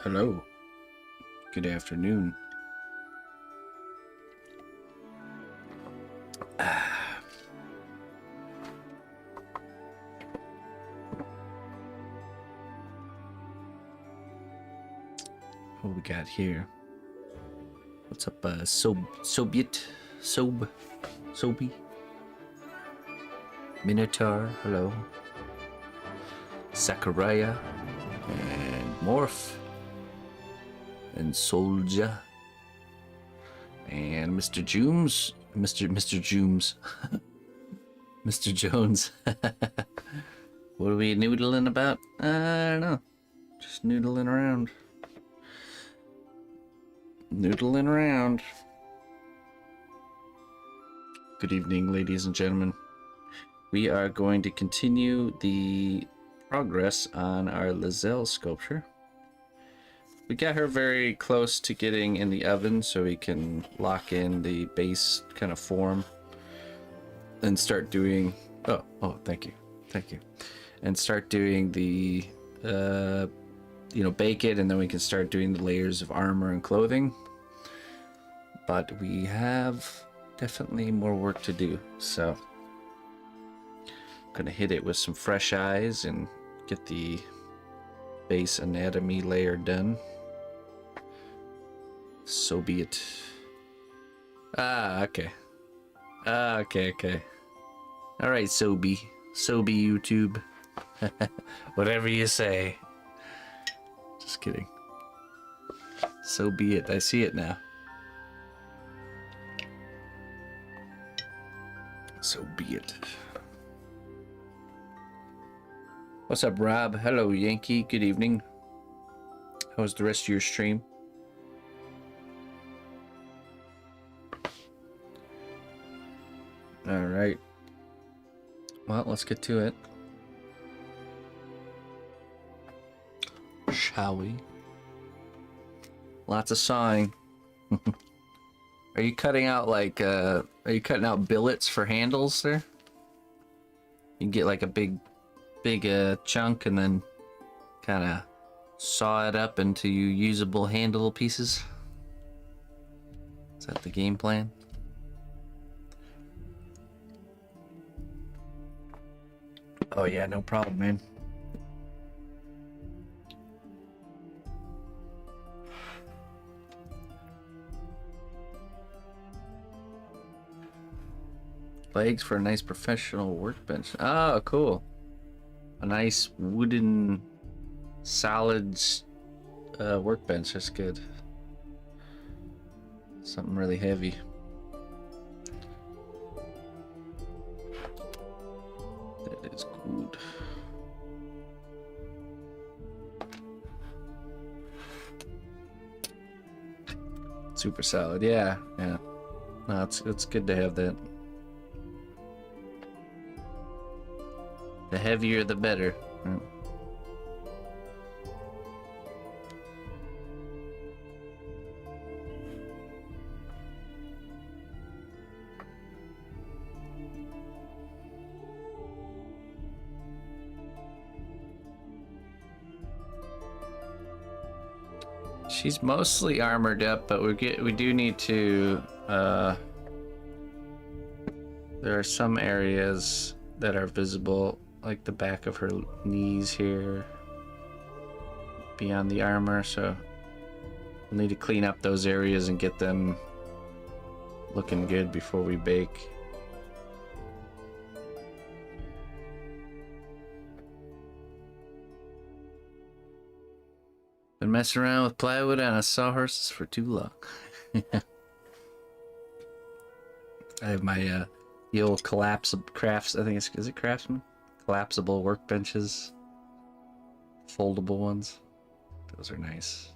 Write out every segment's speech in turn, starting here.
Hello. Good afternoon. What we got here? What's up, Sobi? Minotaur, hello. Sakurai, and Morph, and Soldier, and Mr. Jooms, Mr. Jooms, Mr. Jones. What are we noodling about? I don't know. Just noodling around. Noodling around. Good evening, ladies and gentlemen. We are going to continue the progress on our Lae'zel sculpture. We got her very close to getting in the oven so we can lock in the base kind of form and start doing... Oh, thank you. And start doing the, bake it, and then we can start doing the layers of armor and clothing. But we have definitely more work to do, so gonna hit it with some fresh eyes and get the base anatomy layer done. So be it. Okay. Okay. Alright, Sobi YouTube. Whatever you say. Just kidding. So be it. I see it now. So be it. What's up, Rob? Hello, Yankee. Good evening. How was the rest of your stream? All right. Well, let's get to it. Shall we? Lots of sawing. Are you cutting out like are you cutting out billets for handles there? You can get like a big chunk and then kind of saw it up into usable handle pieces. Is that the game plan? Oh yeah, no problem, man. Legs for a nice professional workbench. Oh, cool. A nice wooden solids workbench. That's good. Something really heavy. That is good. Super solid. Yeah. No, it's good to have that. The heavier, the better. Right? She's mostly armored up, but we do need to. There are some areas that are visible, like the back of her knees here, beyond the armor, so we'll need to clean up those areas and get them looking good before we bake. Been messing around with plywood on a sawhorses for too long. I have my the old collapsible crafts. I think is it Craftsman? Collapsible workbenches, foldable ones. Those are nice.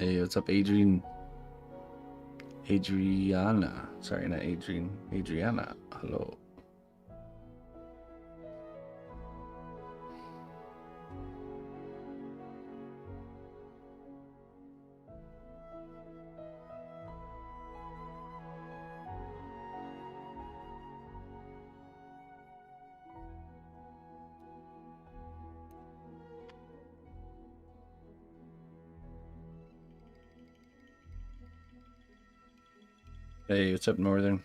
Hey, what's up, Adrian? Adriana. Sorry, not Adrian. Adriana. Hello. Hey, what's up, Northern?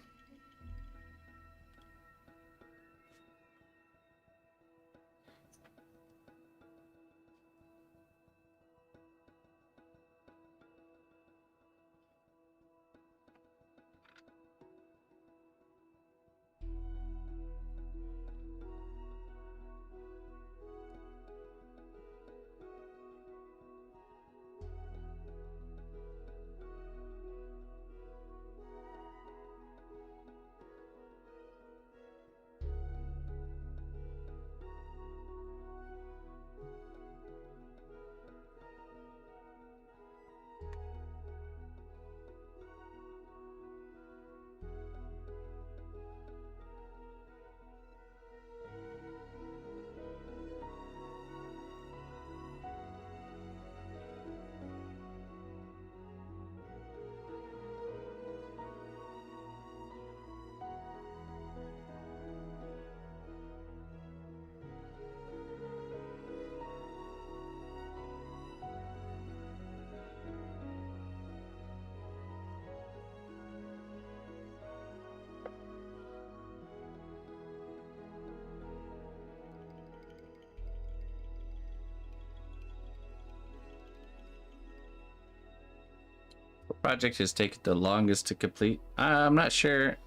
What project has taken the longest to complete? I'm not sure.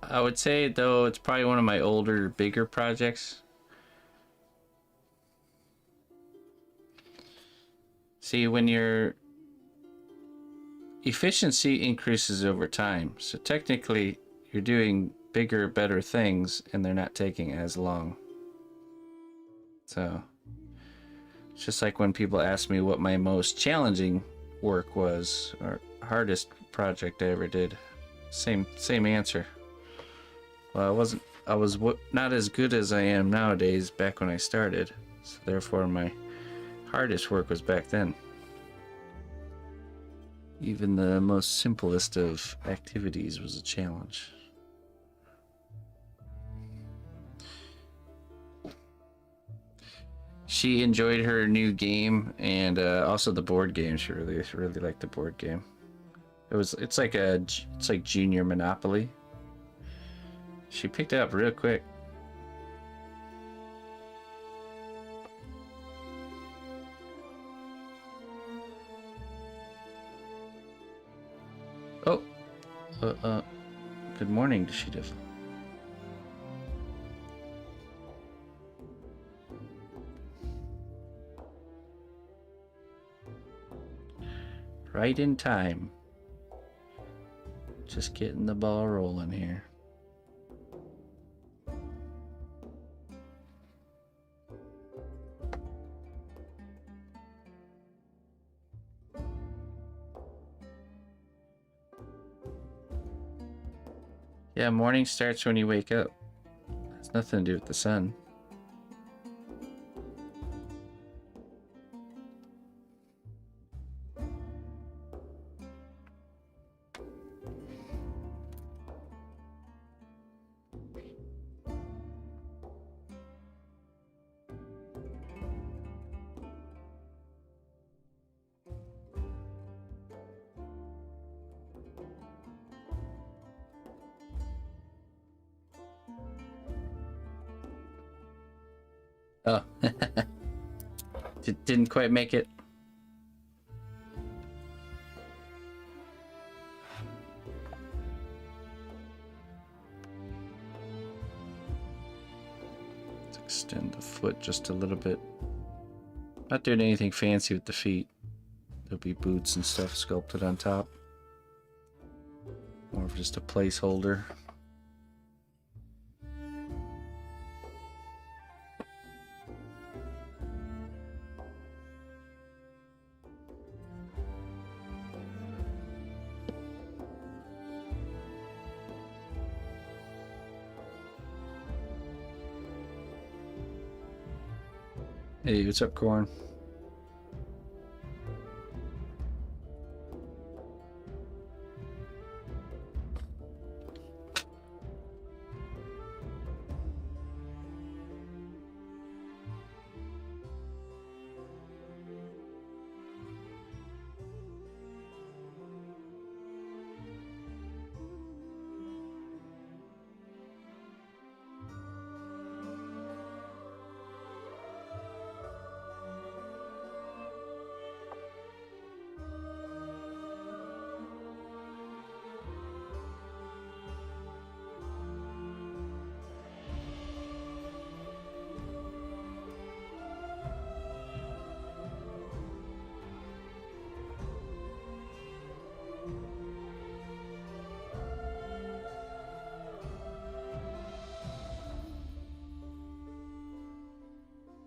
I would say, though, it's probably one of my older, bigger projects. See, when your efficiency increases over time, so technically you're doing bigger, better things, and they're not taking as long. So it's just like when people ask me what my most challenging work was, or hardest project I ever did. Same answer. Well, I was not as good as I am nowadays back when I started. So therefore my hardest work was back then. Even the most simplest of activities was a challenge. She enjoyed her new game, and also the board game. She really liked the board game. It's like Junior Monopoly. She picked it up real quick. Oh, good morning, Deshita. Right in time. Just getting the ball rolling here. Yeah, morning starts when you wake up. It's nothing to do with the sun. Oh, didn't quite make it. Let's extend the foot just a little bit. Not doing anything fancy with the feet. There'll be boots and stuff sculpted on top. More of just a placeholder. Hey, what's up, Corn?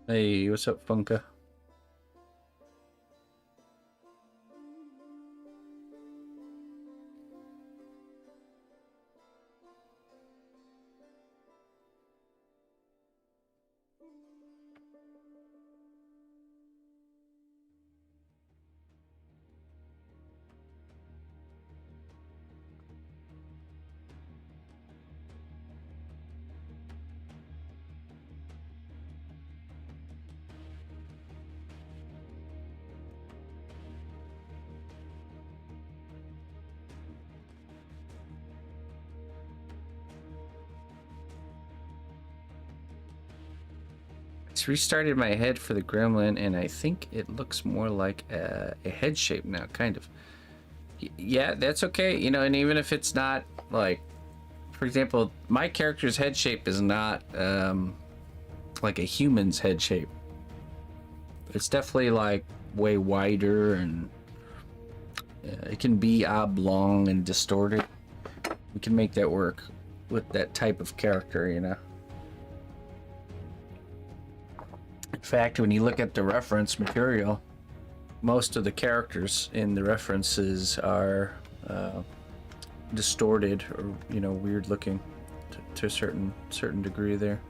Hey, what's up, Funka? It's restarted my head for the gremlin, and I think it looks more like a head shape now, kind of. Yeah, that's okay. You know, and even if it's not, like, for example, my character's head shape is not like a human's head shape. It's definitely like way wider, and it can be oblong and distorted. We can make that work with that type of character, you know. In fact, when you look at the reference material, most of the characters in the references are distorted or, you know, weird looking to a certain degree there.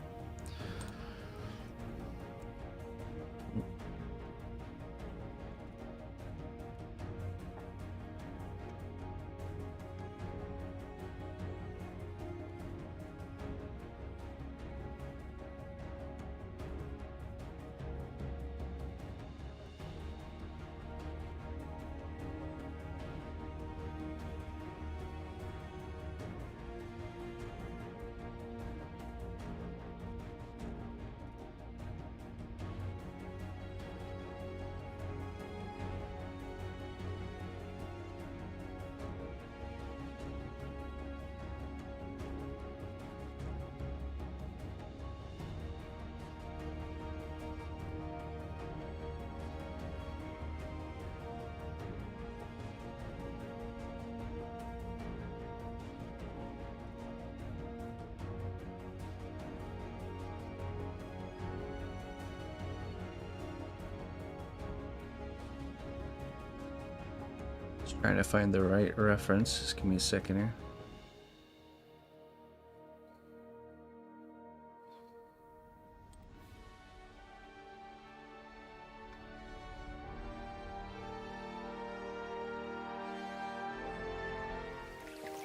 Just trying to find the right reference. Just give me a second here.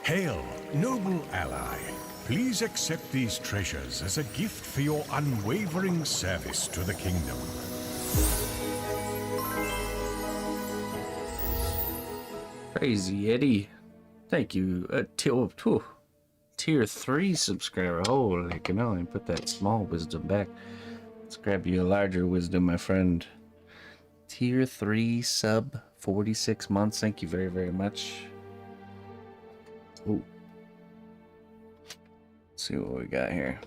Hail, noble ally. Please accept these treasures as a gift for your unwavering service to the kingdom. Crazy Eddie. Thank you. Tier 3 subscriber. Holy, I can only put that small wisdom back. Let's grab you a larger wisdom, my friend. Tier 3 sub, 46 months. Thank you very, very much. Ooh. Let's see what we got here.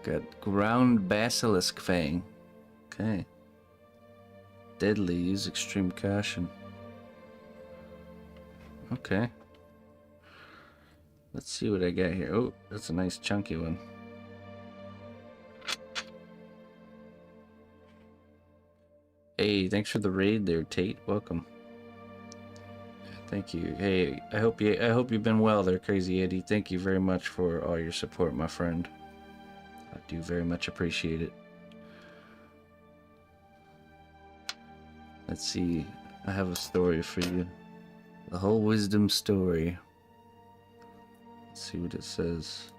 Got ground basilisk fang. Okay. Deadly. Use extreme caution. Okay. Let's see what I got here. Oh, that's a nice chunky one. Hey, thanks for the raid there, Tate. Welcome. Thank you. Hey, I hope you've been well there, Crazy Eddie. Thank you very much for all your support, my friend. I do very much appreciate it. Let's see. I have a story for you. The whole wisdom story. Let's see what it says.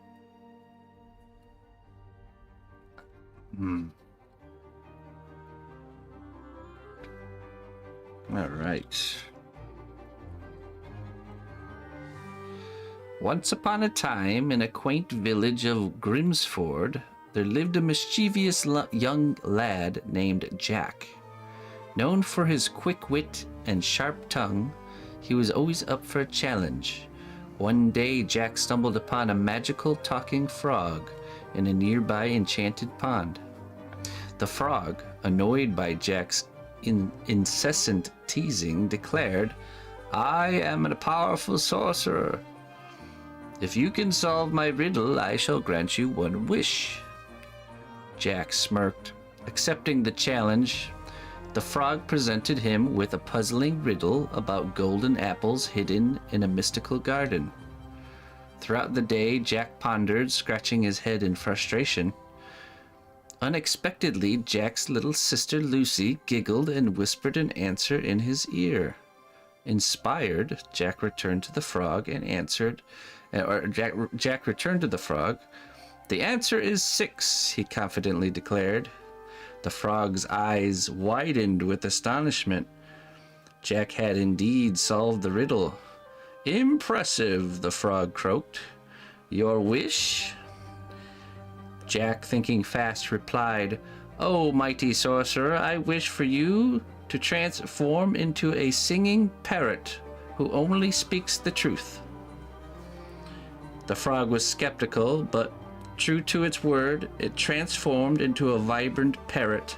All right. Once upon a time, in a quaint village of Grimsford, there lived a mischievous young lad named Jack. Known for his quick wit and sharp tongue, he was always up for a challenge. One day, Jack stumbled upon a magical talking frog in a nearby enchanted pond. The frog, annoyed by Jack's incessant teasing, declared, "I am a powerful sorcerer. If you can solve my riddle, I shall grant you one wish." Jack smirked. Accepting the challenge, the frog presented him with a puzzling riddle about golden apples hidden in a mystical garden. Throughout the day, Jack pondered, scratching his head in frustration. Unexpectedly, Jack's little sister Lucy giggled and whispered an answer in his ear. Inspired, Jack returned to the frog and answered, Jack returned to the frog. "The answer is 6, he confidently declared. The frog's eyes widened with astonishment. Jack had indeed solved the riddle. "Impressive," the frog croaked. "Your wish?" Jack, thinking fast, replied, "Oh, mighty sorcerer, I wish for you to transform into a singing parrot who only speaks the truth." The frog was skeptical, but true to its word, it transformed into a vibrant parrot.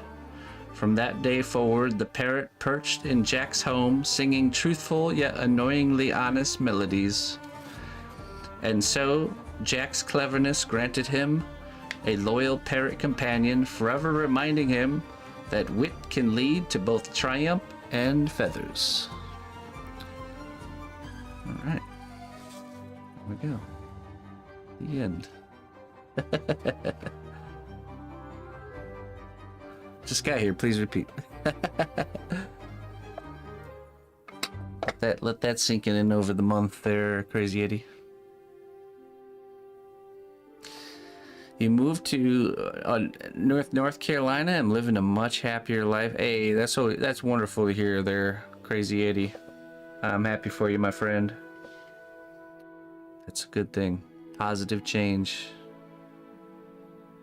From that day forward, the parrot perched in Jack's home, singing truthful yet annoyingly honest melodies. And so, Jack's cleverness granted him a loyal parrot companion, forever reminding him that wit can lead to both triumph and feathers. All right. There we go. The end. Just got here. Please repeat. Let that sink in over the month there, Crazy Eddie. You moved to North Carolina and living a much happier life. Hey, that's wonderful to hear there, Crazy Eddie. I'm happy for you, my friend. That's a good thing. Positive change.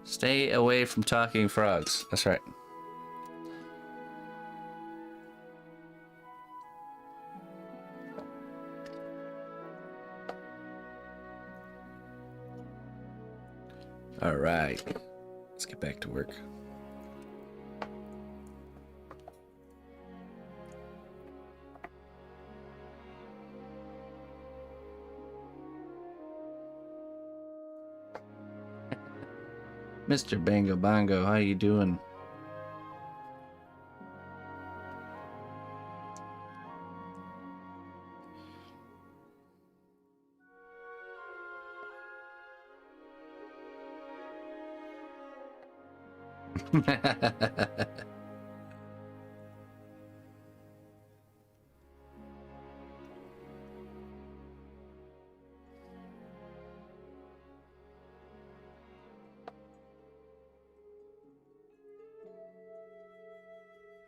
Stay away from talking frogs. That's right. All right. Let's get back to work. Mr. Bango Bongo, how you doing?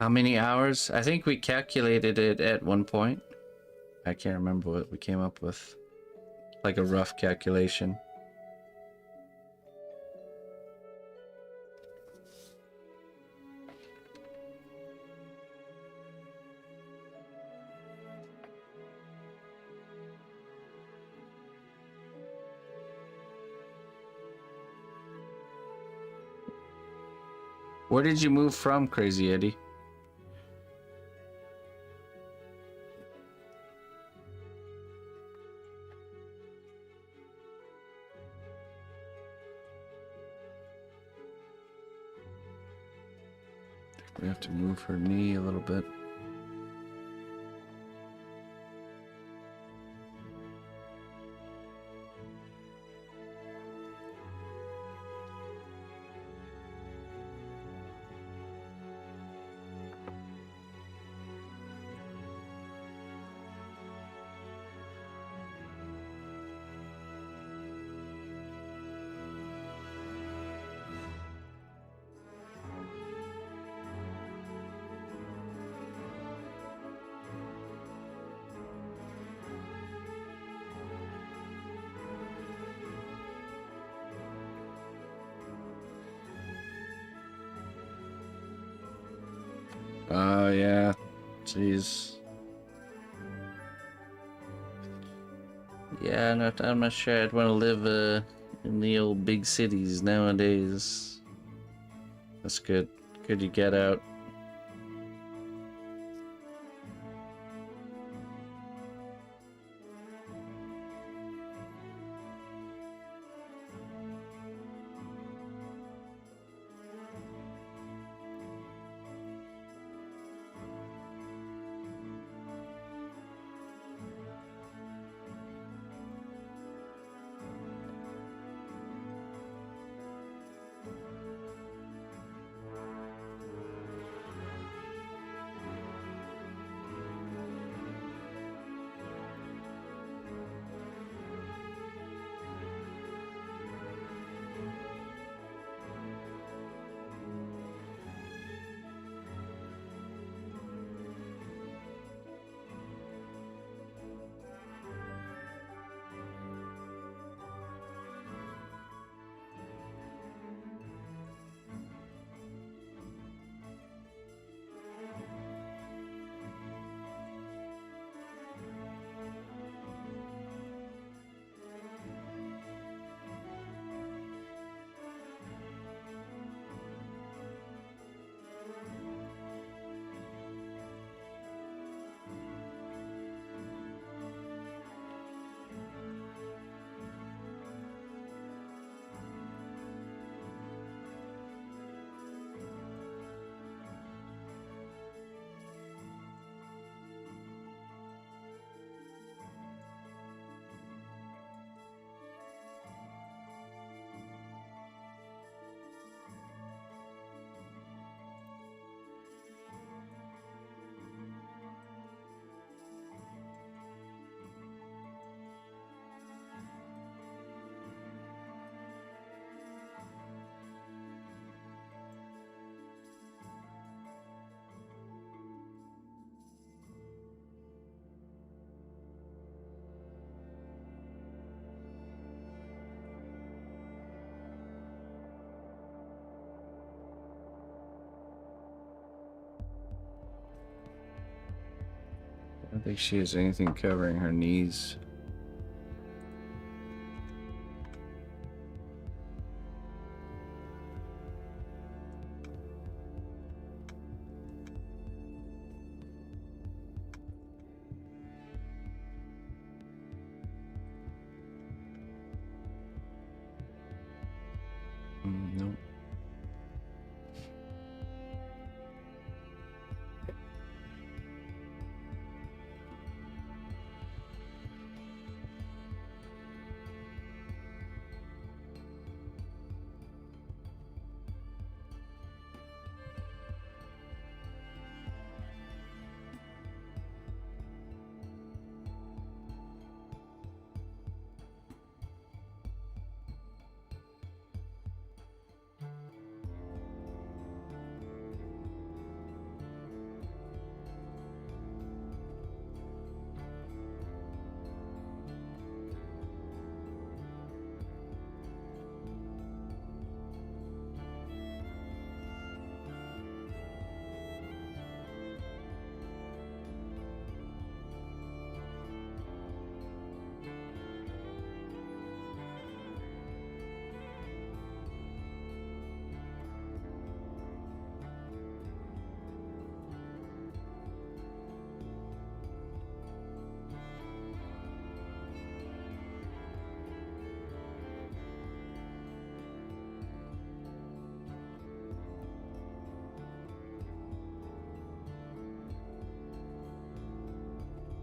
How many hours? I think we calculated it at one point. I can't remember what we came up with. Like a rough calculation. Where did you move from, Crazy Eddie? We have to move her knee a little bit. Oh, yeah. Jeez. Yeah, I'm not sure I'd want to live in the old big cities nowadays. That's good. Good you get out. I don't think she has anything covering her knees. Nope.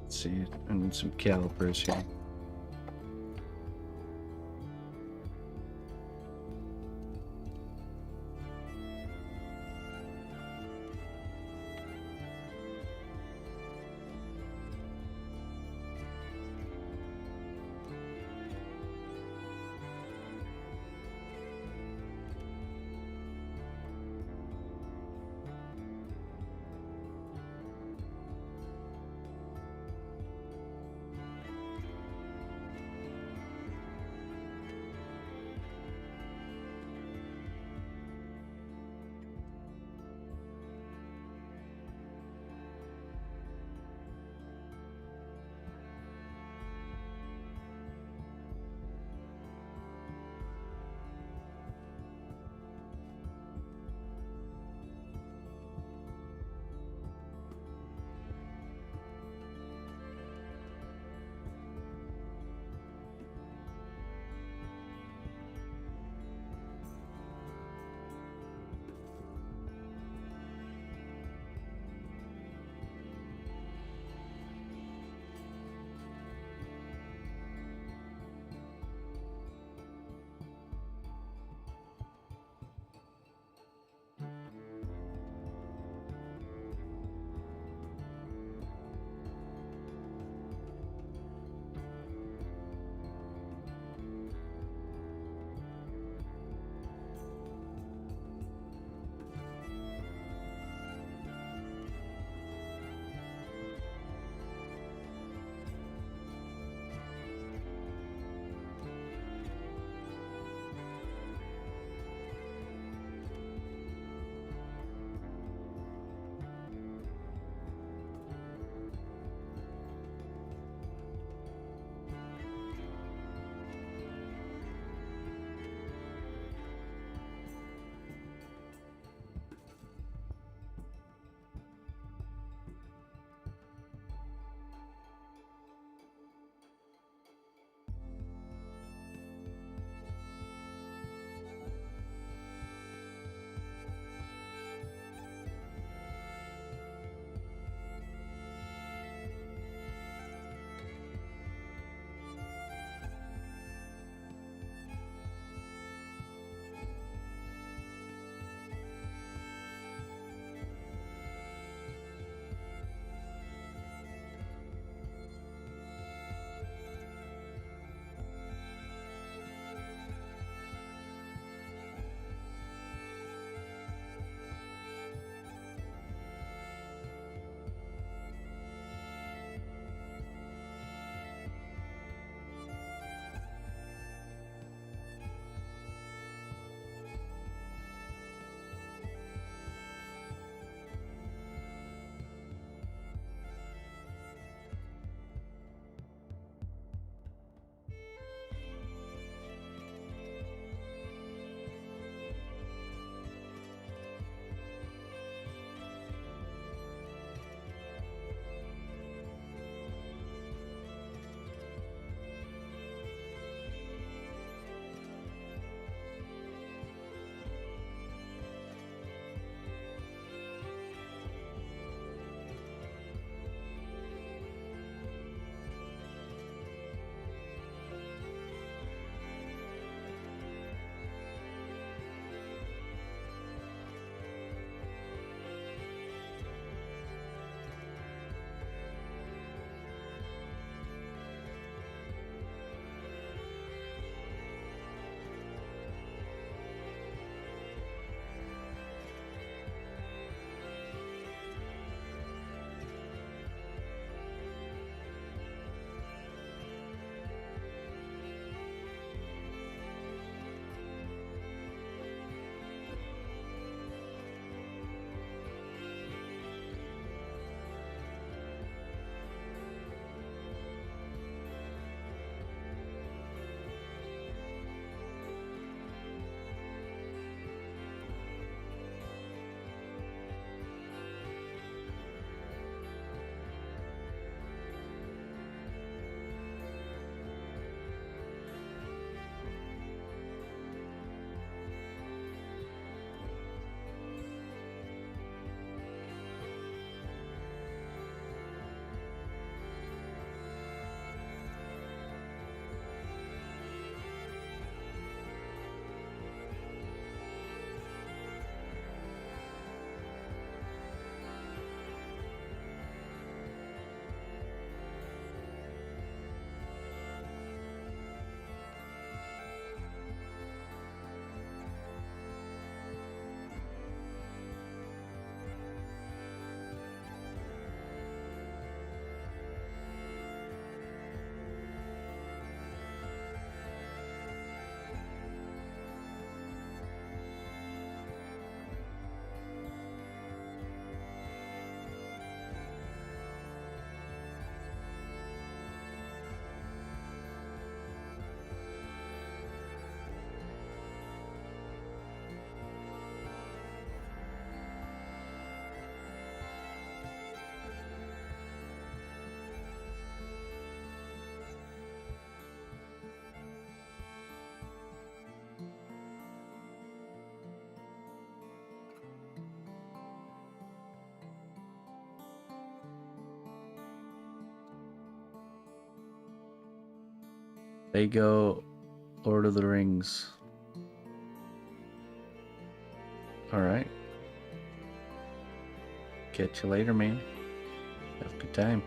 Let's see, I need some calipers here. Lego Lord of the Rings. Alright. Catch you later, man. Have a good time.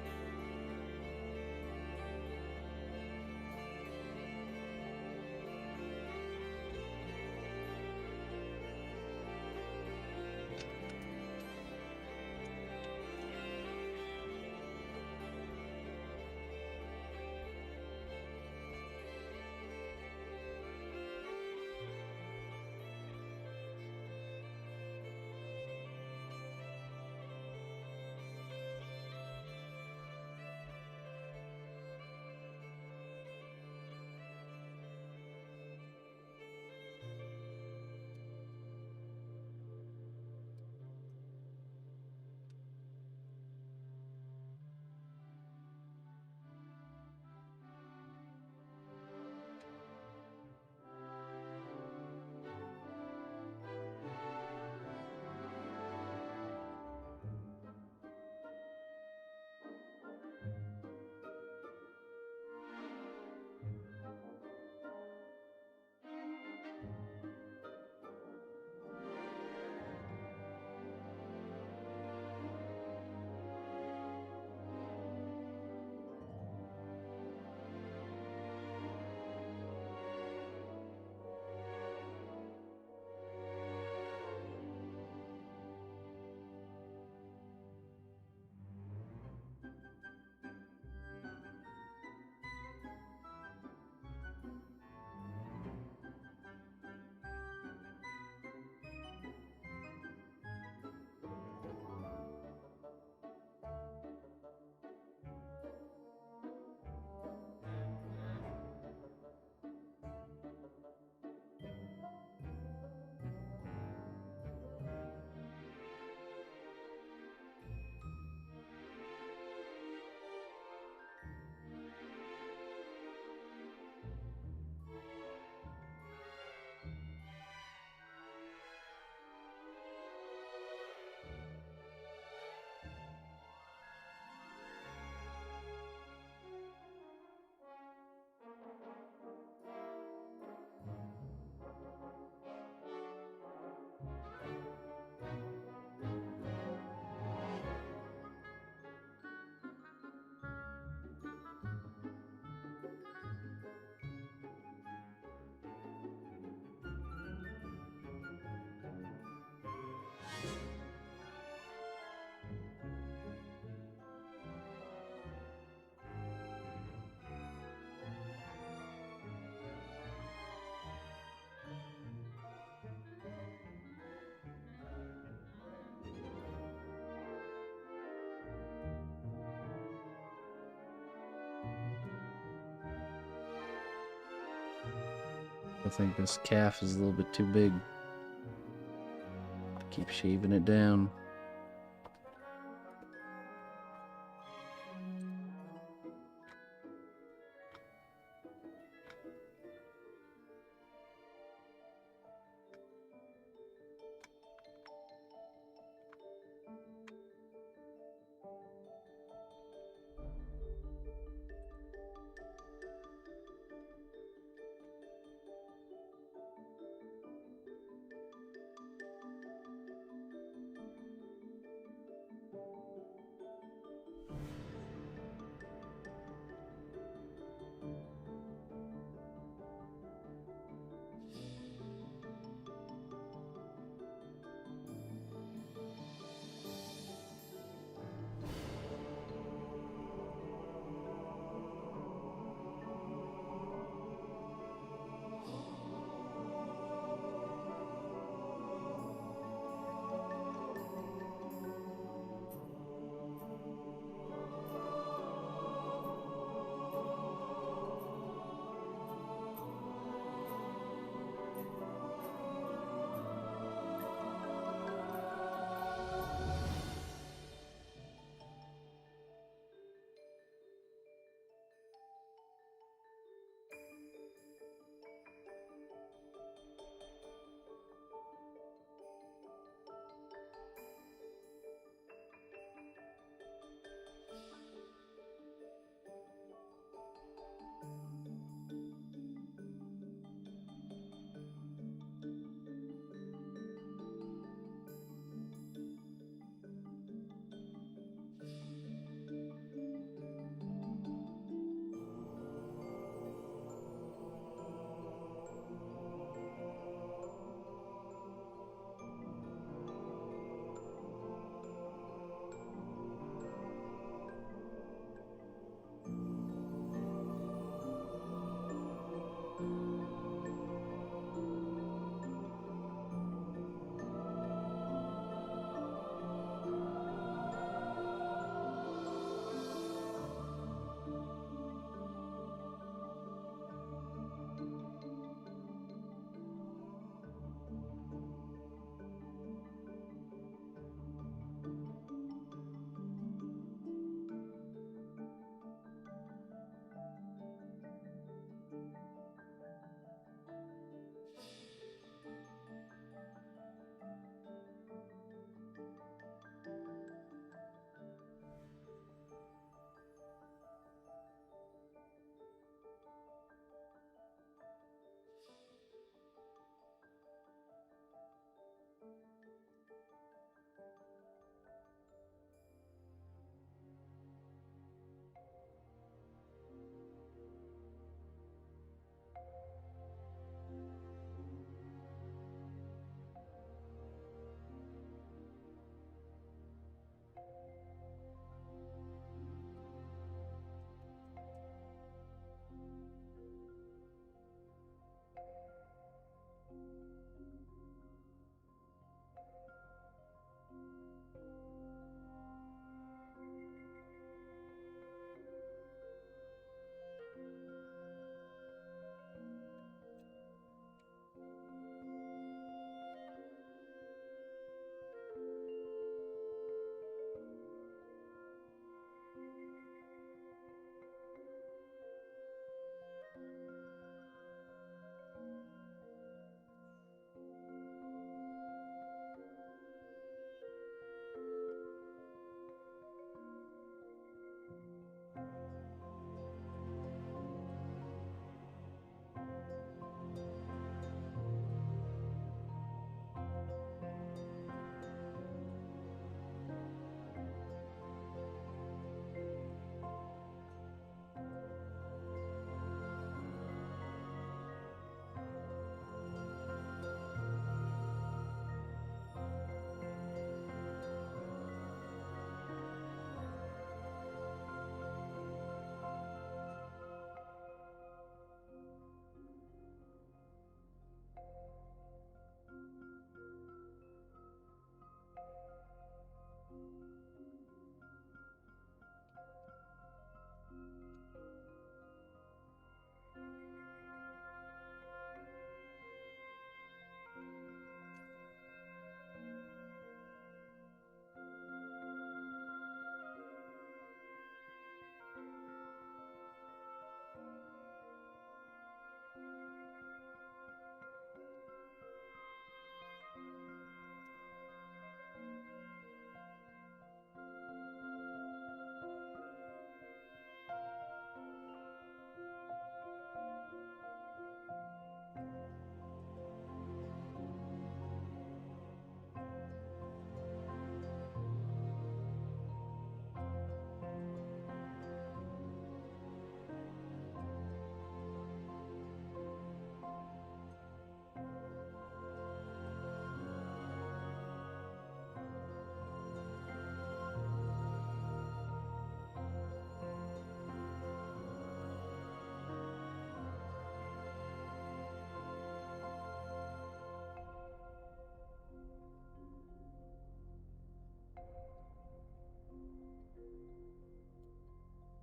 I think this calf is a little bit too big. Keep shaving it down.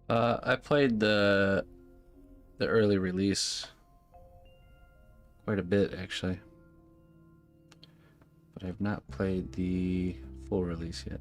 I played the early release quite a bit actually, but I've not played the full release yet.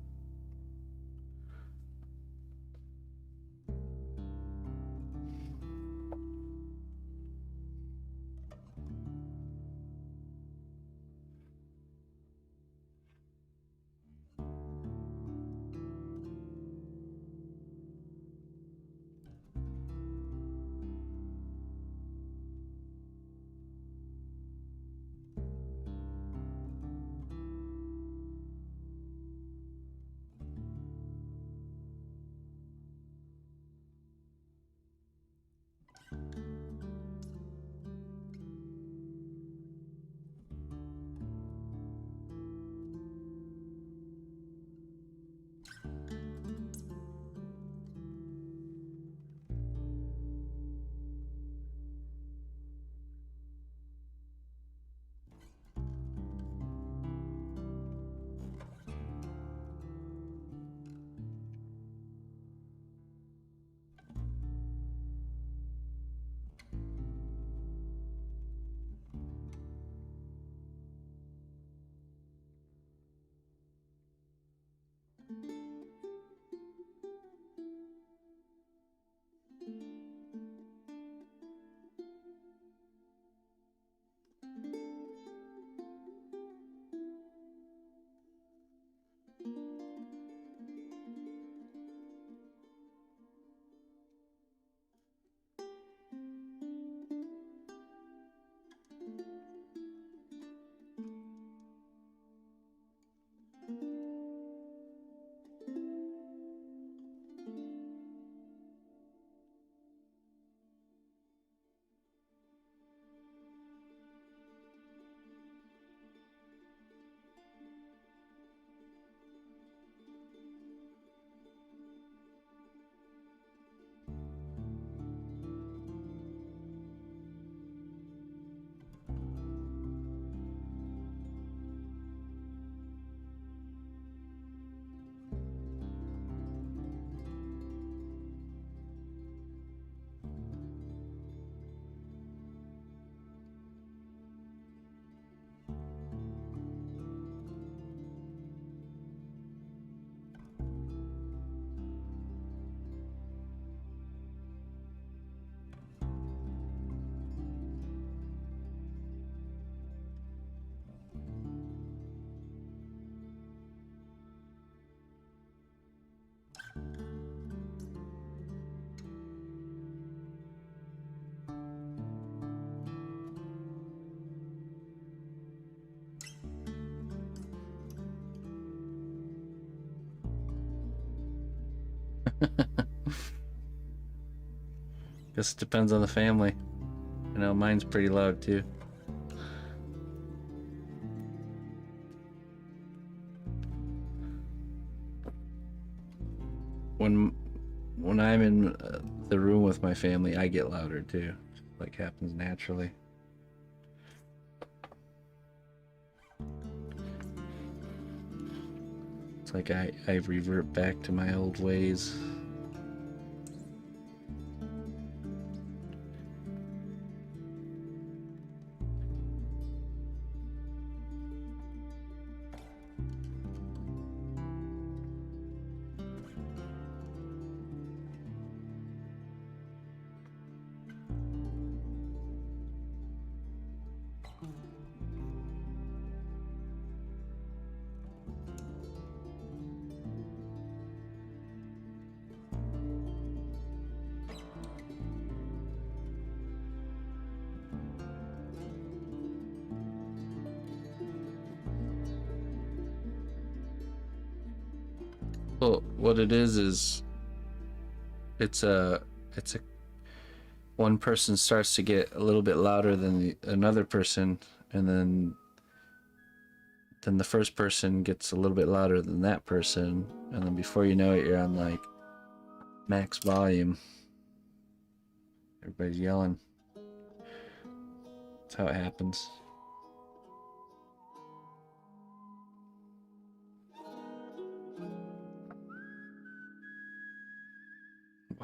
Guess it depends on the family. You know, mine's pretty loud too. When when I'm in the room with my family, I get louder too. Like happens naturally. It's like I revert back to my old ways. Well, what it is it's a one person starts to get a little bit louder than another person, and then the first person gets a little bit louder than that person, and then before you know it, you're on like max volume. Everybody's yelling. That's how it happens.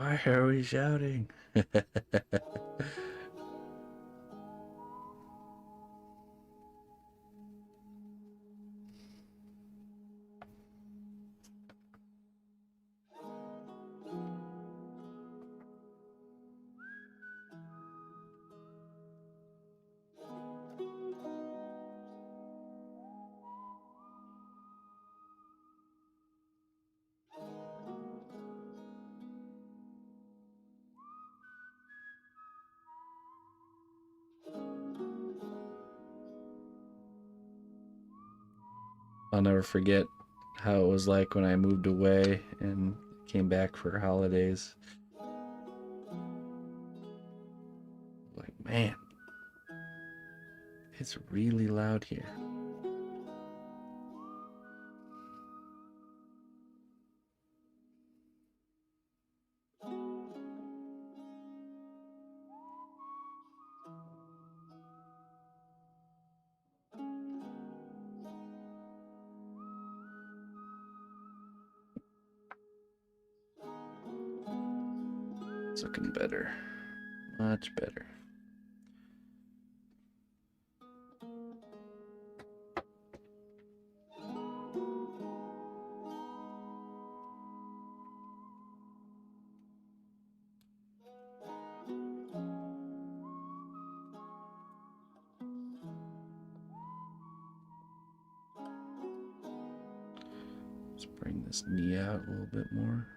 Why are we shouting? I'll never forget how it was like when I moved away and came back for holidays. Like, man, it's really loud here. It's looking better. Much better. Let's bring this knee out a little bit more.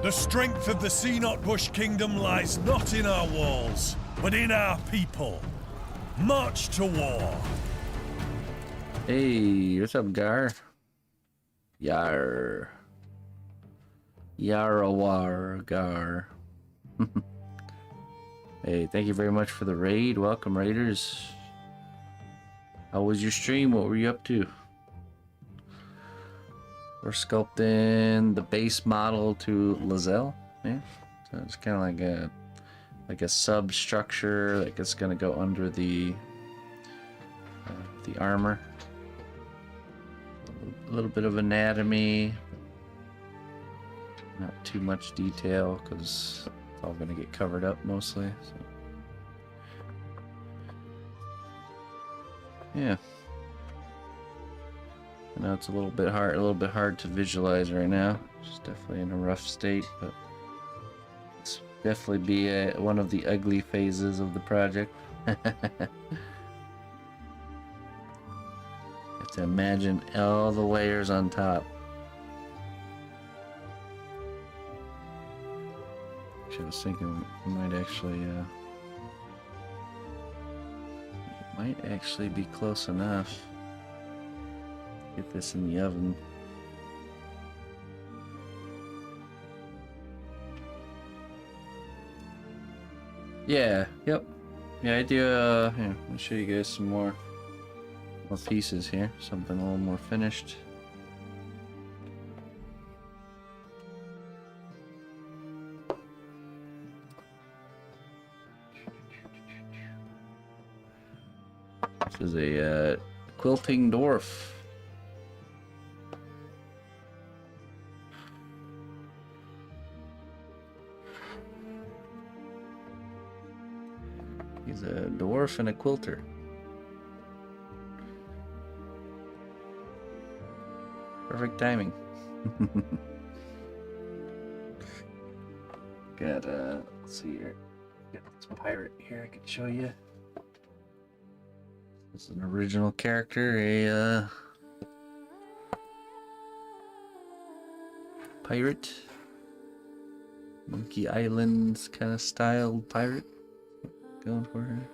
The strength of the Sea-Not-Bush Kingdom lies not in our walls, but in our people. March to war. Hey, what's up, Gar? Yar. Yarawar, Gar. Hey, thank you very much for the raid. Welcome, raiders. How was your stream? What were you up to? We're sculpting the base model to Lae'zel. Yeah, so it's kind of like a substructure, like it's gonna go under the armor. A little bit of anatomy, not too much detail because it's all gonna get covered up mostly. So. Yeah. I know it's a little bit hard to visualize right now. It's definitely in a rough state, but it's definitely be one of the ugly phases of the project. You have to imagine all the layers on top. Actually, I was thinking we might actually be close enough. Get this in the oven. Yeah, yep. Yeah, I do, here, I'll show you guys some more pieces here. Something a little more finished. This is a, quilting dwarf. He's a dwarf and a quilter. Perfect timing. Got let's see here. Got this pirate here I can show you. This is an original character, a pirate. Monkey Islands kind of styled pirate. Going for her.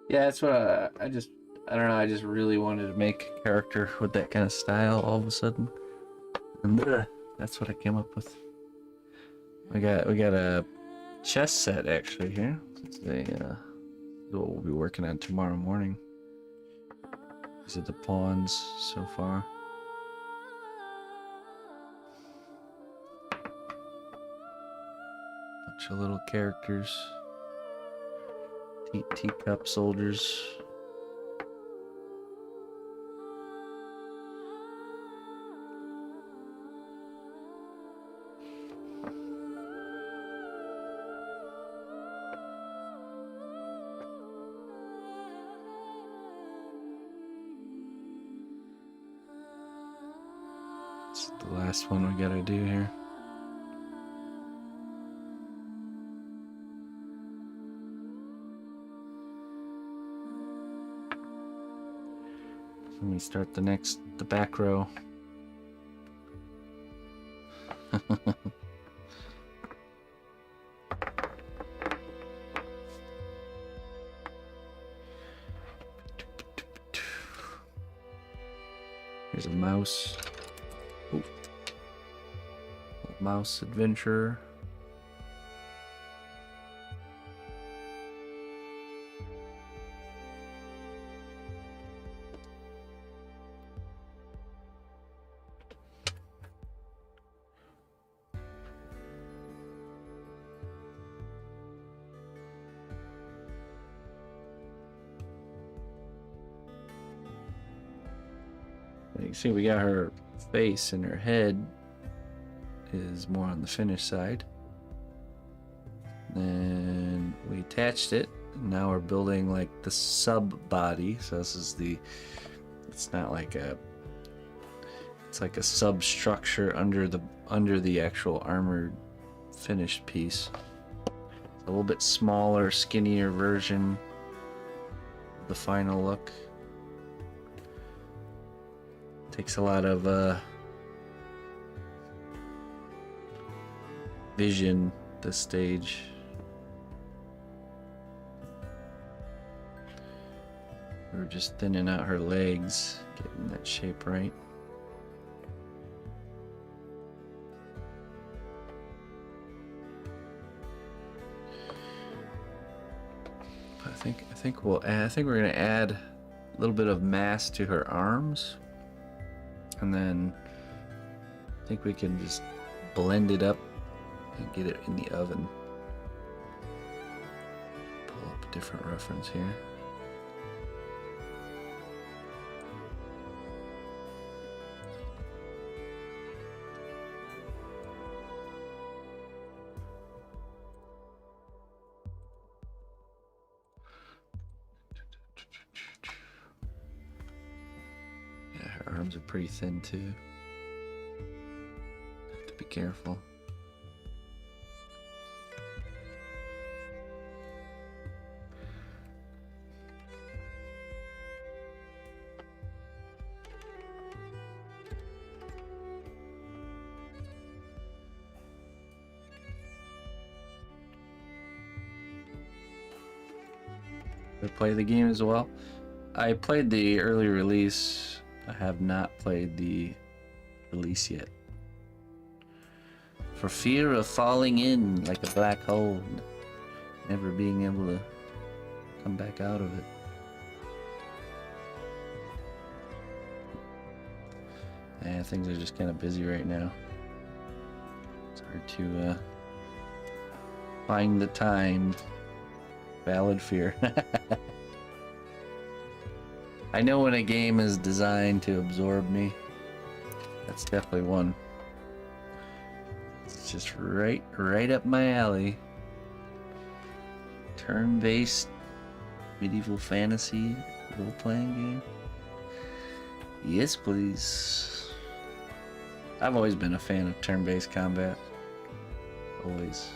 Yeah, that's what I don't know, I just really wanted to make a character with that kind of style all of a sudden. And that's what I came up with. We got a chess set actually here. It's a what we'll be working on tomorrow morning. These are the pawns so far. Bunch of little characters. Teacup soldiers. This is the last one we gotta do here. Let me start the back row. Here's a mouse. Ooh. Mouse adventurer. You can see we got her face, and her head is more on the finished side. Then we attached it. Now we're building like the sub body. So this is it's not like it's like a substructure under the actual armored finished piece. It's a little bit smaller, skinnier version of the final look. Takes a lot of vision this stage. We're just thinning out her legs, getting that shape right. I think we're gonna add a little bit of mass to her arms. And then I think we can just blend it up and get it in the oven. Pull up a different reference here. Arms are pretty thin too. Have to be careful. I play the game as well. I played the early release. I have not played the release yet. For fear of falling in like a black hole, never being able to come back out of it. Yeah, things are just kind of busy right now. It's hard to find the time. Valid fear. I know when a game is designed to absorb me. That's definitely one. It's just right up my alley. Turn-based medieval fantasy role-playing game. Yes, please. I've always been a fan of turn-based combat. Always.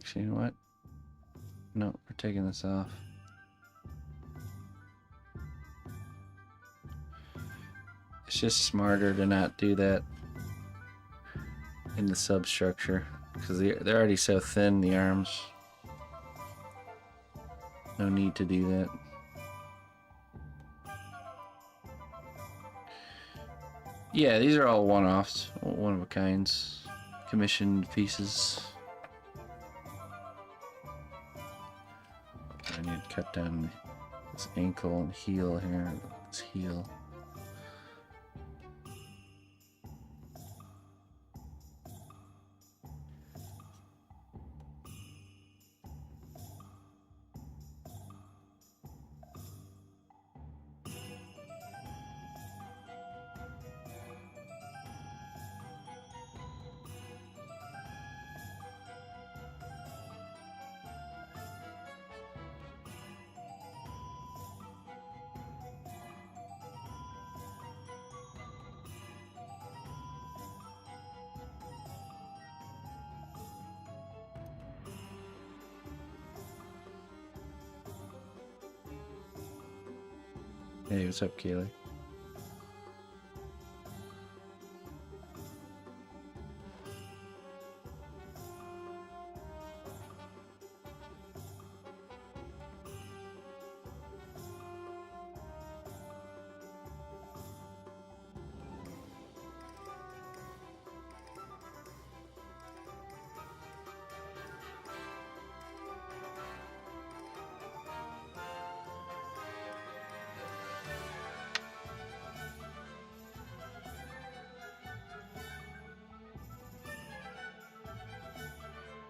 Actually, you know what? No, we're taking this off. It's just smarter to not do that in the substructure because they're already so thin, the arms. No need to do that. Yeah, these are all one-offs, one-of-a-kinds, commissioned pieces. I need to cut down this ankle and heel here. This heel. Hey, what's up, Kaylee?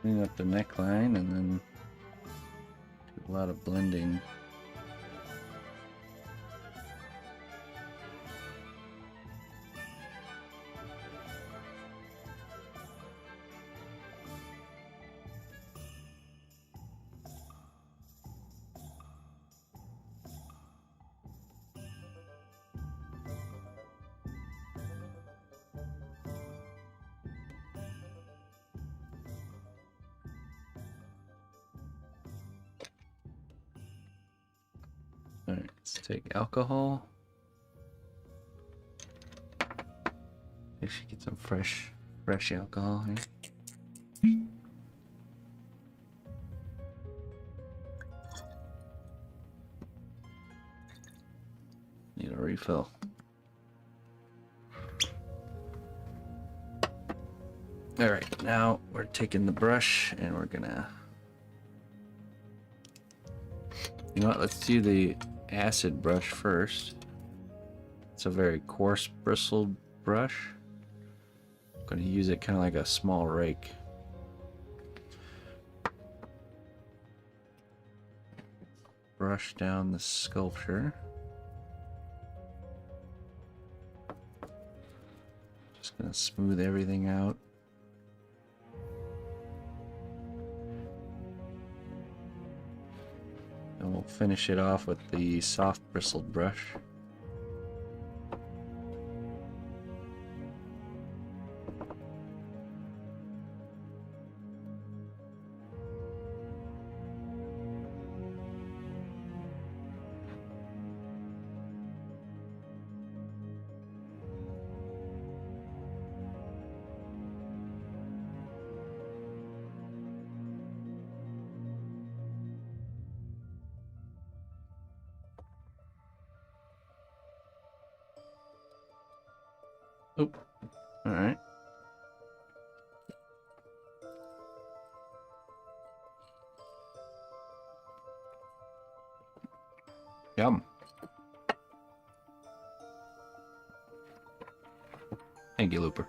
Clean up the neckline and then do a lot of blending. Alright, let's take alcohol. I should get some fresh alcohol here. Need a refill. Alright, now we're taking the brush and we're gonna... You know what, let's do the acid brush first. It's a very coarse bristled brush. I'm gonna use it kind of like a small rake. Brush down the sculpture. Just gonna smooth everything out. And we'll finish it off with the soft bristled brush. Oh, all right. Yum. Thank you, Looper.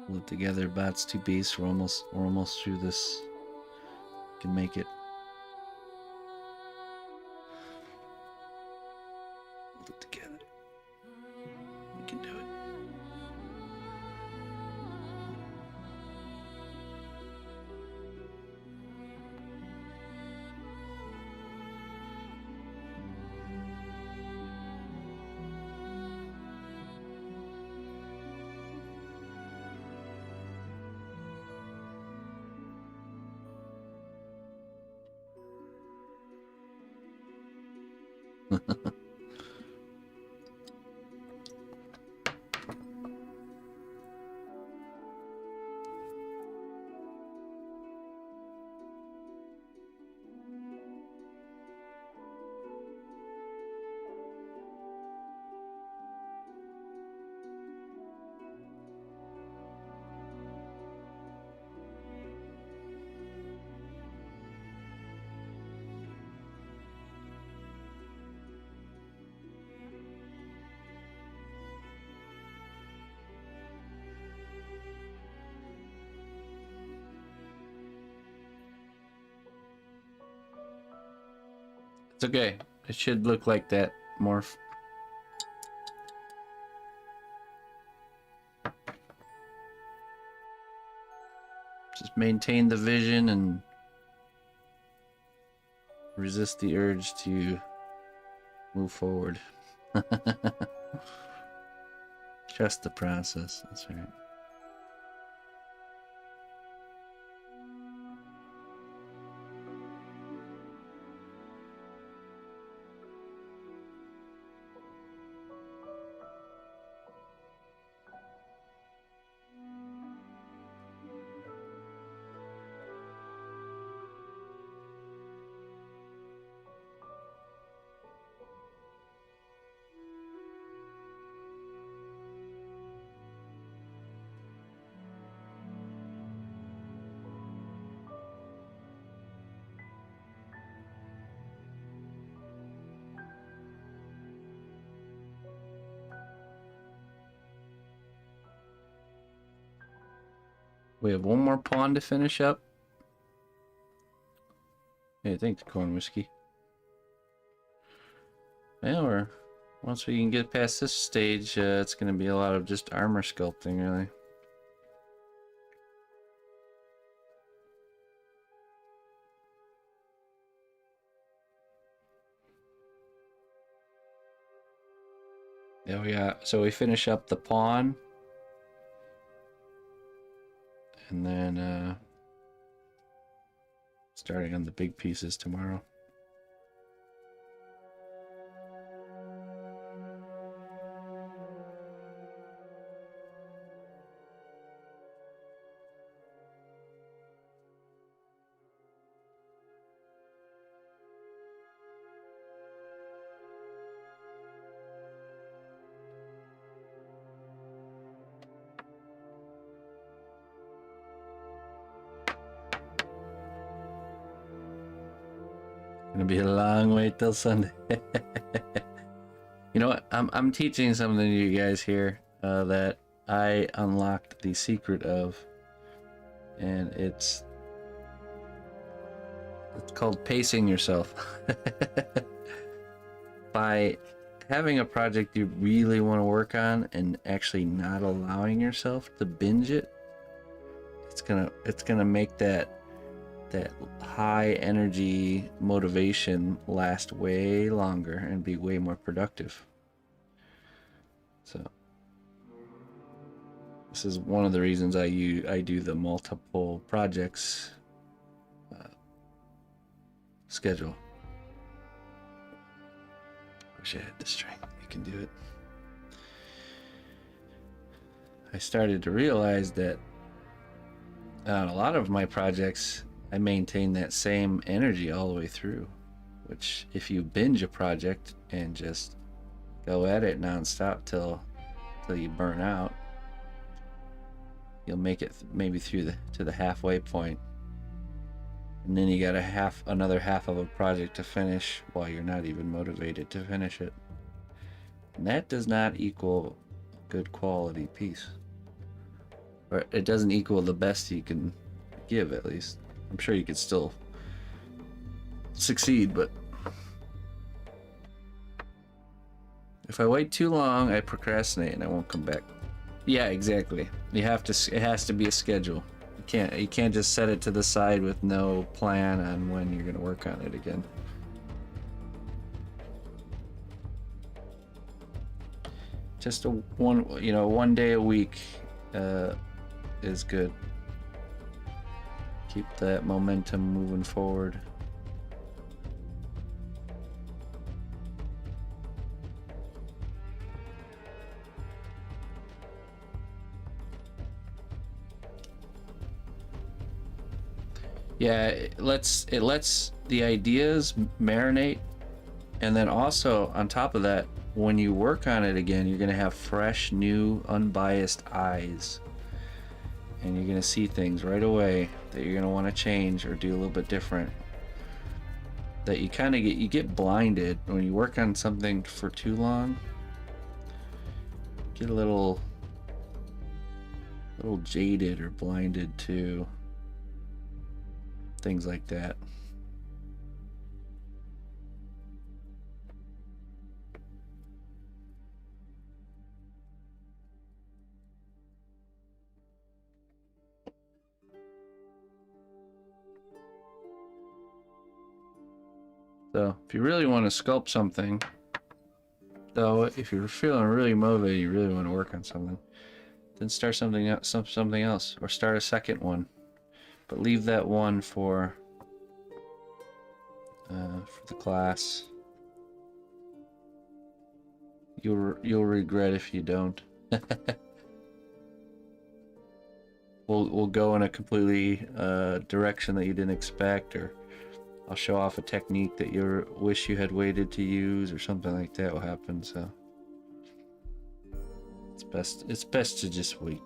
Hold it together, bots, two beasts. We're almost through this. Can make it. Hold it together. We can do it. It's okay. It should look like that, Morph. Just maintain the vision and resist the urge to move forward. Trust the process. That's right. We have one more pawn to finish up. Hey, thanks, corn whiskey. Yeah, once we can get past this stage, it's going to be a lot of just armor sculpting, really. Yeah, so we finish up the pawn. And then starting on the big pieces tomorrow. Gonna be a long wait till Sunday. You know what? I'm teaching something to you guys here that I unlocked the secret of, and it's called pacing yourself. By having a project you really want to work on and actually not allowing yourself to binge it, it's gonna make that high energy motivation last way longer and be way more productive. So this is one of the reasons I do the multiple projects schedule. Wish I had the strength. You can do it. I started to realize that on a lot of my projects I maintain that same energy all the way through, which if you binge a project and just go at it nonstop till you burn out, you'll make it maybe through to the halfway point, and then you got another half of a project to finish while you're not even motivated to finish it, and that does not equal a good quality piece. Or it doesn't equal the best you can give, at least. I'm sure you could still succeed, but if I wait too long, I procrastinate and I won't come back. Yeah, exactly. You have to. It has to be a schedule. You can't just set it to the side with no plan on when you're gonna work on it again. Just one day a week is good. Keep that momentum moving forward. Yeah, it lets the ideas marinate, and then also on top of that, when you work on it again, you're gonna have fresh, new, unbiased eyes, and you're gonna see things right away that you're gonna want to change or do a little bit different. That you kind of get blinded when you work on something for too long. Get a little jaded or blinded to things like that. So if you really want to sculpt something, though, if you're feeling really motivated, you really want to work on something, then start something else, or start a second one. But leave that one for the class. You'll regret if you don't. We'll go in a completely direction that you didn't expect, or I'll show off a technique that you wish you had waited to use, or something like that will happen. So it's best to just wait.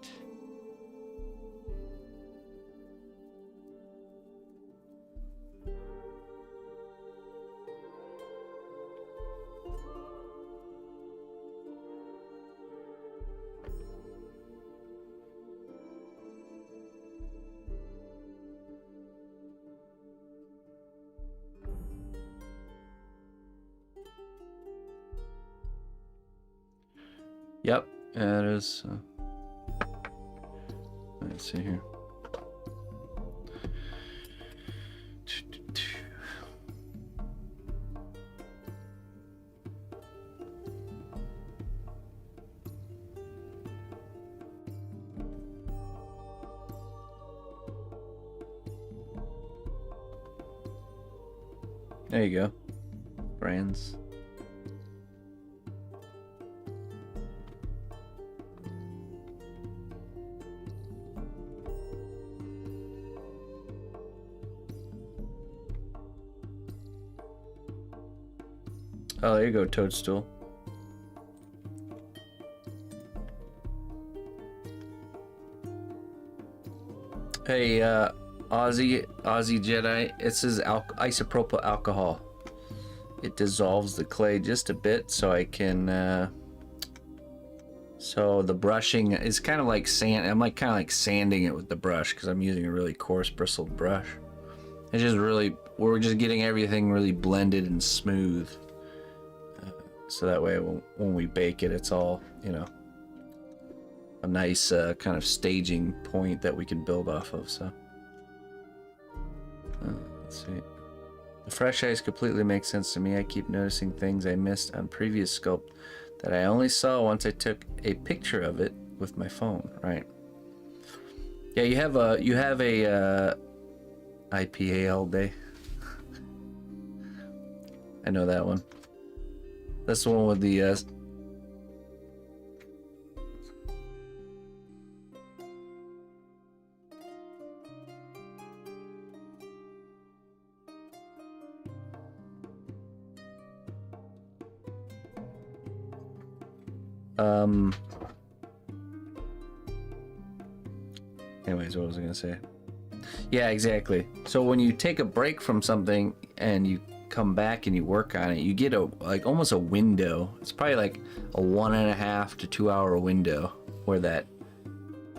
Yep, yeah, it is. Let's see here. There you go. Brands. Oh, there you go, Toadstool. Hey, Aussie Jedi, it says isopropyl alcohol. It dissolves the clay just a bit, so I can. So the brushing is kind of like sand. I'm kind of like sanding it with the brush because I'm using a really coarse bristled brush. It's just really, we're just getting everything really blended and smooth. So that way when we bake it, it's all, a nice kind of staging point that we can build off of. So let's see. The fresh eyes completely make sense to me. I keep noticing things I missed on previous sculpt that I only saw once I took a picture of it with my phone. Right. Yeah, you have a IPA all day. I know that one. That's the one with the anyways, what was I gonna say? Yeah, exactly. So when you take a break from something and you come back and you work on it, you get almost a window. It's probably like a 1.5 to 2 hour window where that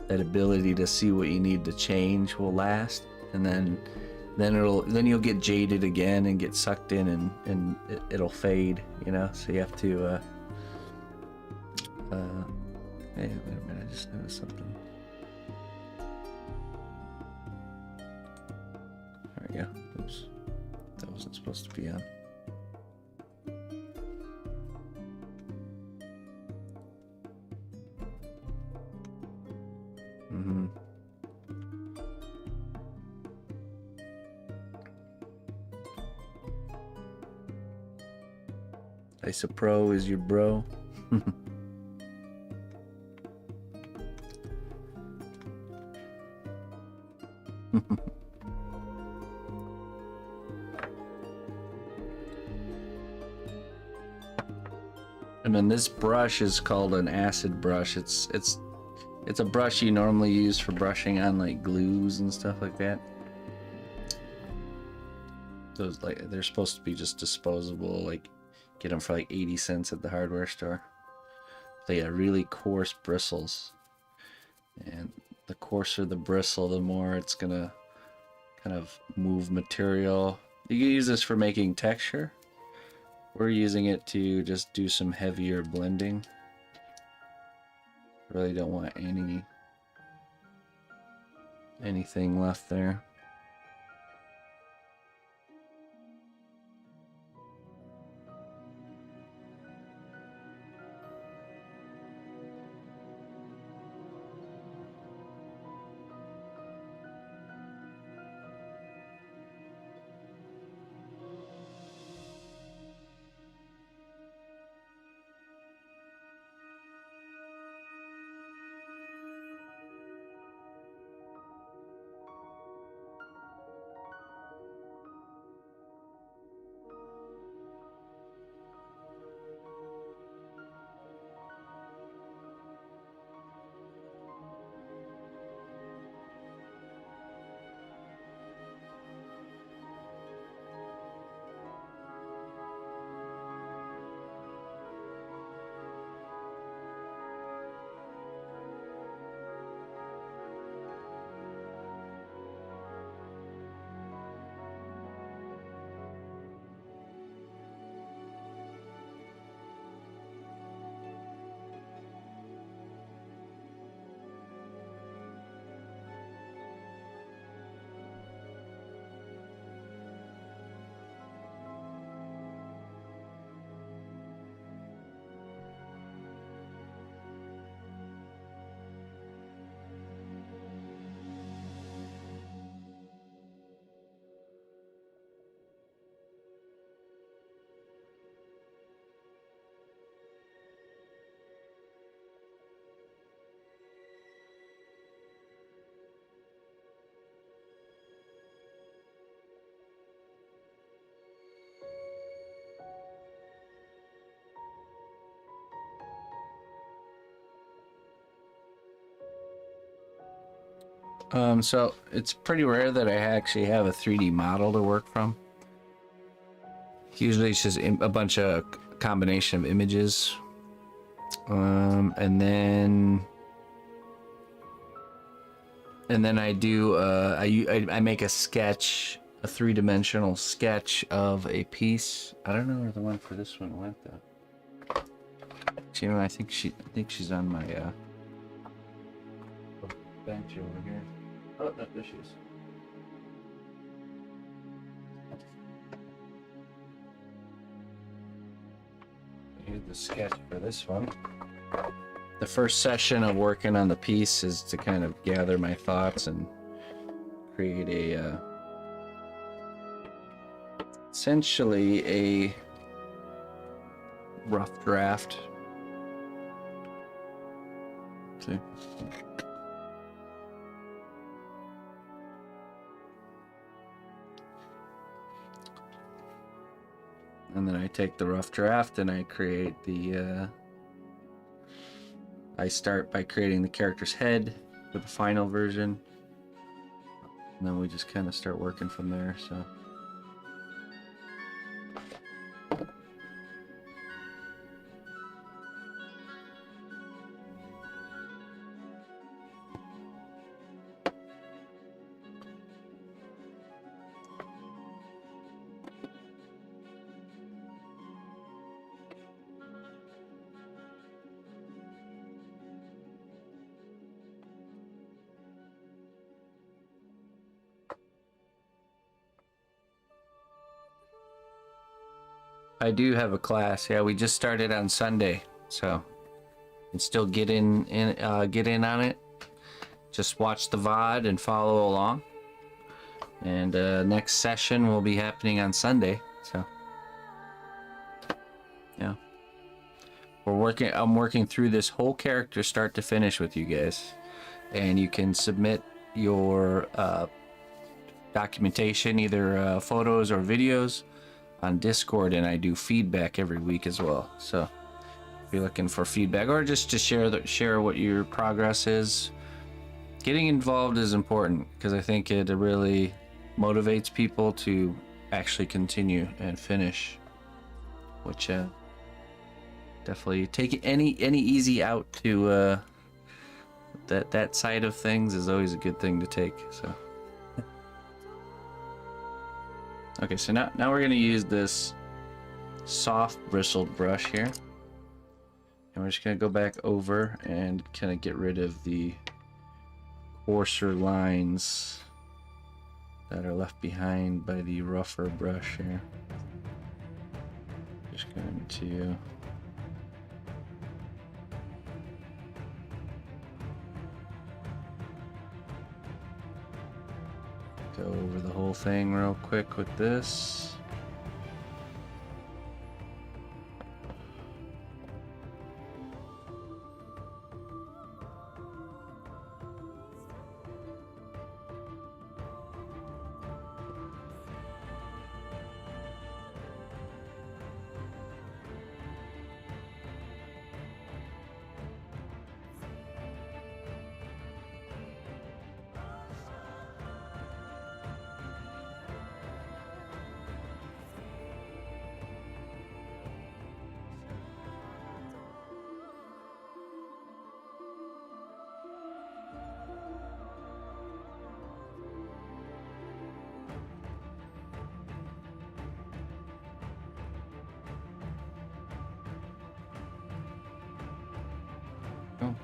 that ability to see what you need to change will last, and then you'll get jaded again and get sucked in, and it'll fade, you know. So you have to hey, wait a minute, I just noticed something. There we go. Oops, that wasn't supposed to be on. Isopro is your bro. And then this brush is called an acid brush. It's a brush you normally use for brushing on like glues and stuff like that. Those, like, they're supposed to be just disposable, like get them for like 80 cents at the hardware store. They got really coarse bristles, and the coarser the bristle, the more it's gonna kind of move material. You can use this for making texture. We're using it to just do some heavier blending. Really don't want anything left there. So it's pretty rare that I actually have a 3D model to work from. Usually it's just a bunch of combination of images. And then I do, I make a sketch, a three-dimensional sketch of a piece. I don't know where the one for this one went though. You know, I think she's on my bench over here. Oh, no, there she is. Here's the sketch for this one. The first session of working on the piece is to kind of gather my thoughts and create a essentially a rough draft. See? And then I take the rough draft and I create the I start by creating the character's head for the final version, and then we just kind of start working from there. So I do have a class. Yeah, we just started on Sunday, so you can still get in on it. Just watch the VOD and follow along. And next session will be happening on Sunday. So yeah, I'm working through this whole character start to finish with you guys, and you can submit your documentation, either photos or videos, on Discord, and I do feedback every week as well. So if you're looking for feedback or just to share what your progress is, getting involved is important because I think it really motivates people to actually continue and finish, which definitely take any easy out to that side of things is always a good thing to take. So okay, so now we're gonna use this soft bristled brush here, and we're just gonna go back over and kind of get rid of the coarser lines that are left behind by the rougher brush here. Just going to go over the whole thing real quick with this. Oh.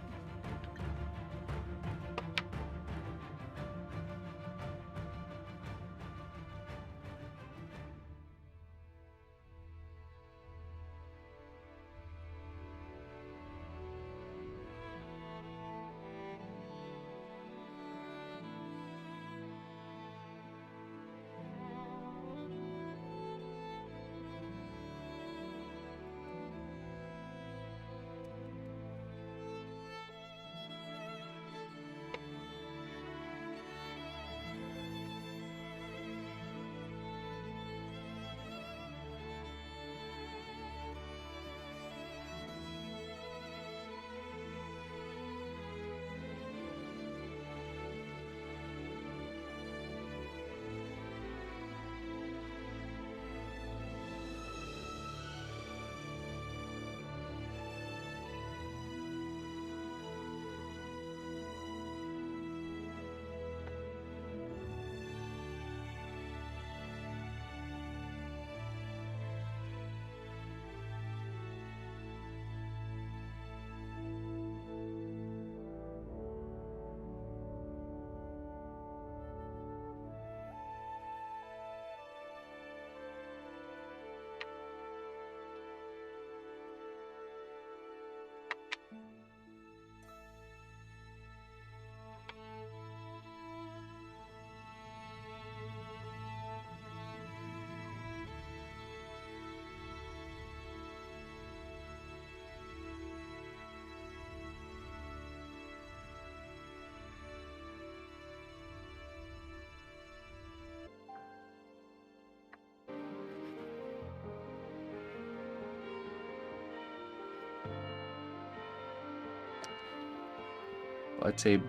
I'd say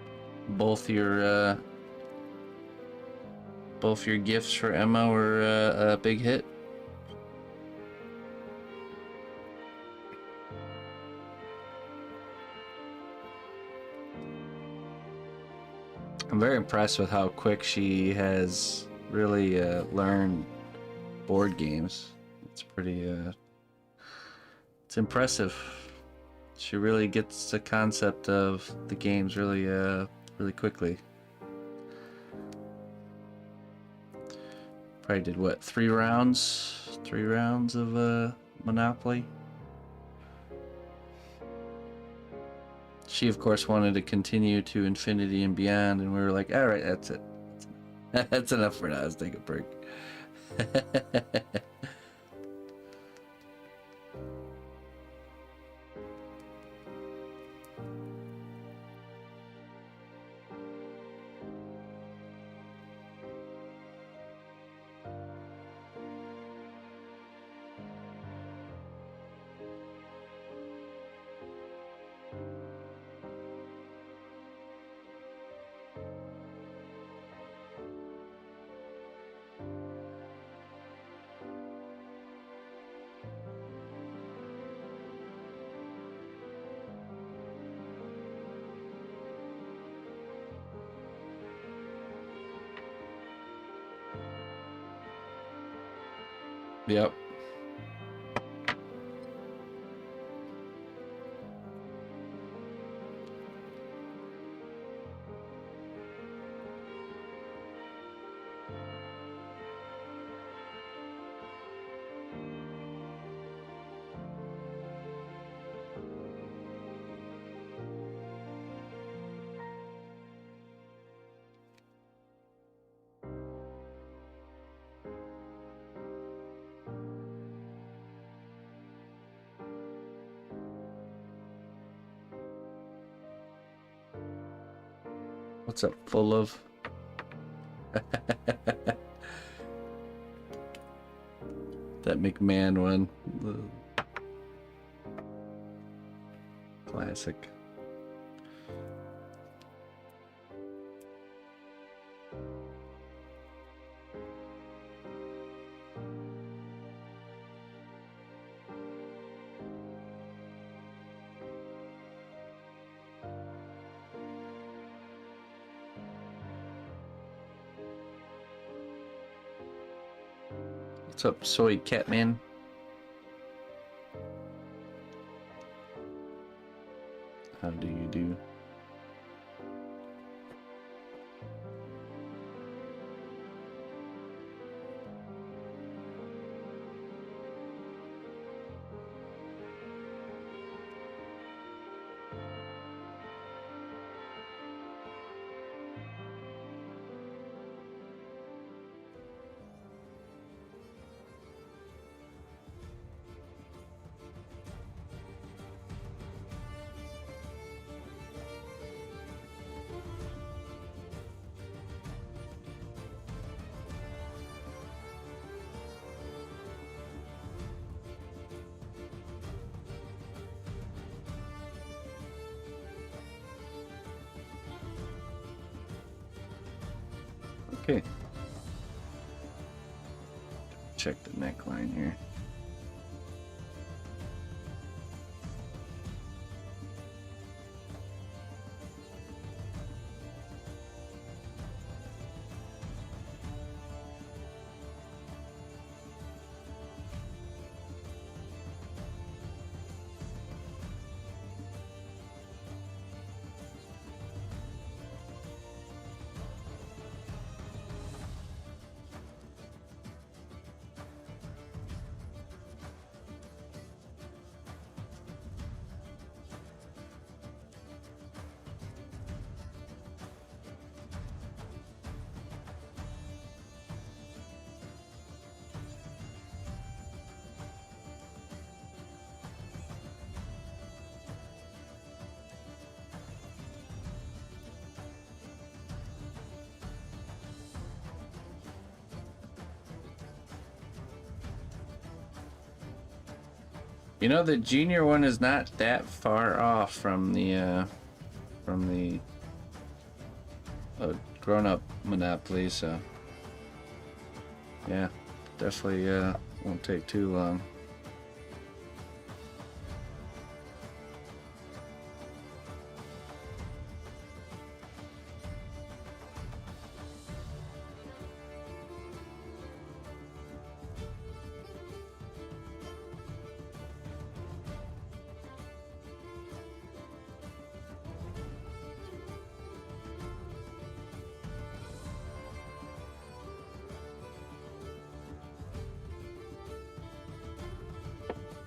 both your gifts for Emma were a big hit. I'm very impressed with how quick she has really learned board games. It's pretty it's impressive. She really gets the concept of the games really quickly. Probably did what, 3 rounds 3 rounds of Monopoly. She, of course, wanted to continue to infinity and beyond, and we were like, all right, that's it. That's enough for now. Let's take a break. Yep. What's up, full of? That McMahon one. Classic. What's up, Soy Catman? How do you do? Okay. Check the neckline here. You know, the junior one is not that far off from the grown-up Monopoly, so yeah, definitely won't take too long.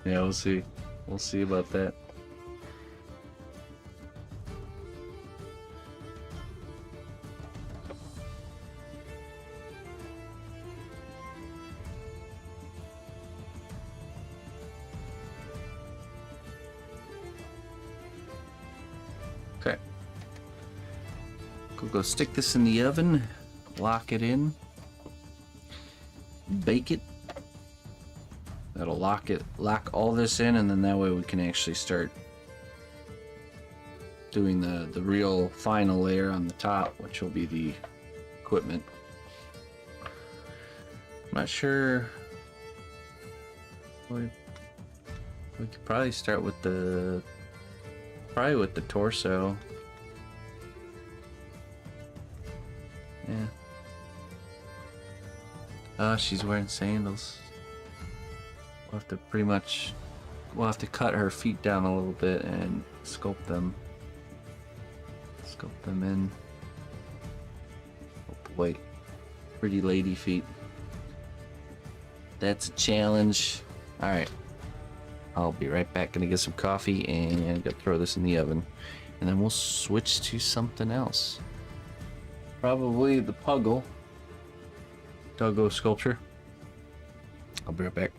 Yeah, we'll see. We'll see about that. Okay. Go stick this in the oven, lock it in, bake it. That'll lock all this in, and then that way we can actually start doing the real final layer on the top, which will be the equipment. I'm not sure. We could probably start with the torso. Yeah. Oh, she's wearing sandals. We'll have to cut her feet down a little bit and sculpt them in. Oh boy, pretty lady feet. That's a challenge. All right, I'll be right back. Gonna get some coffee and gotta throw this in the oven, and then we'll switch to something else. Probably the Puggle doggo sculpture. I'll be right back.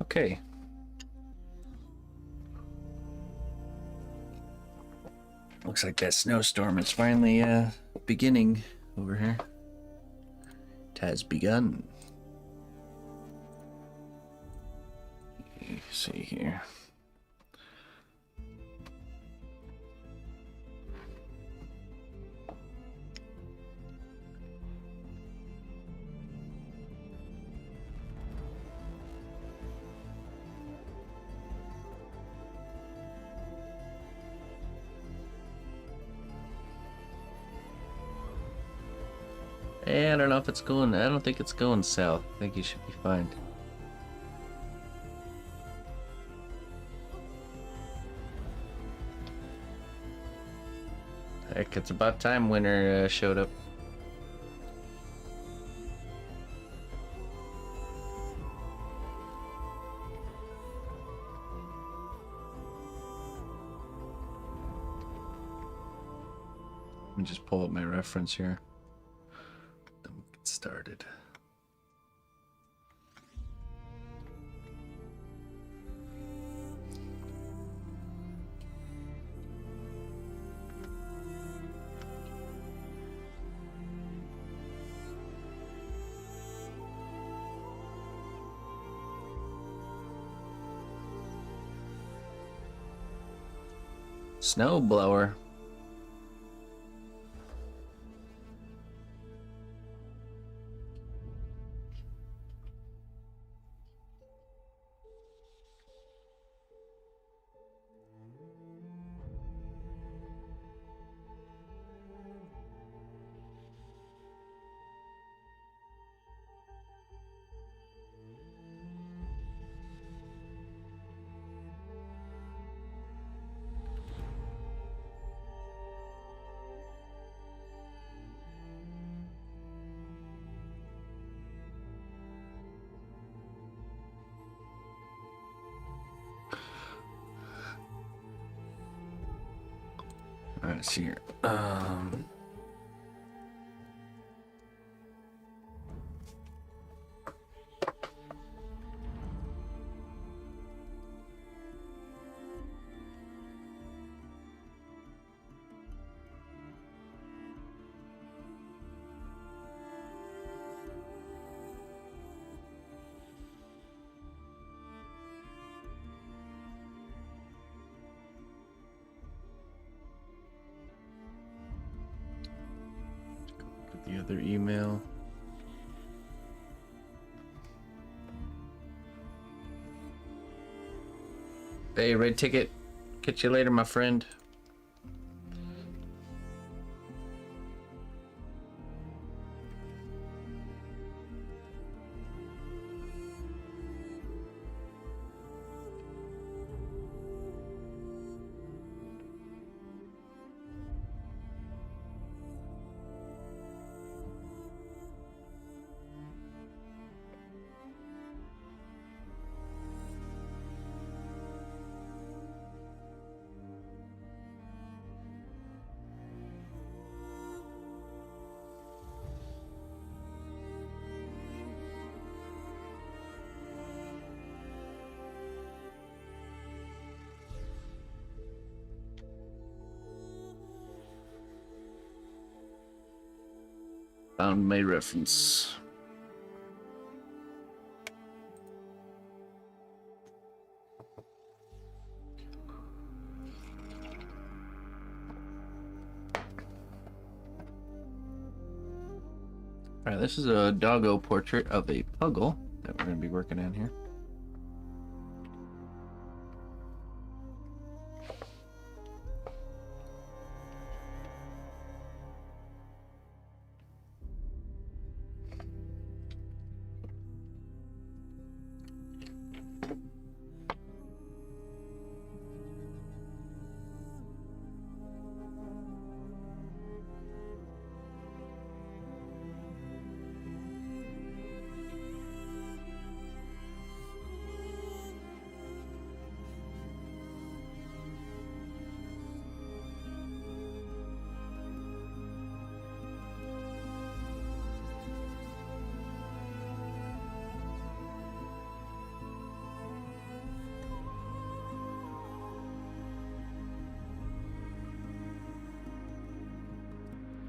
Okay. Looks like that snowstorm is finally beginning over here. It has begun. Let's see here. I don't know if it's going. I don't think it's going south. I think you should be fine. Heck, it's about time winter showed up. Let me just pull up my reference here. Then we'll get started. Snowblower. All right, let's see here. The other email. Hey, Red Ticket. Catch you later, my friend. Found my reference. Alright, this is a doggo portrait of a Puggle that we're going to be working on here.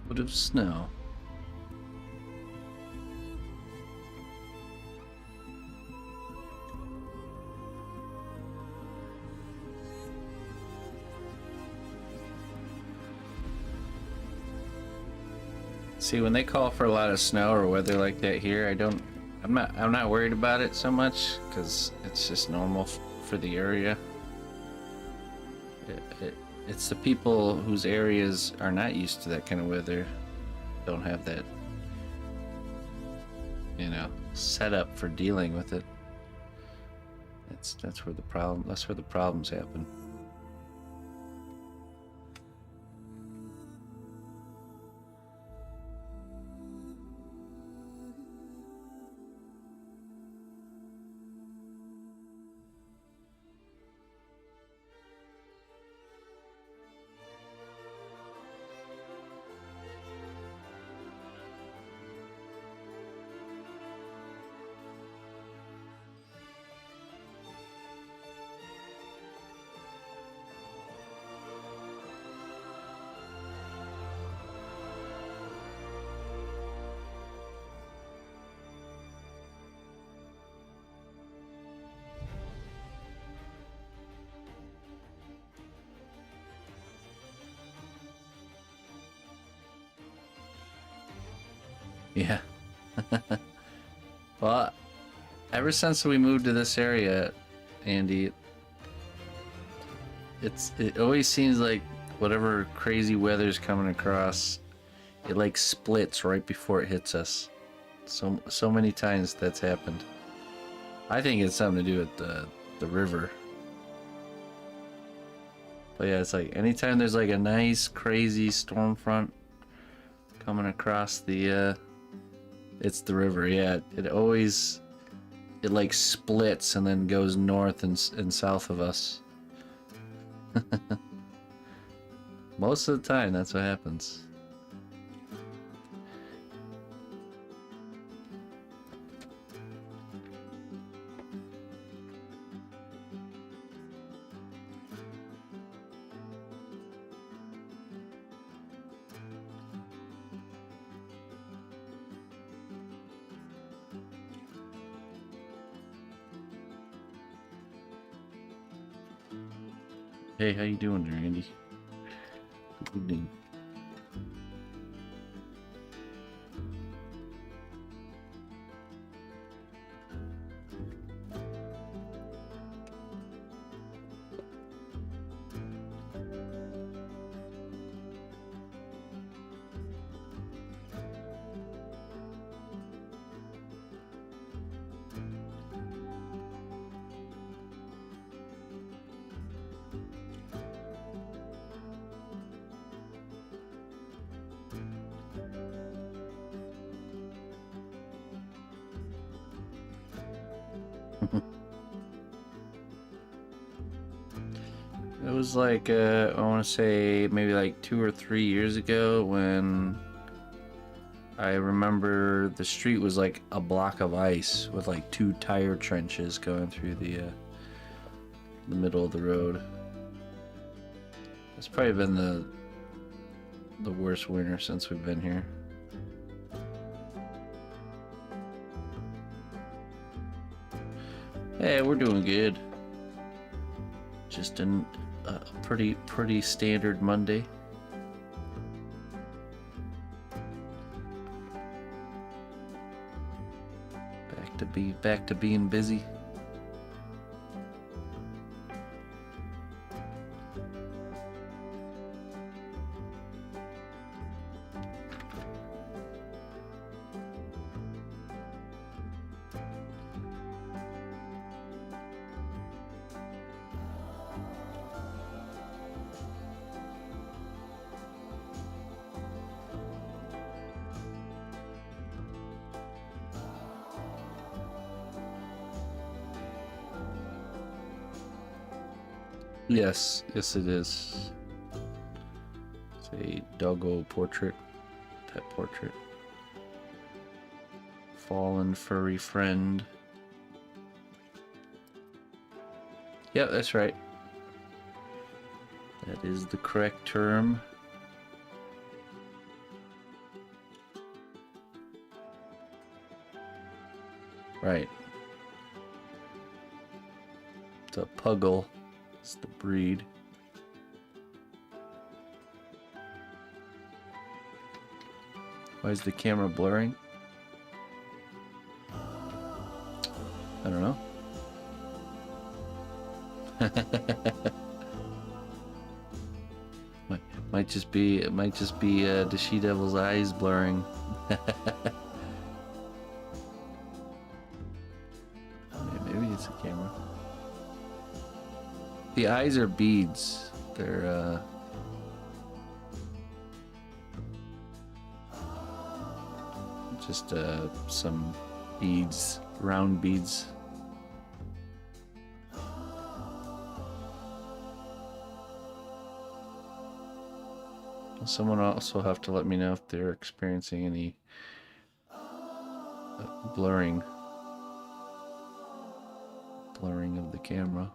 Foot of snow. See, when they call for a lot of snow or weather like that here, I'm not worried about it so much because it's just normal for the area. It's the people whose areas are not used to that kind of weather, don't have that, you know, set up for dealing with it. That's where the problems happen. Yeah. Well, ever since we moved to this area, Andy, it always seems like whatever crazy weather's coming across, it like splits right before it hits us. So many times that's happened. I think it's something to do with the river. But yeah, it's like anytime there's like a nice crazy storm front coming across the it's the river. Yeah, it like splits and then goes north and south of us. Most of the time that's what happens. Hey, how you doing there, Andy? Good evening. It was like, I want to say maybe like 2 or 3 years ago when I remember the street was like a block of ice with like 2 tire trenches going through the middle of the road. It's probably been the worst winter since we've been here. Hey, we're doing good. Just a pretty standard Monday. Back to being busy. Yes, it is. It's a doggo portrait, pet portrait. Fallen furry friend. Yep, that's right. That is the correct term. Right. It's a Puggle. It's the breed. Why is the camera blurring? I don't know. Might just be the she-devil's eyes blurring. Maybe it's a camera. The eyes are beads. They're just some beads, round beads. Someone also have to let me know if they're experiencing any blurring of the camera.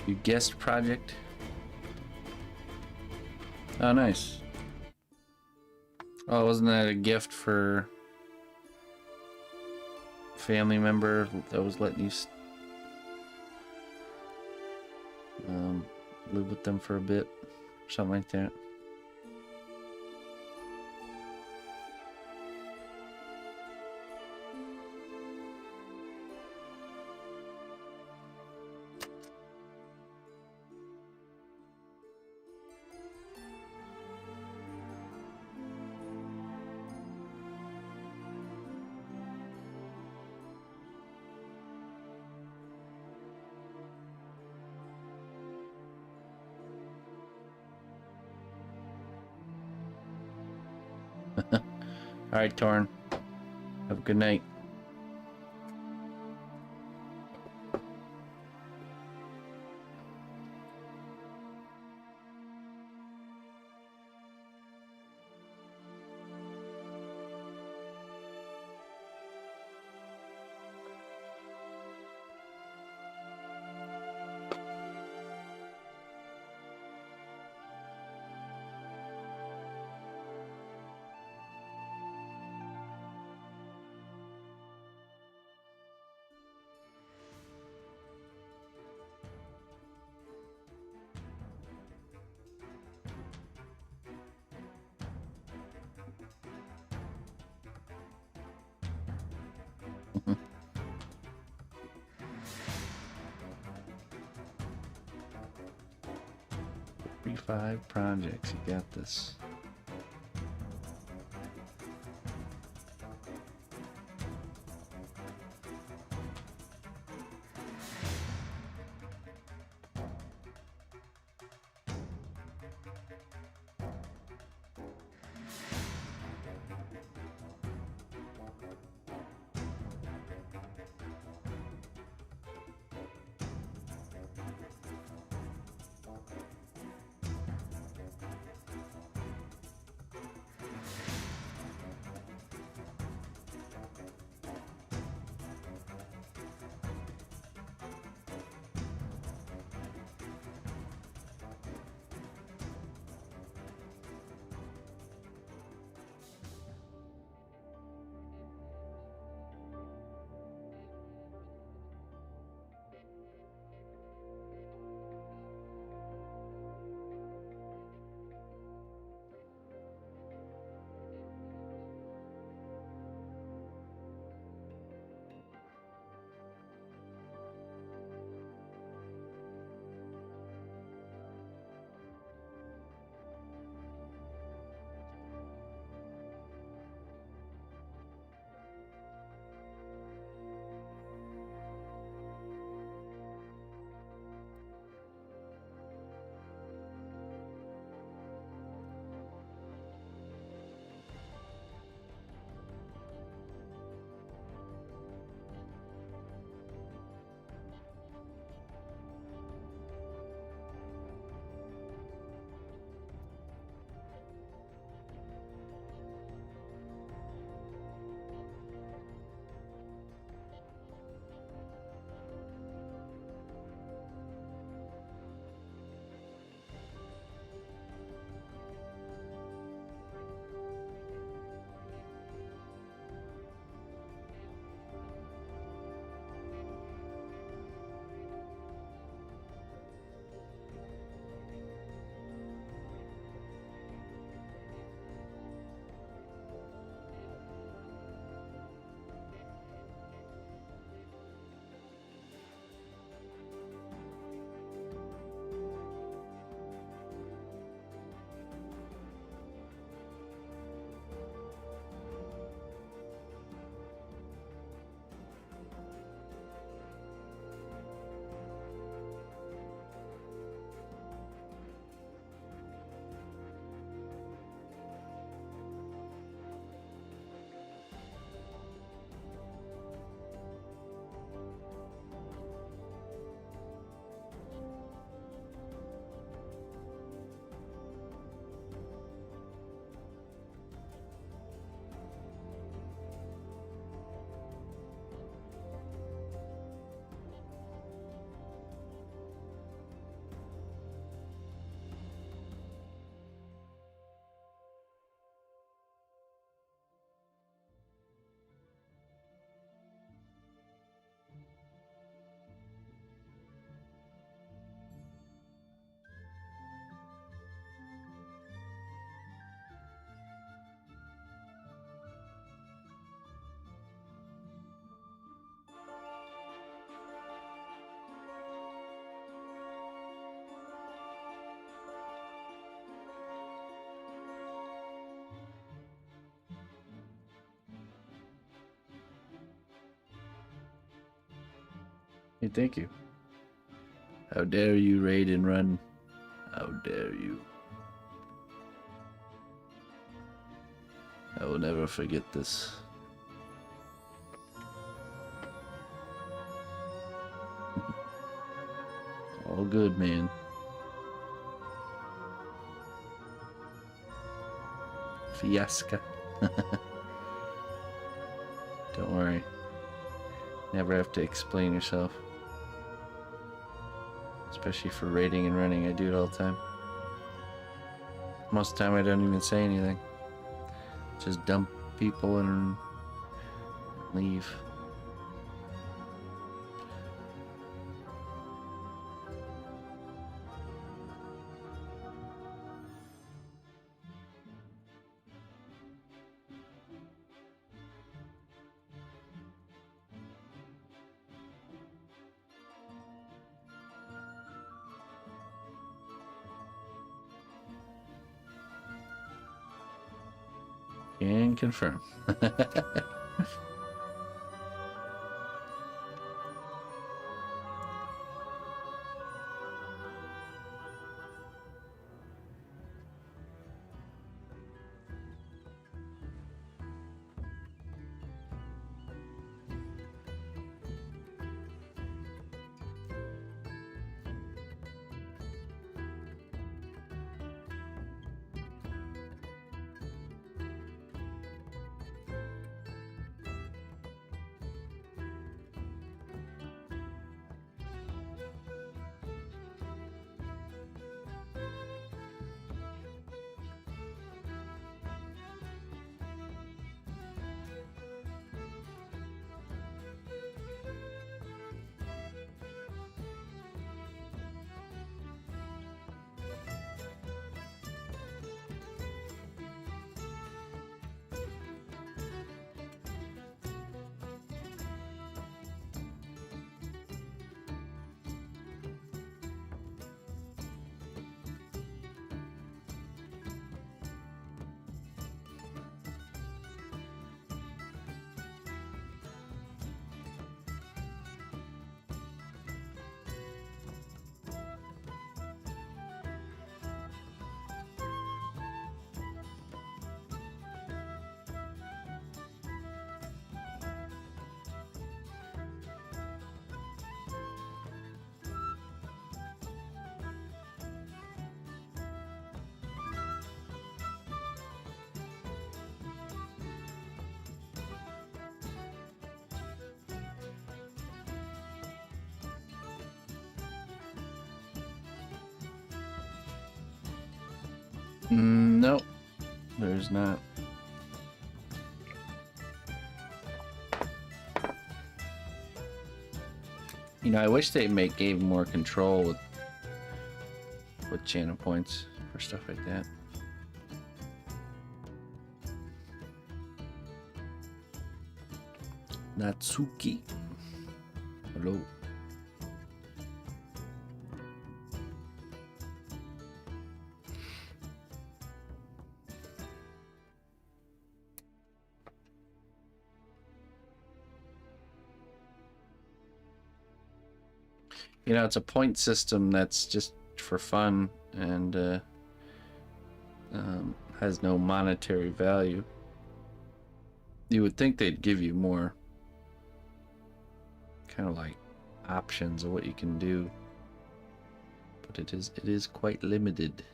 You guessed project? Oh, nice. Oh, wasn't that a gift for a family member that was letting you live with them for a bit? Something like that. All right, Torn. Have a good night. Five projects. You got this. Hey, thank you. How dare you raid and run? How dare you? I will never forget this. All good, man. Fiasca. Don't worry. Never have to explain yourself. Especially for raiding and running. I do it all the time. Most of the time I don't even say anything. Just dump people and leave. Can confirm. No, there's not. You know, I wish they gave more control with channel points for stuff like that. Natsuki. Hello. You know, it's a point system that's just for fun and has no monetary value. You would think they'd give you more kind of like options of what you can do, but it is quite limited.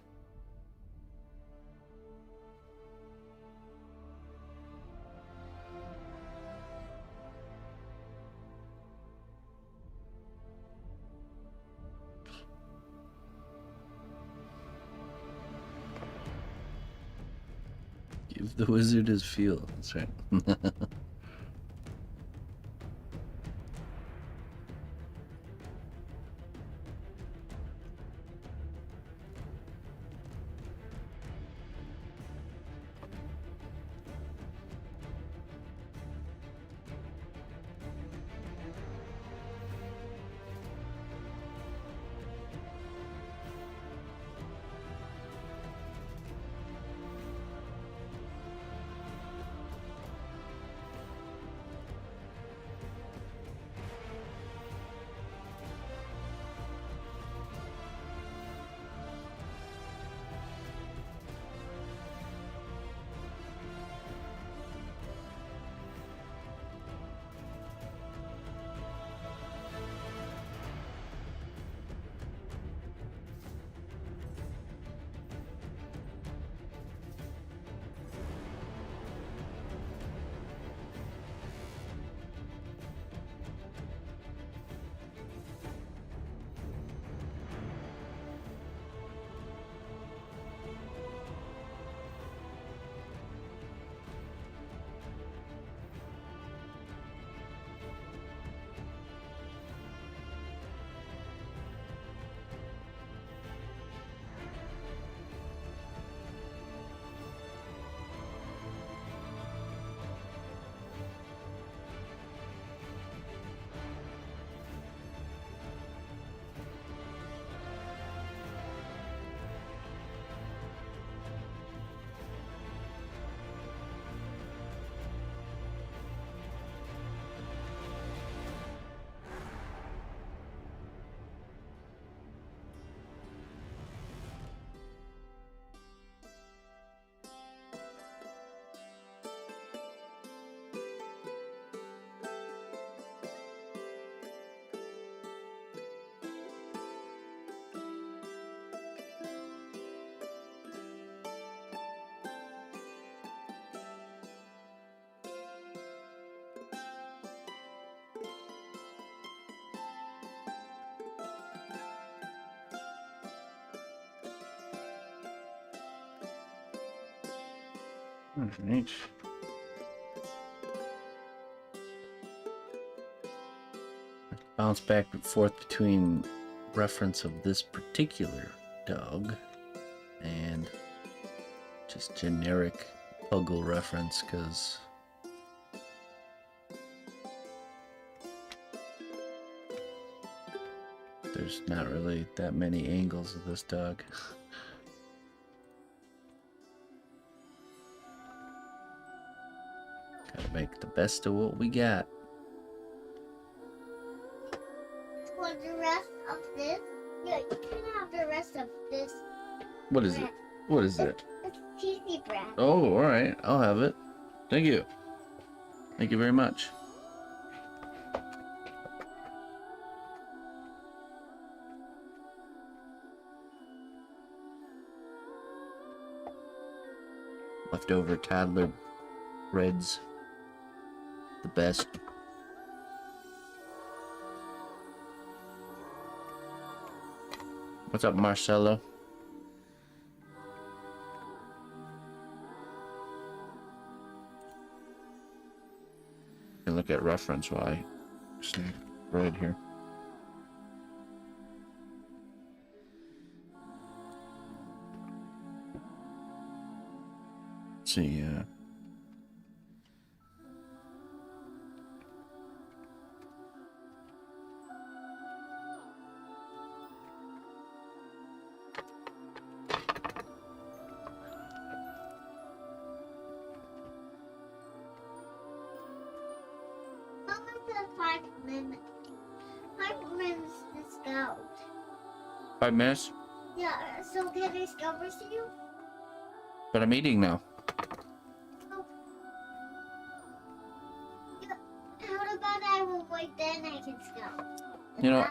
Give the wizard his fuel. That's right. Alright. Bounce back and forth between reference of this particular dog and just generic Puggle reference, because there's not really that many angles of this dog. Gotta make the best of what we got. For the rest of this, yeah, you can have the rest of this. What is it? What is it? It's cheesy bread. Oh, alright. I'll have it. Thank you. Thank you very much. Leftover toddler breads. The best. What's up, Marcelo? You can look at reference while I snap bread here. Let's see, How much is 5 minutes? 5 minutes to scout. 5 minutes, Yeah, so can I scout with you? but I'm eating now. Oh. Yeah, how about I will wait, then I can scout? You know,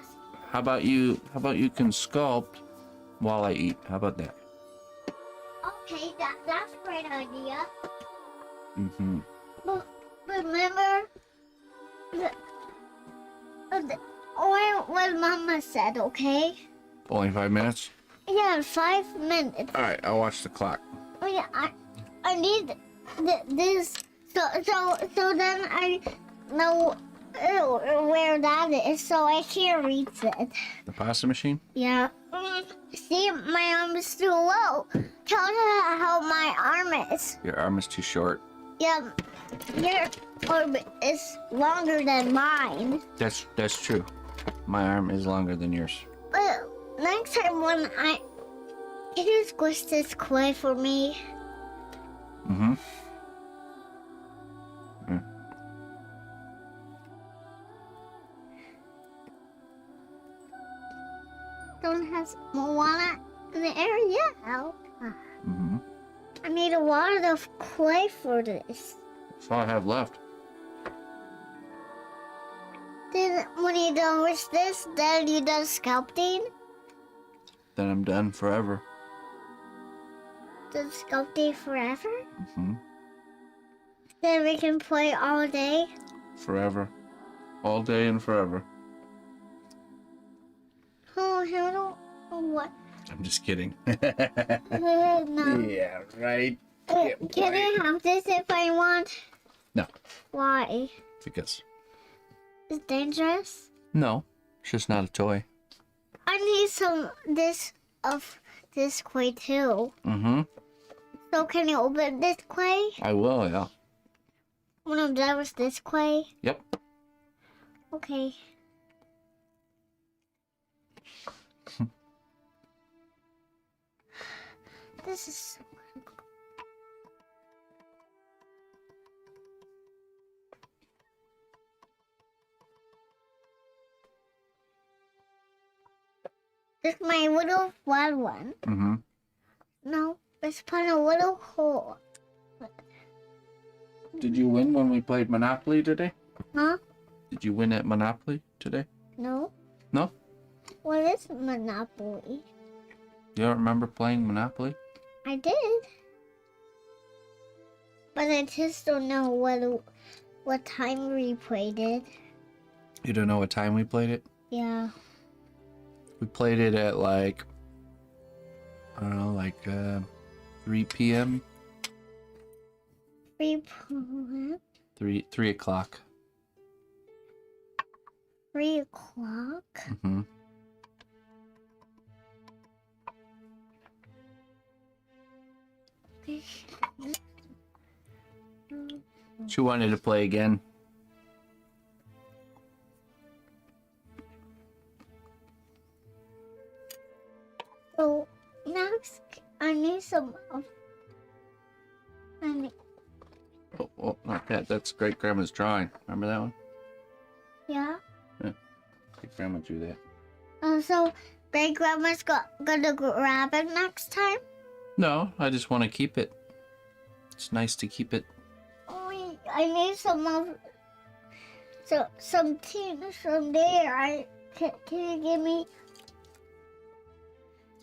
how about you can sculpt while I eat? How about that? Okay, that's a great idea. Mm-hmm. But remember or what Mama said, okay? Only 5 minutes? Yeah, 5 minutes. Alright, I'll watch the clock. Oh yeah, I need this so then I know where that is, so I can reach it. The pasta machine? Yeah. See, my arm is too low. Tell her how my arm is. Your arm is too short. Yeah, your arm is longer than mine. That's true. My arm is longer than yours. But next time when can you squish this clay for me? Mm-hmm. Don't have Moana in the area. Mm-hmm. I need a lot of clay for this. That's all I have left. Then when you're done with this, then you're done sculpting. Then I'm done forever. Done sculpting forever. Mm-hmm. Then we can play all day. Forever. All day and forever. Oh, I don't know what. I'm just kidding. No. Yeah, right. Can I have this if I want? No, Why? because... It's dangerous. No, it's just not a toy. I need some of this clay too. Mm-hmm. So can you open this clay? I will, yeah. When I'm done with this clay? Yep. Okay. This is so This is my little flat one. Mm-hmm. No, let's put a little hole. Did you win when we played Monopoly today? Huh? Did you win at Monopoly today? No. No? What is Monopoly? You don't remember playing Monopoly? I did. But I just don't know what time we played it. You don't know what time we played it? Yeah. We played it at like, I don't know, like 3 p.m. 3 p.m. 3 o'clock. 3 o'clock. Mm-hmm. She wanted to play again. So next, I need some. I need, Oh, not that. That's Great Grandma's drawing. Remember that one? yeah. Great Grandma drew that. So Great Grandma's gonna grab it next time. No, I just want to keep it. It's nice to keep it. Oh, I need some of. Some things from there. Can you give me?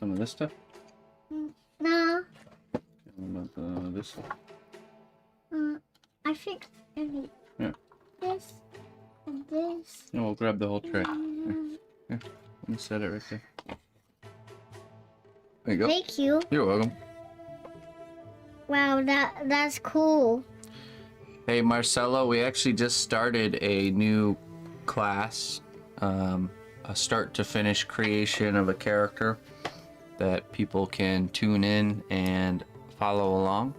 Some of this stuff? No. What about this? I think I need this and this. Yeah, we'll grab the whole tray. Here, let me set it right there. There you go. Thank you. You're welcome. Wow, that's cool. Hey, Marcelo, we actually just started a new class, a start to finish creation of a character that people can tune in and follow along.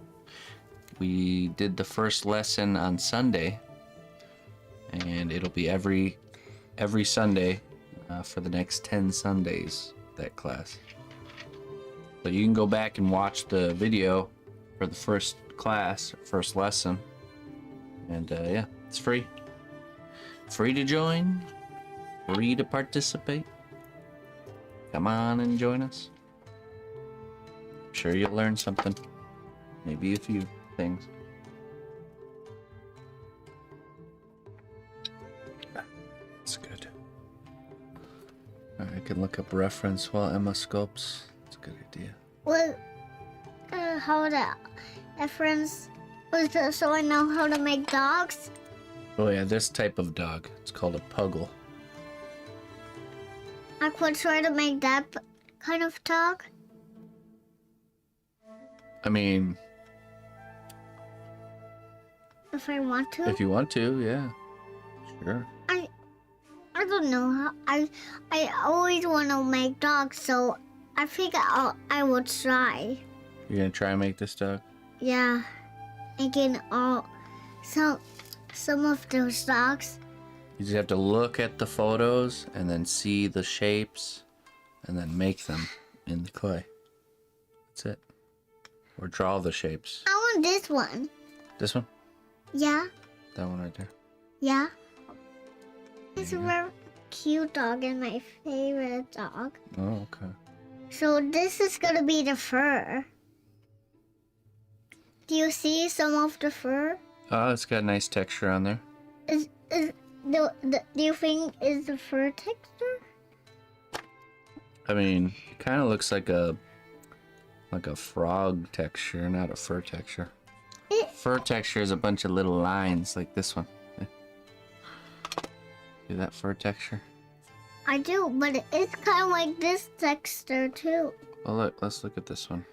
We did the first lesson on Sunday, and it'll be every Sunday for the next 10 Sundays, that class. So you can go back and watch the video for the first class, first lesson. And yeah, it's free. Free to join, free to participate. Come on and join us. I'm sure you'll learn something. Maybe a few things. That's good. I can look up reference while Emma sculpts. That's a good idea. Well, how the reference was so I know how to make dogs. Oh yeah, this type of dog. It's called a Puggle. I could try to make that kind of dog. I mean, If I want to. if you want to, yeah. Sure. I don't know how. I always want to make dogs, so I think I will try. You're gonna try and make this dog? Yeah, making some of those dogs. You just have to look at the photos and then see the shapes and then make them in the clay. That's it. Or draw the shapes. I want this one. This one? Yeah, That one right there. yeah. It's a very cute dog and my favorite dog. Oh, okay. So this is gonna be the fur. Do you see some of the fur? Oh, it's got a nice texture on there. Do you think is the fur texture? I mean, it kind of looks like a frog texture, not a fur texture. Fur texture is a bunch of little lines like this one. See that fur texture? I do, but it's kind of like this texture too. Well, look, let's look at this one.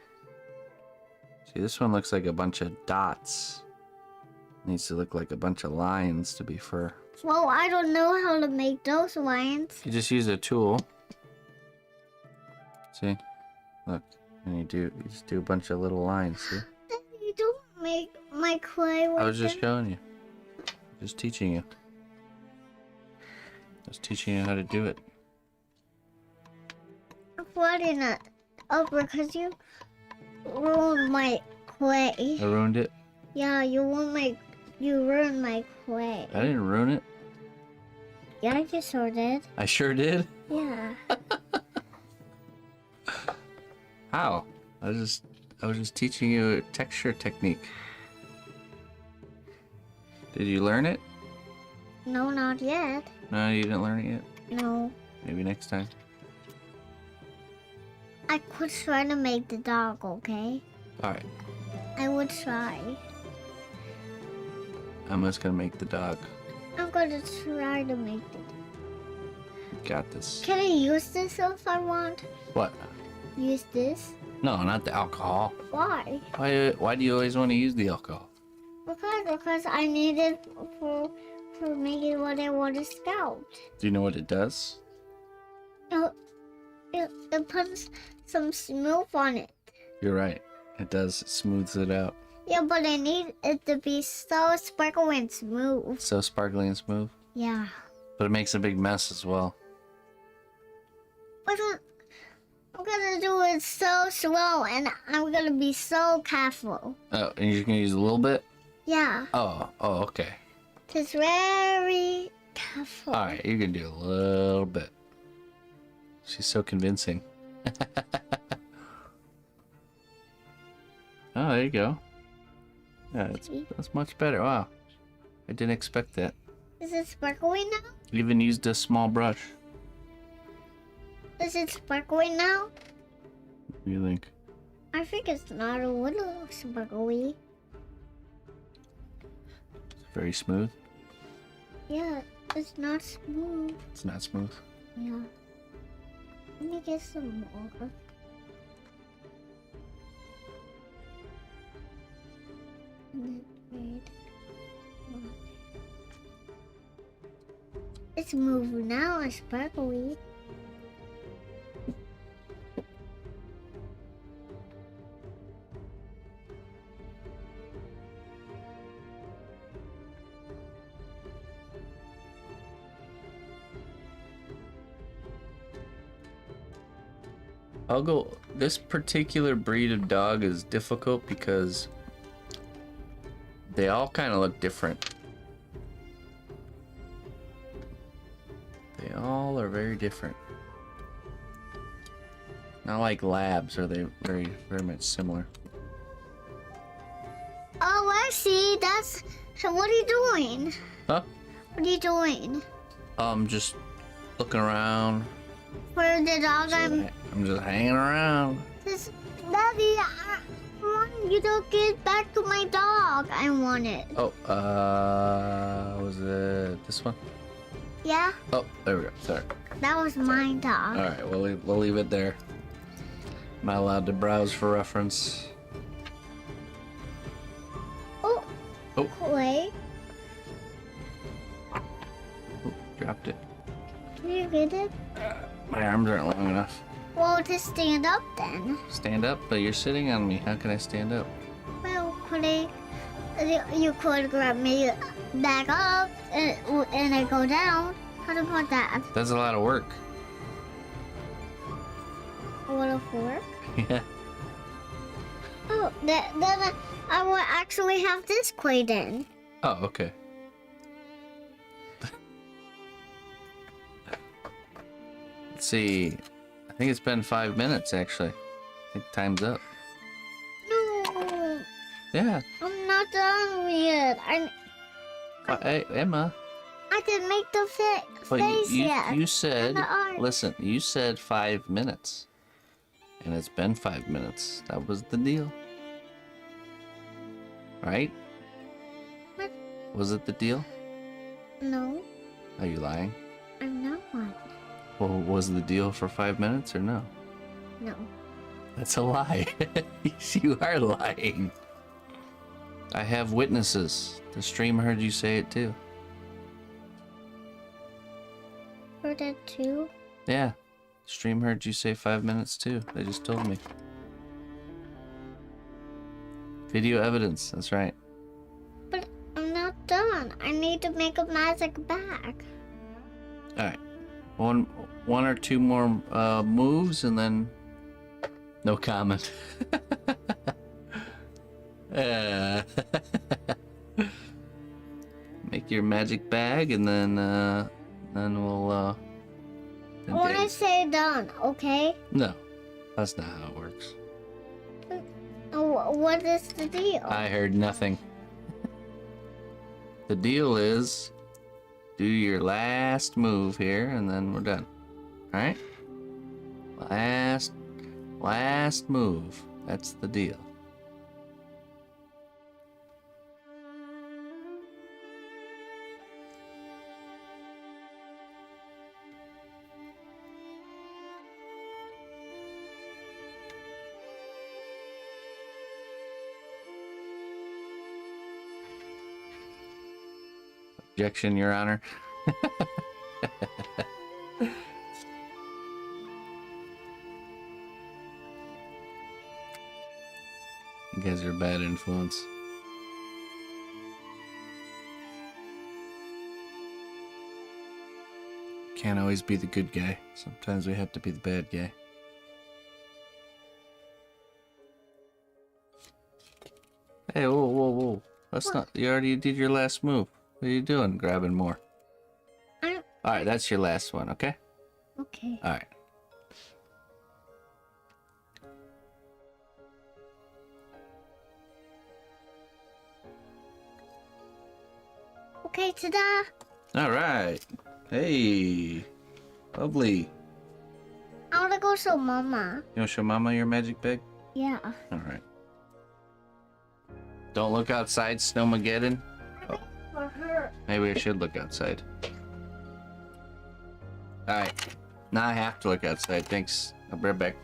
See, this one looks like a bunch of dots. Needs to look like a bunch of lines to be fur. Well, I don't know how to make those lines. You just use a tool. See? Look, and you just do a bunch of little lines, see? You don't make my clay with I was just them. showing you. Just teaching you. I was teaching you how to do it. Flooding it up because you ruined my clay. I ruined it? Yeah, you ruined my clay. I didn't ruin it. Yeah, you sure did. I sure did. Yeah. How? I was just teaching you a texture technique. Did you learn it? No, not yet. No, you didn't learn it yet? No. Maybe next time. I could try to make the dog, okay? Alright. I would try. Emma's gonna make the dog. I'm gonna try to make it. Got this. Can I use this if I want? What? Use this? No, not the alcohol. Why? Why do you always want to use the alcohol? Because I need it for making what I want to scout. Do you know what it does? It puts some smooth on it. You're right. It does. It smooths it out. Yeah, but I need it to be so sparkly and smooth. So sparkly and smooth. Yeah. But it makes a big mess as well. But I'm gonna do it so slow, and I'm gonna be so careful. Oh, and you're gonna use a little bit? Yeah. Oh, okay. Just very careful. Alright, you can do a little bit. She's so convincing. Oh, there you go. Yeah, that's much better. Wow. I didn't expect that. Is it sparkling now? You even used a small brush. Is it sparkling now? What do you think? I think it's not a little sparkly. Very smooth. Yeah, it's not smooth. It's not smooth. Yeah. Let me get some more. It's moving now, it's sparkly. Puggle, this particular breed of dog is difficult because they all kind of look different. They all are very different. Not like labs, are they very much similar? Oh, I see. So what are you doing? Huh? What are you doing? Just looking around. For the dog I'm just hanging around. Daddy, I want you to get back to my dog. I want it. Oh, was it this one? Yeah? Oh, there we go. Sorry. That was my dog. All right, we'll leave it there. Am I allowed to browse for reference? Oh. Oh. Wait. Oh, dropped it. Can you get it? My arms aren't long enough. Well, to stand up then. Stand up, but you're sitting on me. How can I stand up? Well, you could grab me back up and I go down. How about that? That's a lot of work. A lot of work? Yeah. Oh, then I will actually have this clay then. Oh, okay. Let's see. I think it's been 5 minutes, actually. I think time's up. No, Yeah. I'm not done yet. Hey, Emma. I didn't make the But face yet. you said, And the art. listen, you said 5 minutes. And it's been 5 minutes. That was the deal. Right? What? Was it the deal? No, Are you lying? I'm not one. Well, was the deal for 5 minutes or no? No. That's a lie. You are lying. I have witnesses. The stream heard you say it too. For that too? Yeah. Stream heard you say 5 minutes too. They just told me. Video evidence. That's right. But I'm not done. I need to make a magic bag. All right. One or two more moves and then no comment. Make your magic bag and then we'll then When I dance. say done, okay? No, that's not how it works. What is the deal? I heard nothing. The deal is do your last move here and then we're done. Alright? Last move. That's the deal. Objection, Your Honor. You guys are a bad influence. Can't always be the good guy. Sometimes we have to be the bad guy. Hey, whoa, whoa, whoa. That's not... You already did your last move. What are you doing? Grabbing more. Alright, that's your last one, okay? Okay. Alright. Okay, ta-da! Alright. Hey. Lovely. I wanna go show Mama. You wanna show Mama your magic bag? Yeah. Alright. Don't look outside, Snowmageddon. Oh, For her. maybe I should look outside. Alright. Now I have to look outside. Thanks. I'll be right back.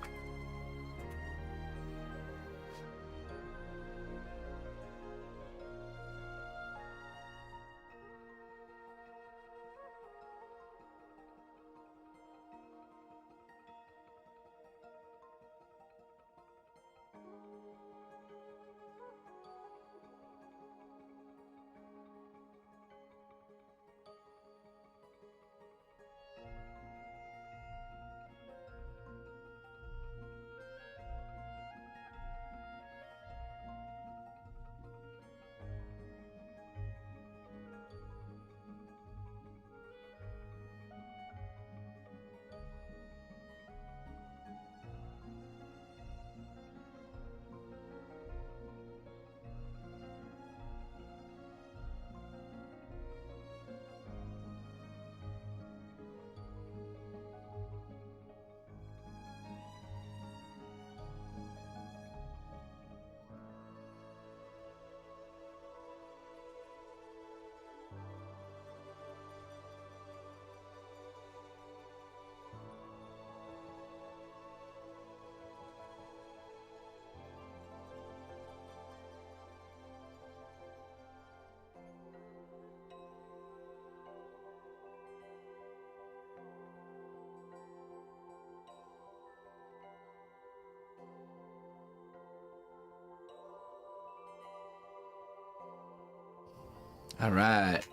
Alright.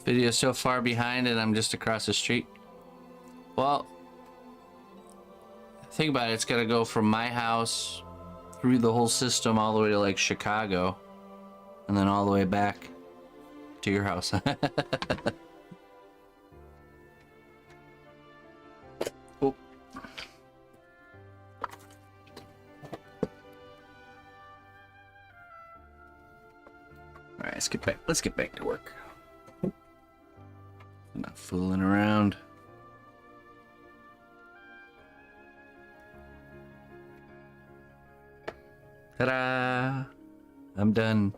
Video so far behind and I'm just across the street. Well, think about it. It's got to go from my house through the whole system all the way to like Chicago and then all the way back to your house. Oh. All right, let's get back to work. I'm not fooling around. Ta-da! I'm done.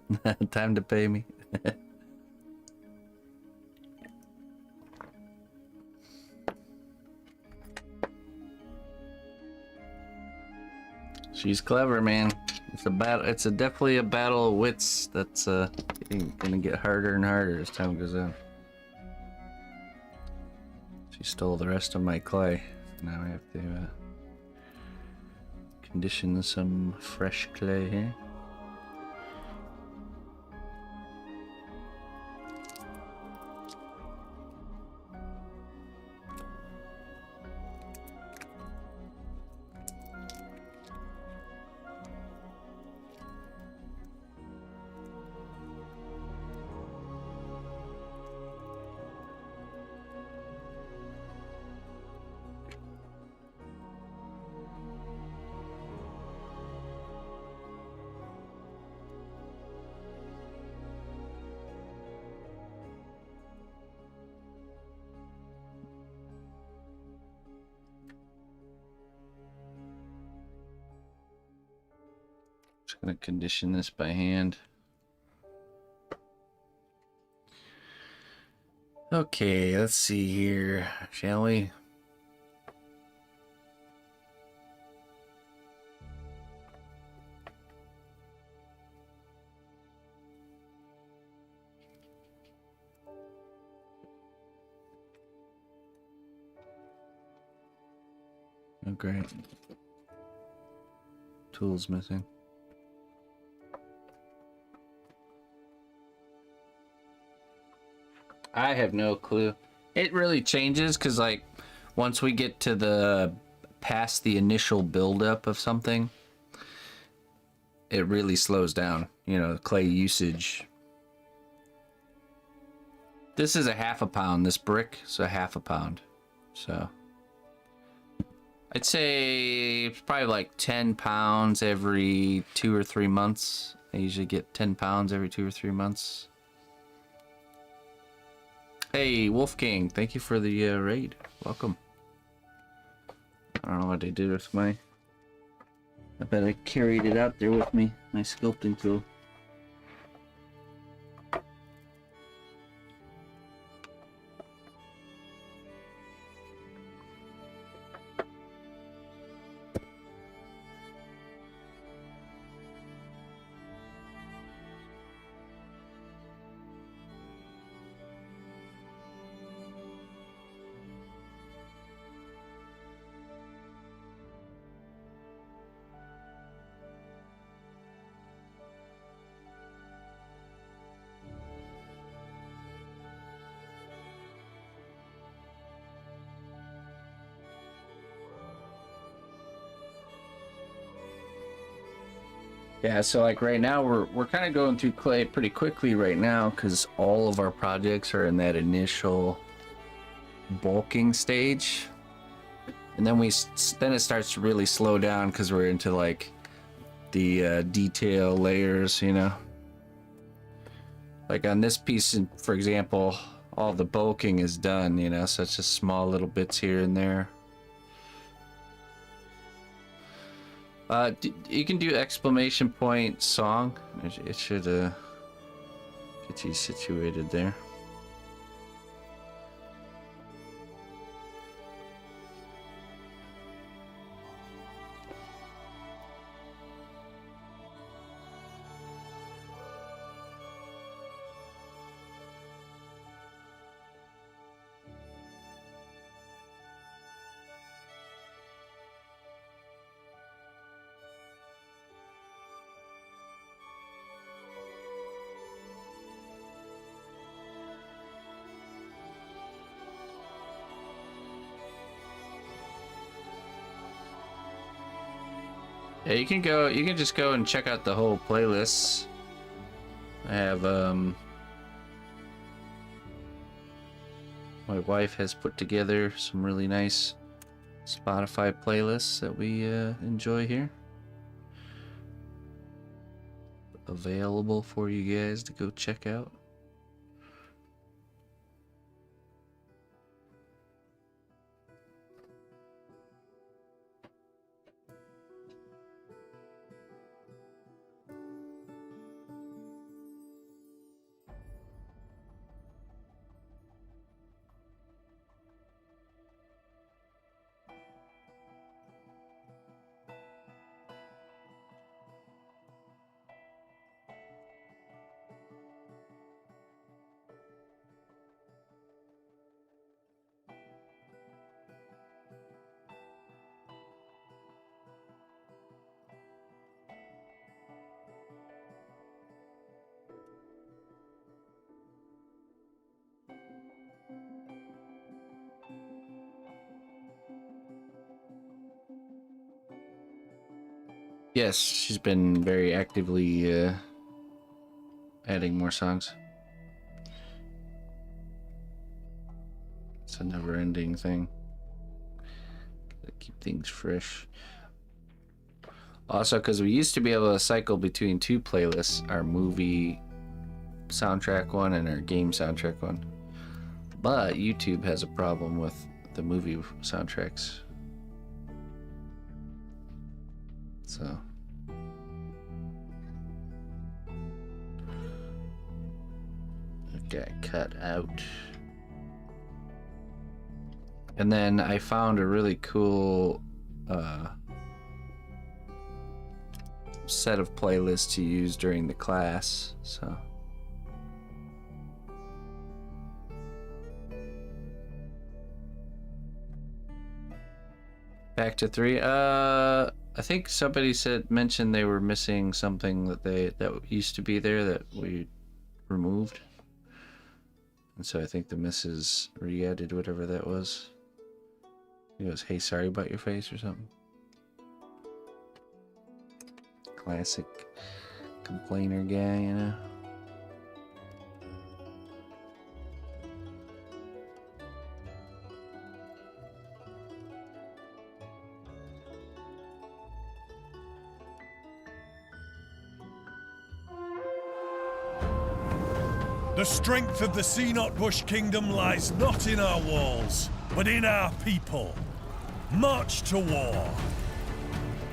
Time to pay me. She's clever, man. It's a battle. It's definitely a battle of wits. That's gonna get harder and harder as time goes on. She stole the rest of my clay. Now I have to condition some fresh clay here. Just gonna condition this by hand. Okay, let's see here, shall we? Oh, great. Tools missing. I have no clue. It really changes because, like, once we get to the past the initial buildup of something, it really slows down. You know, clay usage. This is a half a pound. This brick is a half a pound. So I'd say it's probably like 10 pounds every 2 or 3 months. I usually get 10 pounds every 2 or 3 months. Hey, Wolfgang, thank you for the raid. Welcome. I don't know what they did with my... I bet I carried it out there with me, my sculpting tool. Yeah, so like right now we're kind of going through clay pretty quickly right now because all of our projects are in that initial bulking stage, and then then it starts to really slow down because we're into like the detail layers, you know. Like on this piece, for example, all the bulking is done, you know, so it's just small little bits here and there. You can do exclamation point song. It should get you situated there. Yeah, you can just go and check out the whole playlist. I have my wife has put together some really nice Spotify playlists that we enjoy here. Available for you guys to go check out. Yes, she's been very actively adding more songs. It's a never-ending thing. Gotta keep things fresh. Also, because we used to be able to cycle between 2 playlists, our movie soundtrack one and our game soundtrack one. But YouTube has a problem with the movie soundtracks. So it got cut out. And then I found a really cool set of playlists to use during the class. So Back to 3. I think somebody mentioned they were missing something that used to be there that we removed. And so I think the missus re-added whatever that was. He goes, "Hey, sorry about your face," or something. Classic complainer guy, you know. The strength of the Sea-Not-Bush Kingdom lies not in our walls, but in our people. March to war.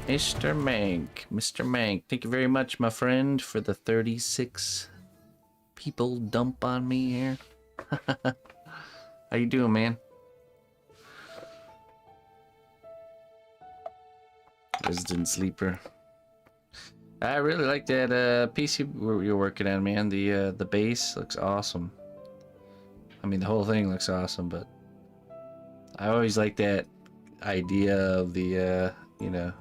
Mr. Mank, thank you very much, my friend, for the 36 people dump on me here. How you doing, man? Resident Sleeper. I really like that PC you're working on, man. The base looks awesome. I mean, the whole thing looks awesome, but I always like that idea of the you know,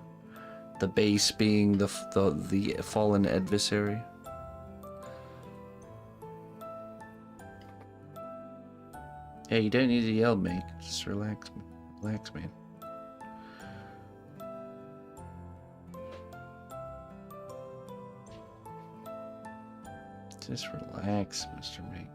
the base being the fallen adversary. Yeah, you don't need to yell, mate. Just relax, man. Just relax, Mr. Mink.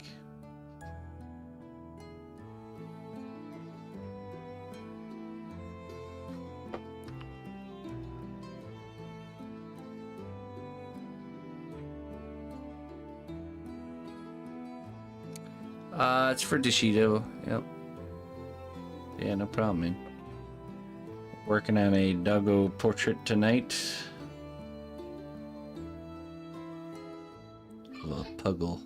It's for Dishido. Yep. Yeah, no problem, man. Working on a doggo portrait tonight. Of a Puggle.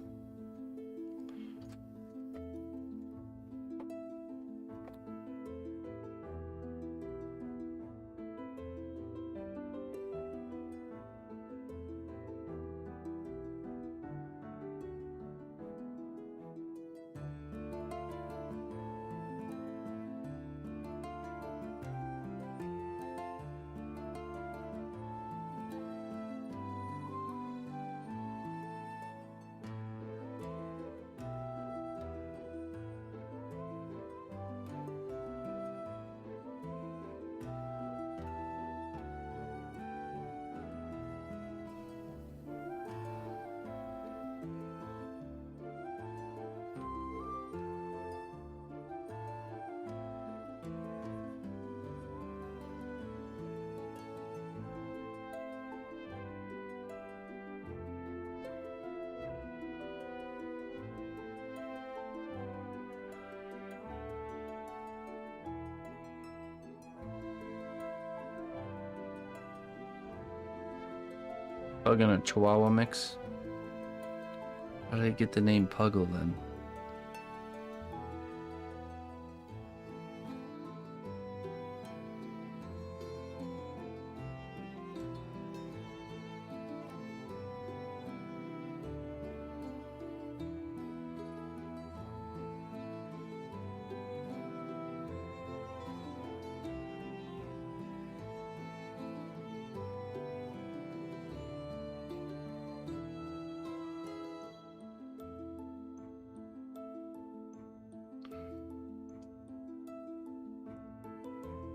Pug and a Chihuahua mix. How did I get the name Puggle then?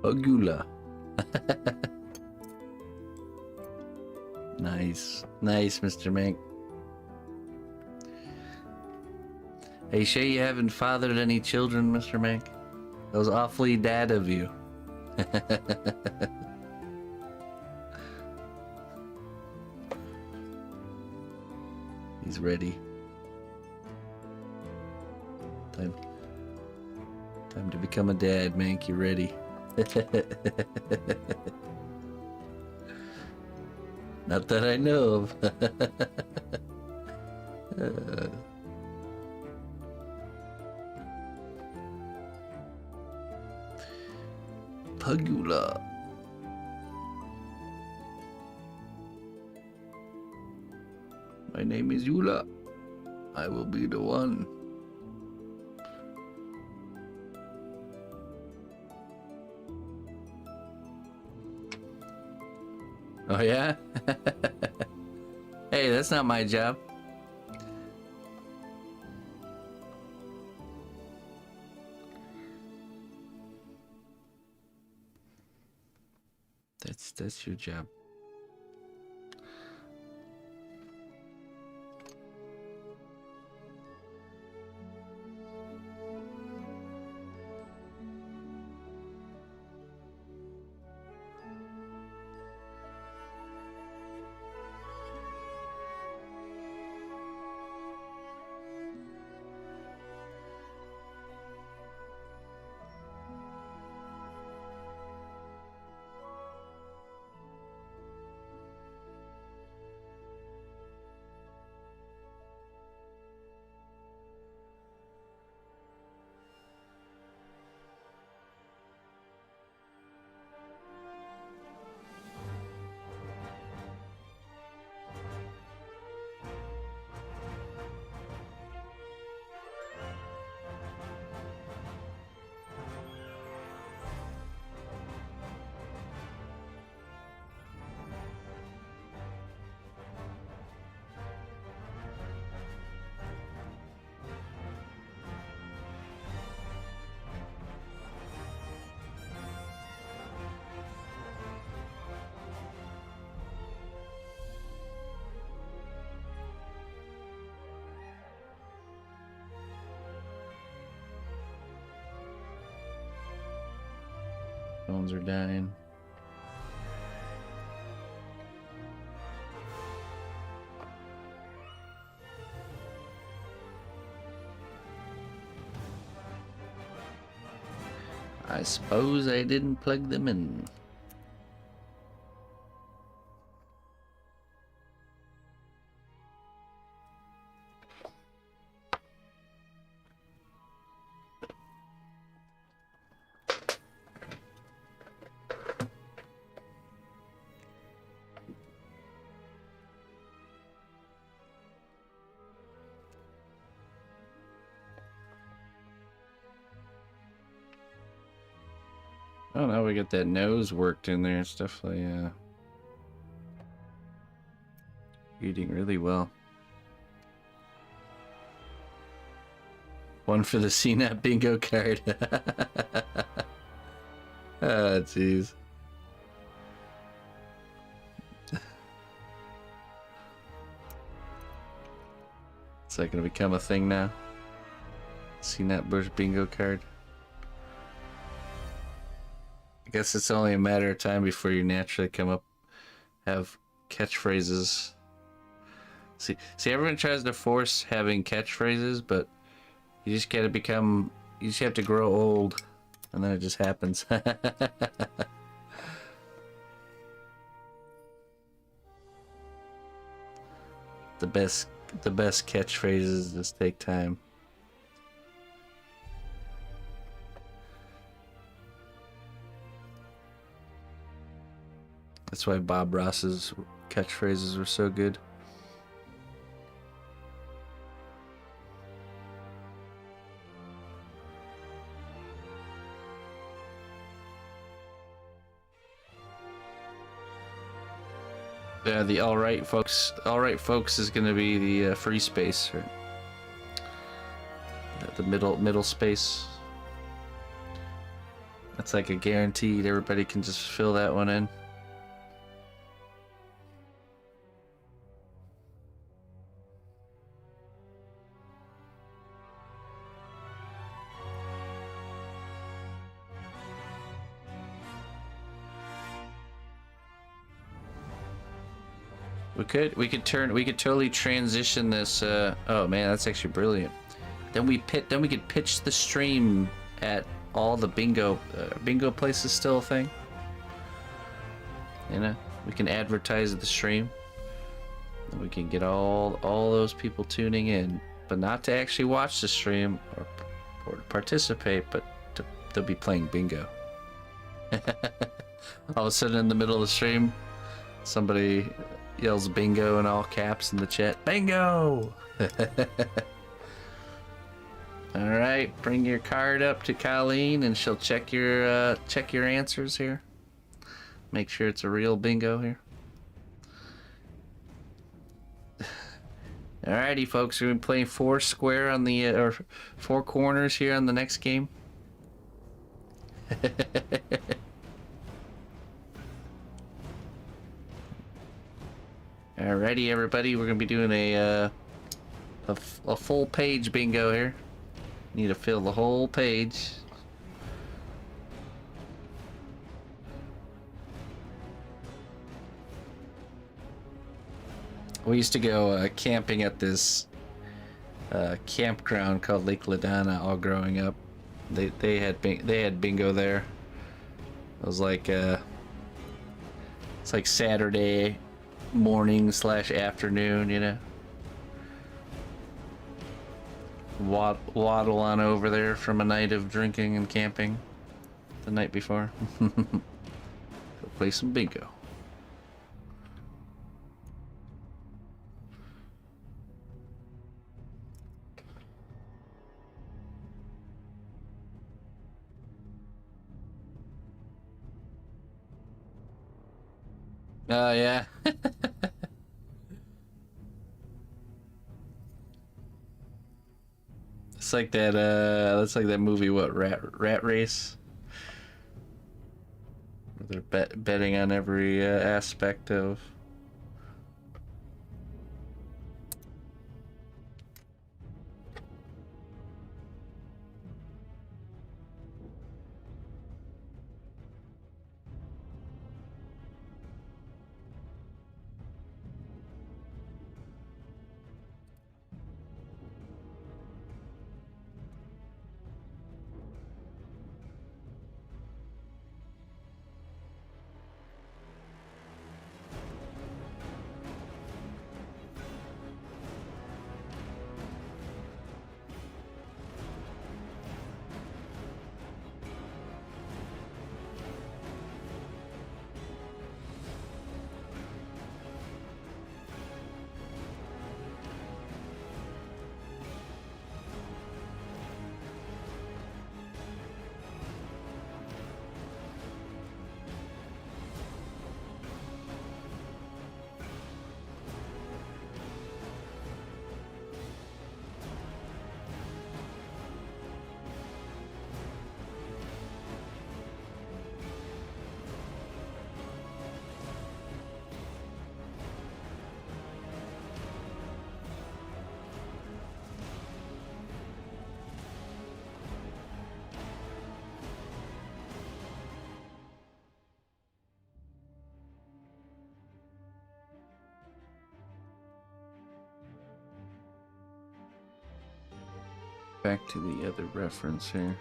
Pugula. Nice, Mr. Mink. Hey, sure you haven't fathered any children, Mr. Mink? That was awfully dad of you. He's ready. Time to become a dad, Mink. You ready? Not that I know of. Pugula. My name is Yula. I will be the one. Oh yeah? Hey, that's not my job. That's your job. Phones are dying. I suppose I didn't plug them in. Oh, now we got that nose worked in there. It's definitely eating really well. One for the CNAP bingo card. Ah, jeez. Is that gonna become a thing now? CNAP Bush bingo card. I guess it's only a matter of time before you naturally come up, have catchphrases. See, everyone tries to force having catchphrases, but you just gotta become, you just have to grow old, and then it just happens. The best catchphrases just take time. That's why Bob Ross's catchphrases were so good. Yeah, the all right folks is gonna be the free space, right? The middle space. That's like a guaranteed. Everybody can just fill that one in. We could totally transition this. Oh man, that's actually brilliant. Then we could pitch the stream at all the bingo places. Still a thing. You know, we can advertise the stream. And we can get all those people tuning in, but not to actually watch the stream or to participate, but they'll be playing bingo. All of a sudden, in the middle of the stream, somebody yells bingo in all caps in the chat. Bingo! All right, bring your card up to Colleen and she'll check your answers here. Make sure it's a real bingo here. Alrighty, folks, we're gonna be playing four square on the or four corners here on the next game. Alrighty, everybody, we're gonna be doing a full page bingo here. Need to fill the whole page. We used to go camping at this campground called Lake Ladana all growing up. They had bingo there. It was like it's like Saturday morning / afternoon, you know. Waddle on over there from a night of drinking and camping the night before. Go play some bingo. Oh, yeah. It's like that, that's like that movie, what, Rat Race? Where they're betting on every aspect of... Back to the other reference here.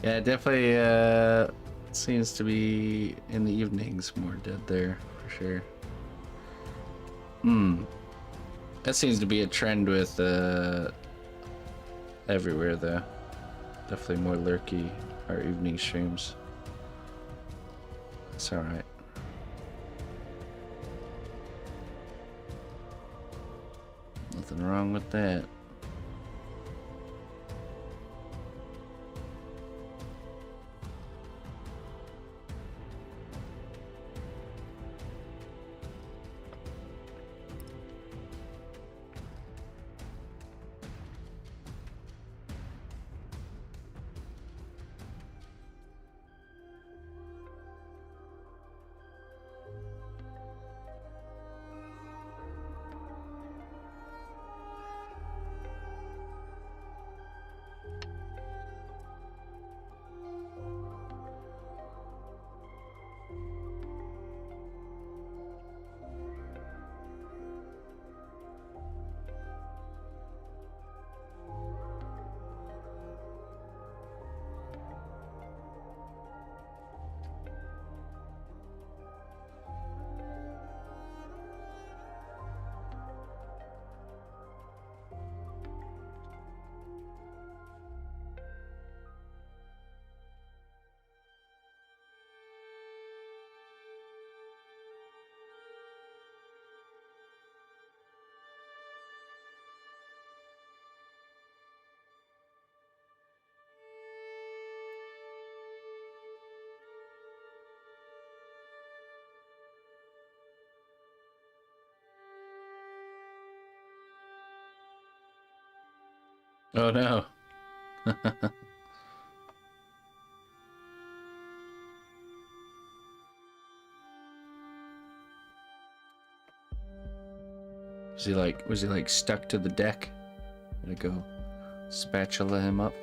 Yeah, definitely seems to be in the evenings more dead there, for sure. That seems to be a trend with everywhere though. Definitely more lurky or evening streams. It's alright. Nothing wrong with that. Oh no. Was he like stuck to the deck? Gonna go spatula him up.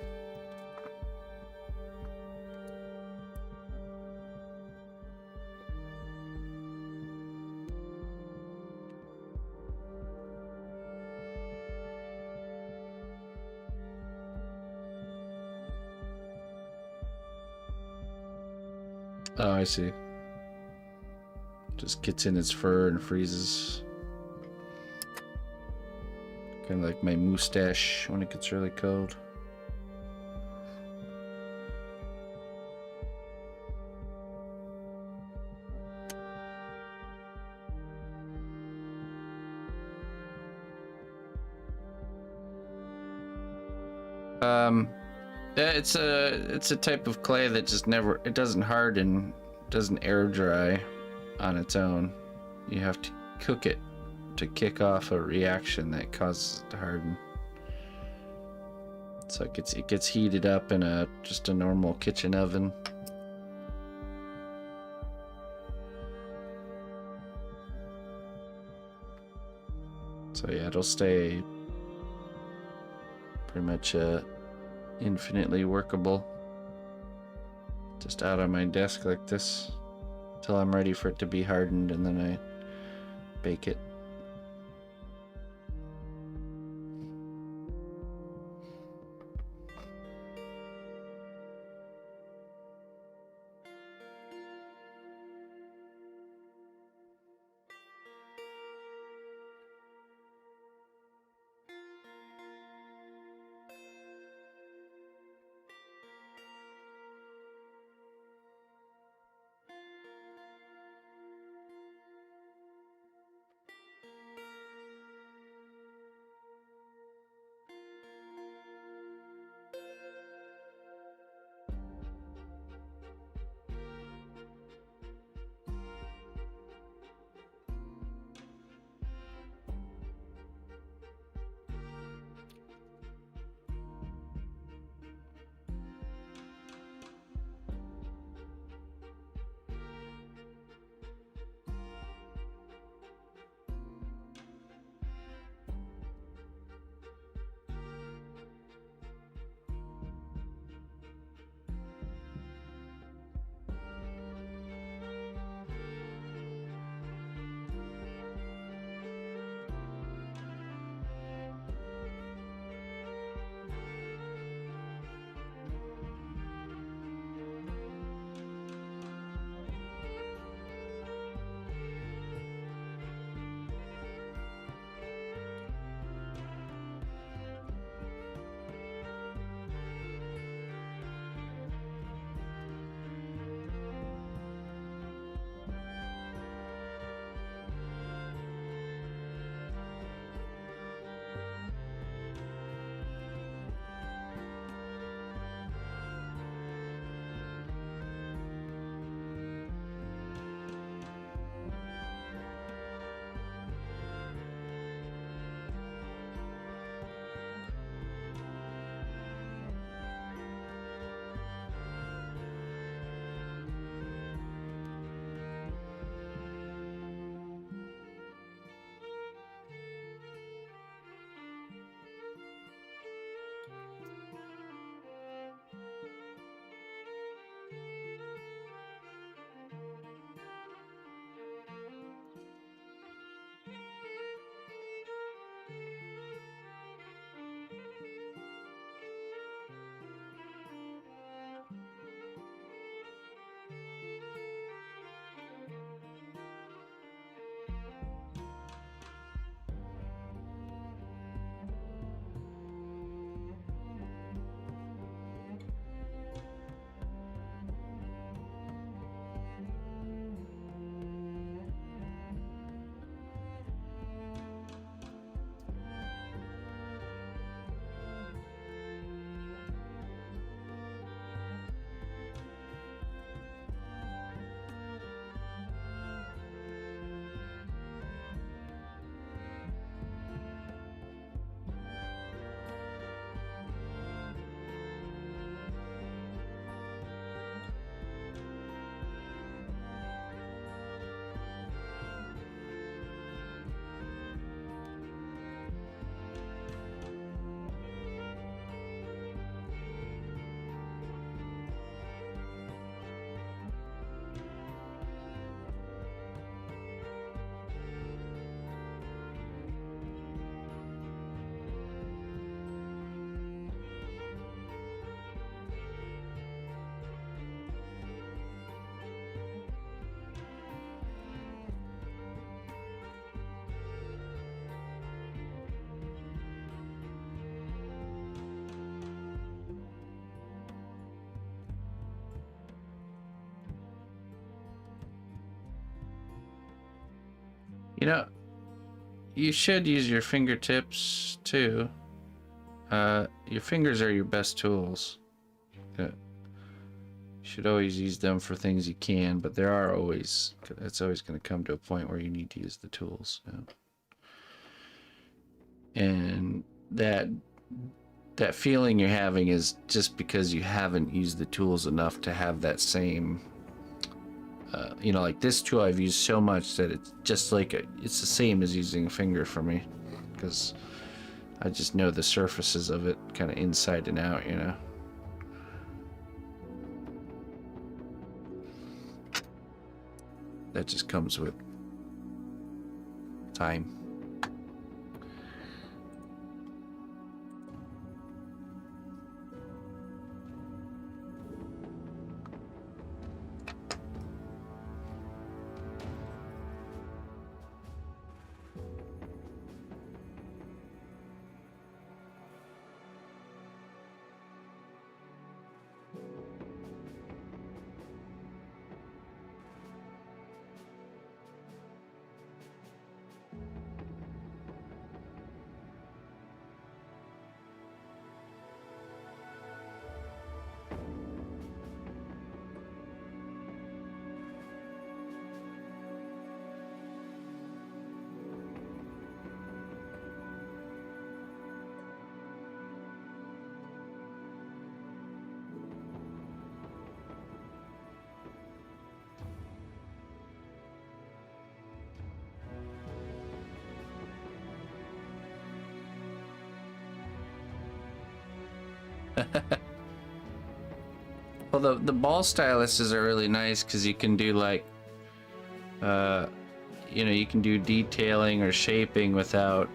Oh, I see. Just gets in its fur and freezes. Kind of like my mustache when it gets really cold. Yeah, it's a type of clay that just it doesn't harden, doesn't air dry on its own. You have to cook it to kick off a reaction that causes it to harden. So it gets heated up in just a normal kitchen oven. So yeah, it'll stay pretty much infinitely workable. Just out on my desk like this till I'm ready for it to be hardened, and then I bake it. You know, you should use your fingertips too. Your fingers are your best tools. You should always use them for things you can, but it's always going to come to a point where you need to use the tools. You know? And that feeling you're having is just because you haven't used the tools enough to have that same, you know, like this tool I've used so much that it's just like it's the same as using a finger for me, because I just know the surfaces of it kind of inside and out, you know. That just comes with time. Well, the ball styluses are really nice because you can do like, you know, you can do detailing or shaping without,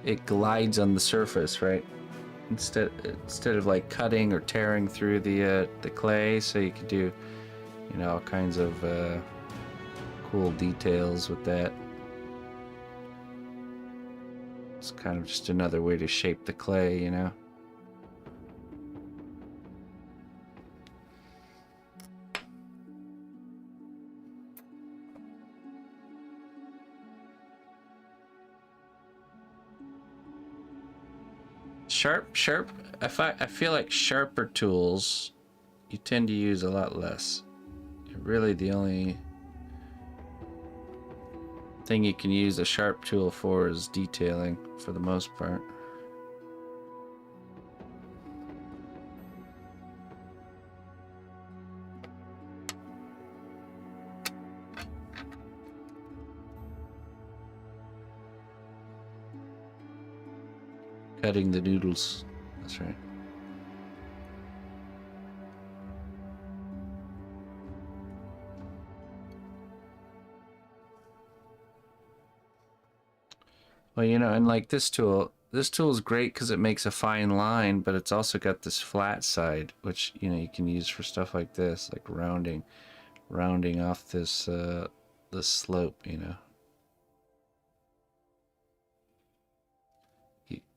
it glides on the surface, right? Instead of like cutting or tearing through the clay, so you can do, you know, all kinds of cool details with that. It's kind of just another way to shape the clay, you know. Sharp. I feel like sharper tools, you tend to use a lot less. Really, the only thing you can use a sharp tool for is detailing, for the most part. Cutting the noodles. That's right. Well, you know, and like this tool is great because it makes a fine line, but it's also got this flat side, which, you know, you can use for stuff like this, like rounding off this this slope, you know.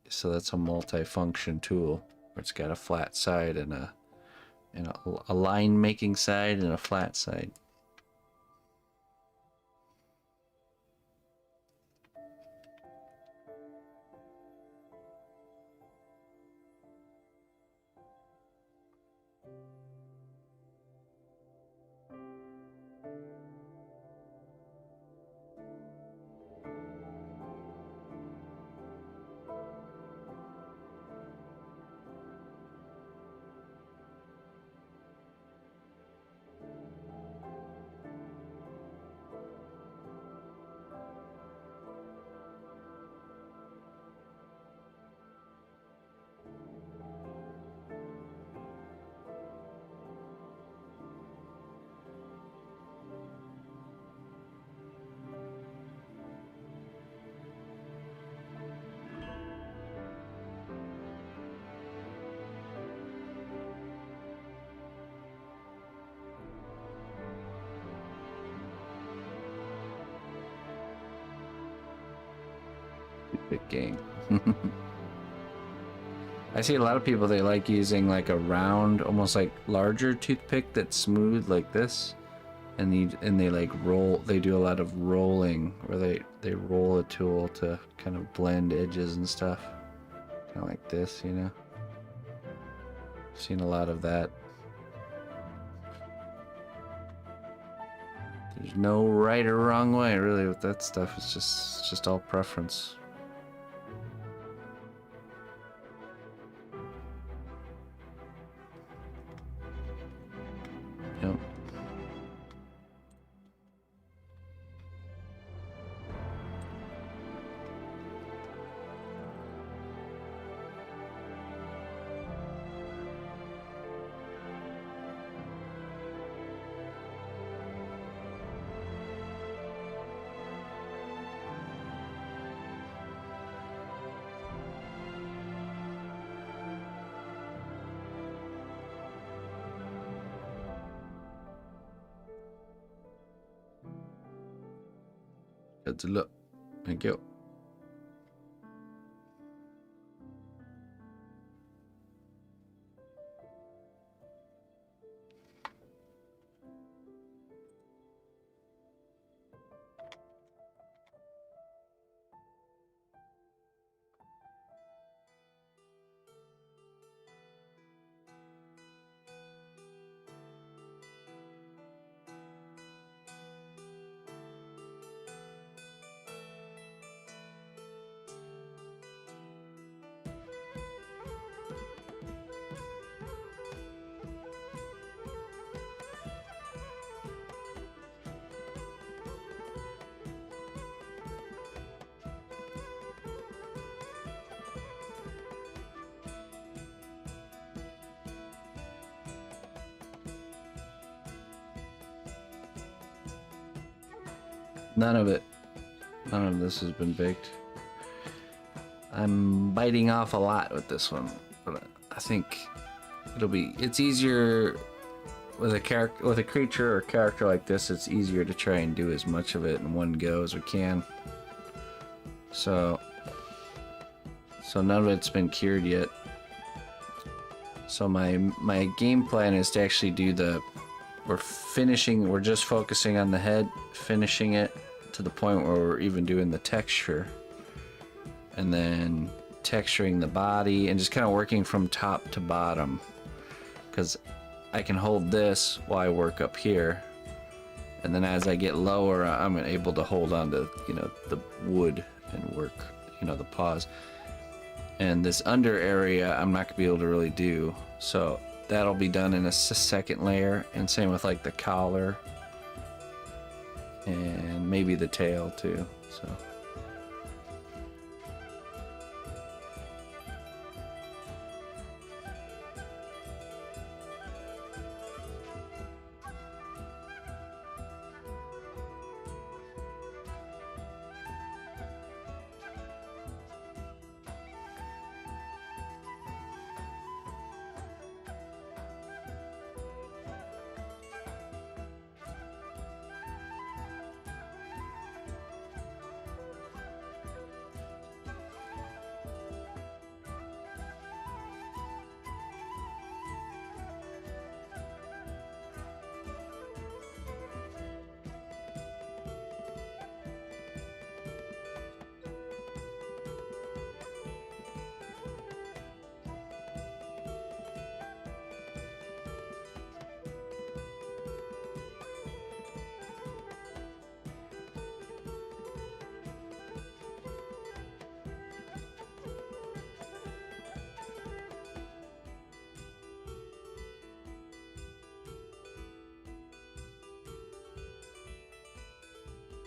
So that's a multi-function tool where it's got a flat side and a line making side and a flat side. Big game. I see a lot of people, they like using like a round, almost like larger toothpick that's smooth like this. and they like roll. They do a lot of rolling, where they roll a tool to kind of blend edges and stuff, kind of like this, you know. Seen a lot of that. There's no right or wrong way, really, with that stuff. It's just all preference. Yep. Good to look. Thank you. None of this has been baked. I'm biting off a lot with this one, but I think it's easier with a creature or character like this. It's easier to try and do as much of it in one go as we can. So none of it's been cured yet. So my game plan is to actually do we're just focusing on the head, finishing it to the point where we're even doing the texture, and then texturing the body and just kind of working from top to bottom, because I can hold this while I work up here, and then as I get lower I'm able to hold on to, you know, the wood and work, you know, the paws. And this under area I'm not gonna be able to really do, so that'll be done in a second layer, and same with like the collar and maybe the tail too. So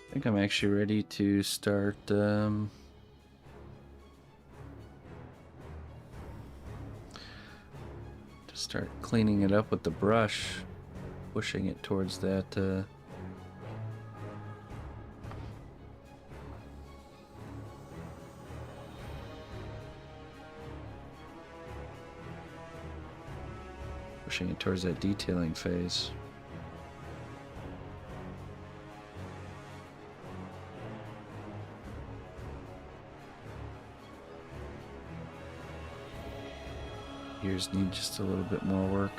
I think I'm actually ready to start to start cleaning it up with the brush, pushing it towards that pushing it towards that detailing phase. Ears need just a little bit more work.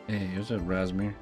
Hey, here's a Rasmir.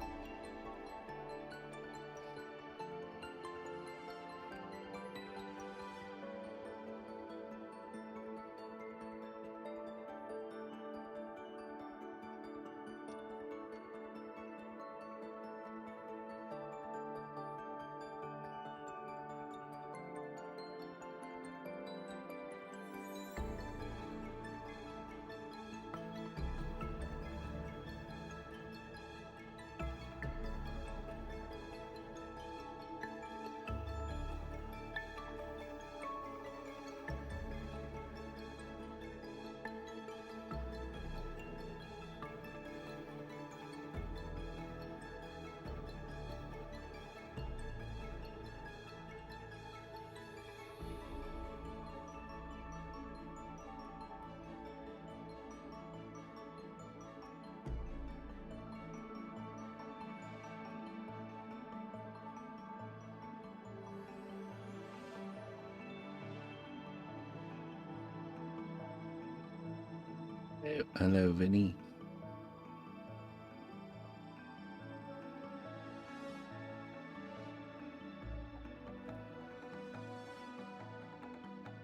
Hey, hello, Vinny.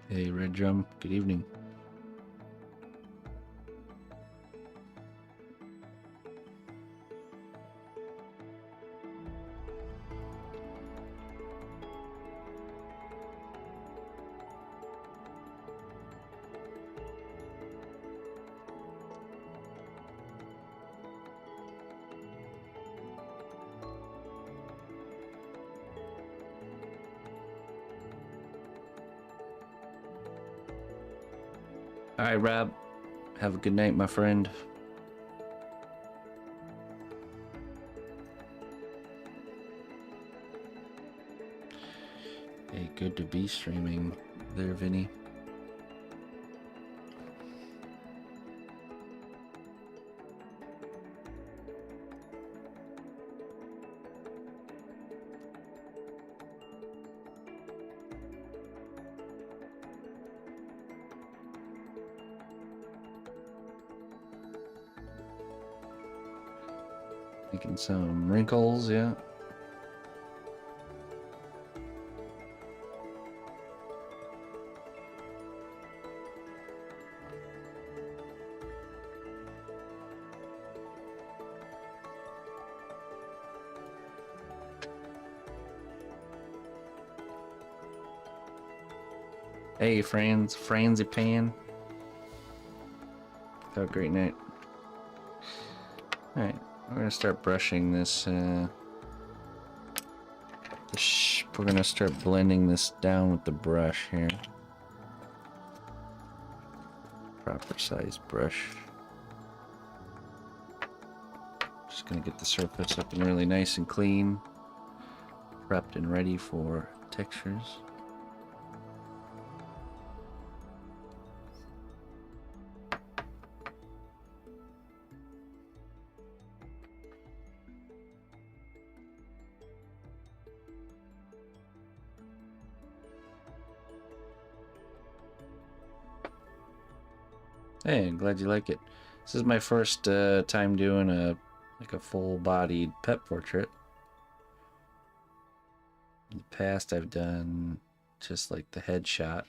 Hey, Red Drum. Good evening. All right, Rob. Have a good night, my friend. Hey, good to be streaming there, Vinny. Making some wrinkles, yeah. Hey, Franzipan. Have a great night. Alright, we're gonna start brushing this, we're gonna start blending this down with the brush here. Proper size brush. Just gonna get the surface looking really nice and clean. Prepped and ready for textures. Hey, I'm glad you like it. This is my first time doing a full-bodied pet portrait. In the past, I've done just like the headshot.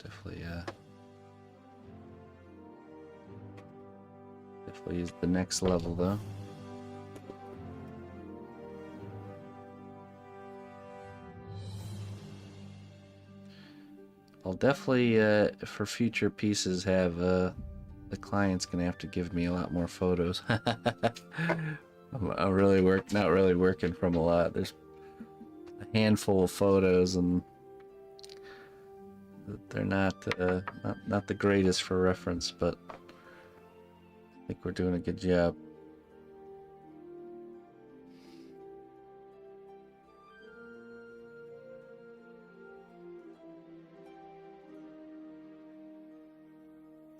Definitely is the next level though. I'll definitely, for future pieces, have the client's gonna have to give me a lot more photos. I'm not really working from a lot. There's a handful of photos, and they're not the greatest for reference, but I think we're doing a good job.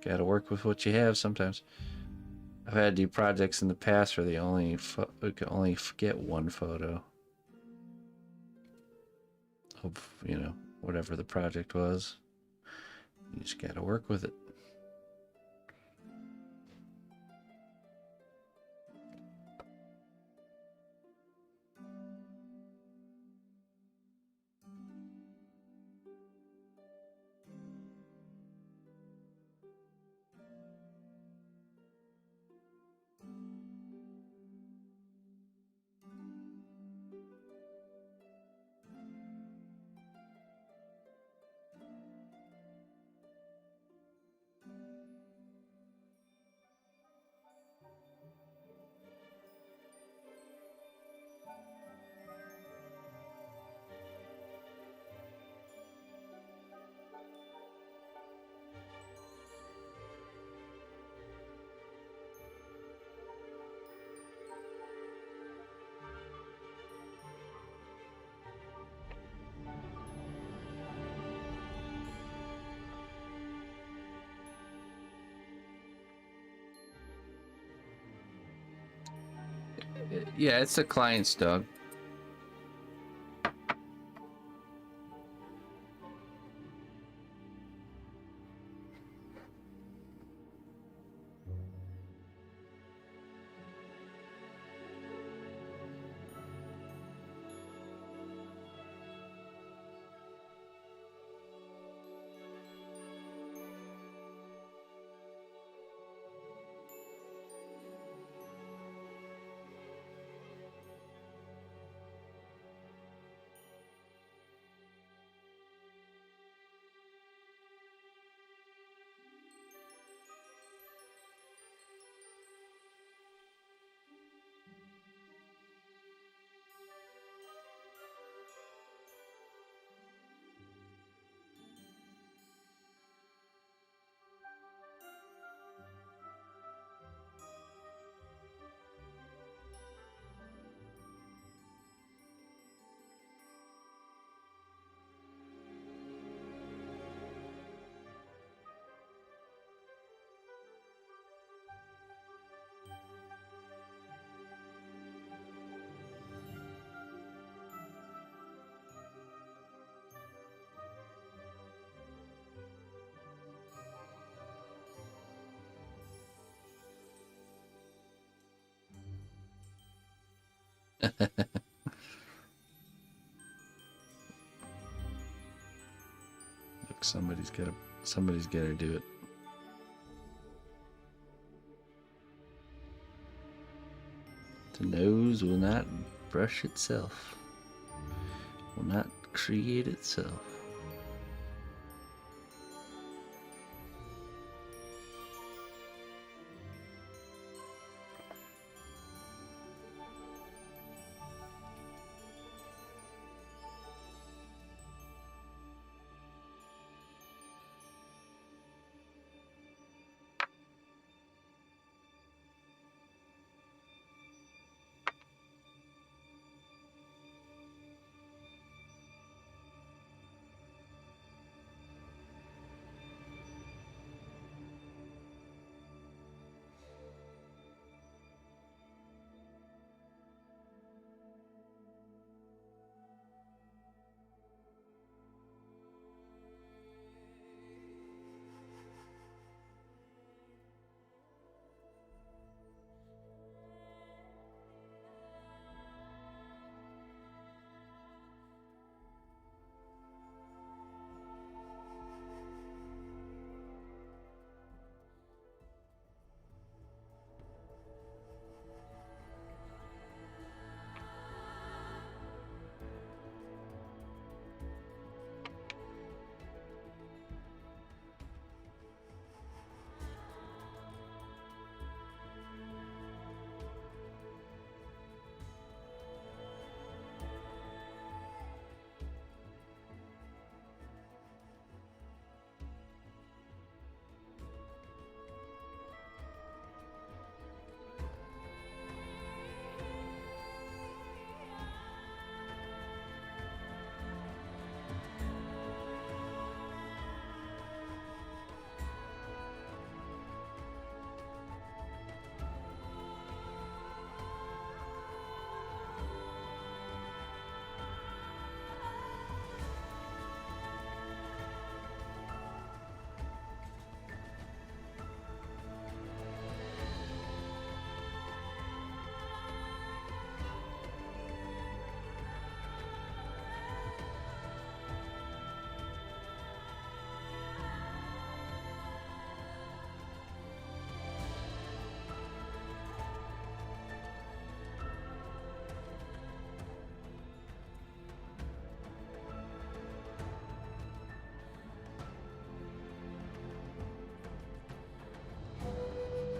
Gotta work with what you have sometimes. I've had to do projects in the past where we could only get one photo of, you know, whatever the project was. You just gotta work with it. Yeah, it's the client's dog. Look, somebody's gotta do it. The nose will not brush itself. Will not create itself.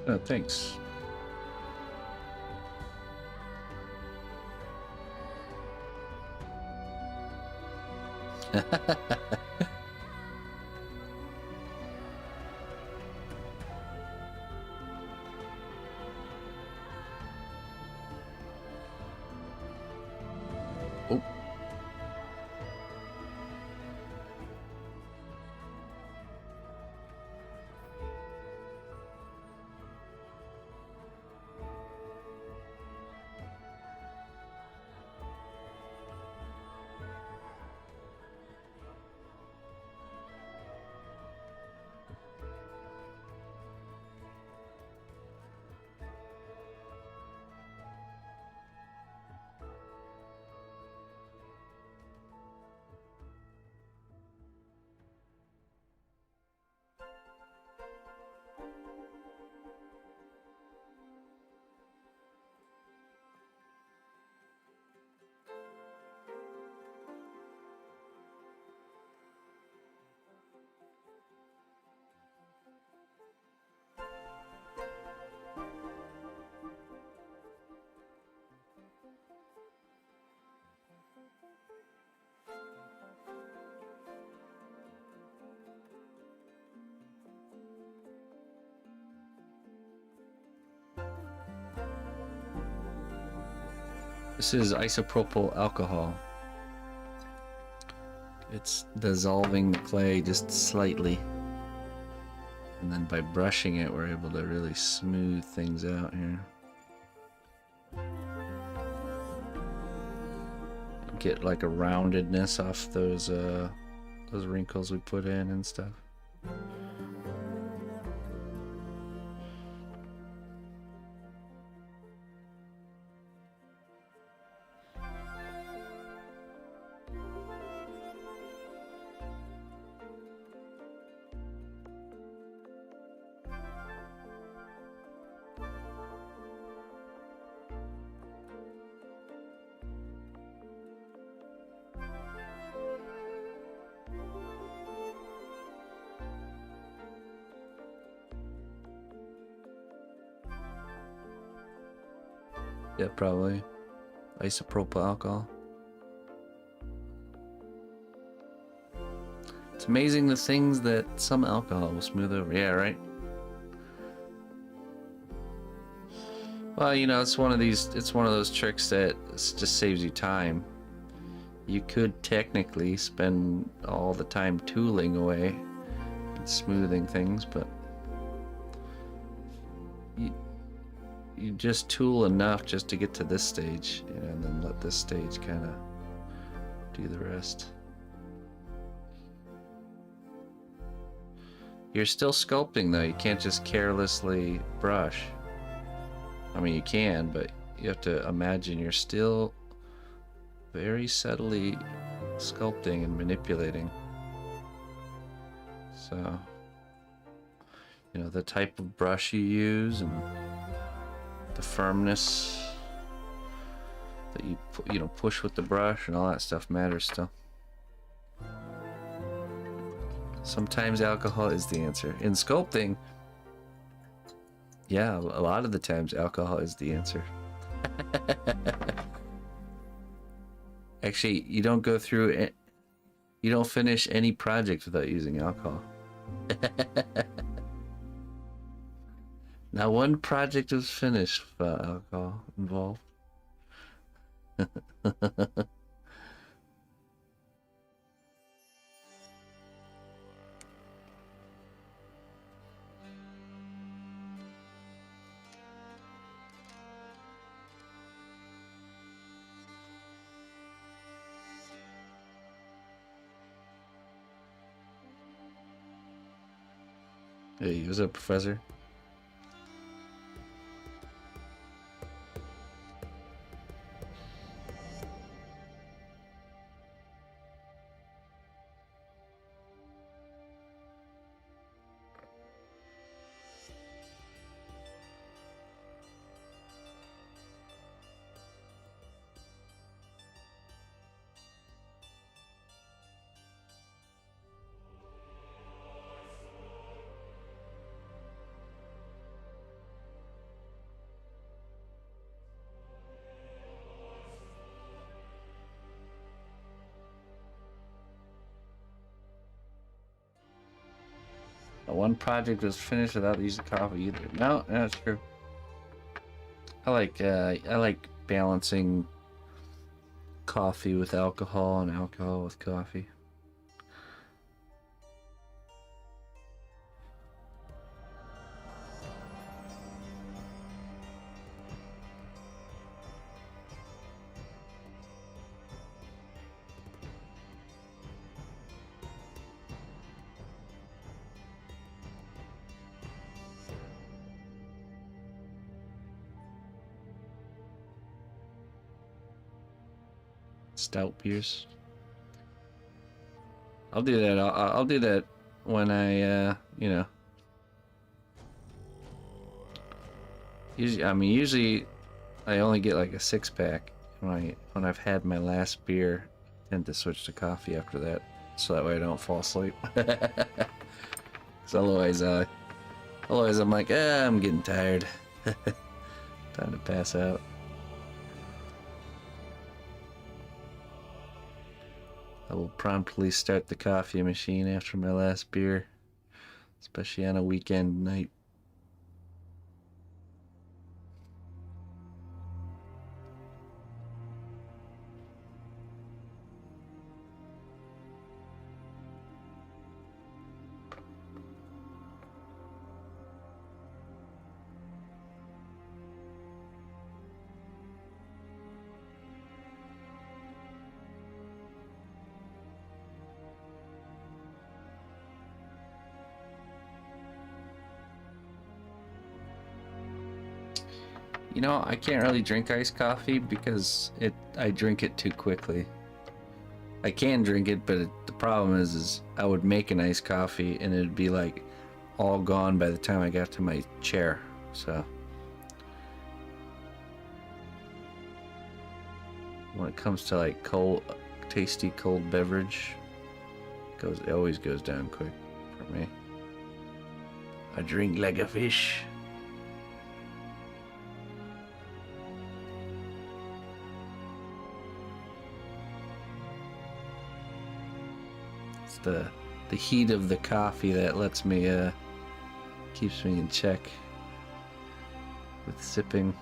Oh, thanks. Oh. This is isopropyl alcohol. It's dissolving the clay just slightly. And then by brushing it, we're able to really smooth things out here. Get like a roundedness off those wrinkles we put in and stuff. Yeah, probably. Isopropyl alcohol. It's amazing the things that some alcohol will smooth over. Yeah, right? Well, you know, it's one of those tricks that just saves you time. You could technically spend all the time tooling away and smoothing things, but you just tool enough just to get to this stage, you know, and then let this stage kind of do the rest. You're still sculpting though, you can't just carelessly brush. I mean, you can, but you have to imagine you're still very subtly sculpting and manipulating. So, you know, the type of brush you use and the firmness that you know, push with the brush and all that stuff matters still. Sometimes alcohol is the answer. In sculpting, yeah, a lot of the times alcohol is the answer. Actually, you don't go through it, you don't finish any project without using alcohol. Now, one project was finished without alcohol involved. Hey, what's up, Professor? One project was finished without using coffee either. No, that's true. I like balancing coffee with alcohol and alcohol with coffee. Stout beers. I'll do that. I'll do that when I, you know. Usually, I only get like a 6-pack when I've had my last beer. I tend to switch to coffee after that, so that way I don't fall asleep. Because otherwise I'm like, I'm getting tired. Time to pass out. I will promptly start the coffee machine after my last beer, especially on a weekend night. You know, I can't really drink iced coffee because I drink it too quickly. I can drink it, but the problem is I would make an iced coffee and it'd be like all gone by the time I got to my chair. So when it comes to like cold, tasty cold beverage, it always goes down quick for me. I drink like a fish. It's the heat of the coffee that lets me keeps me in check with sipping.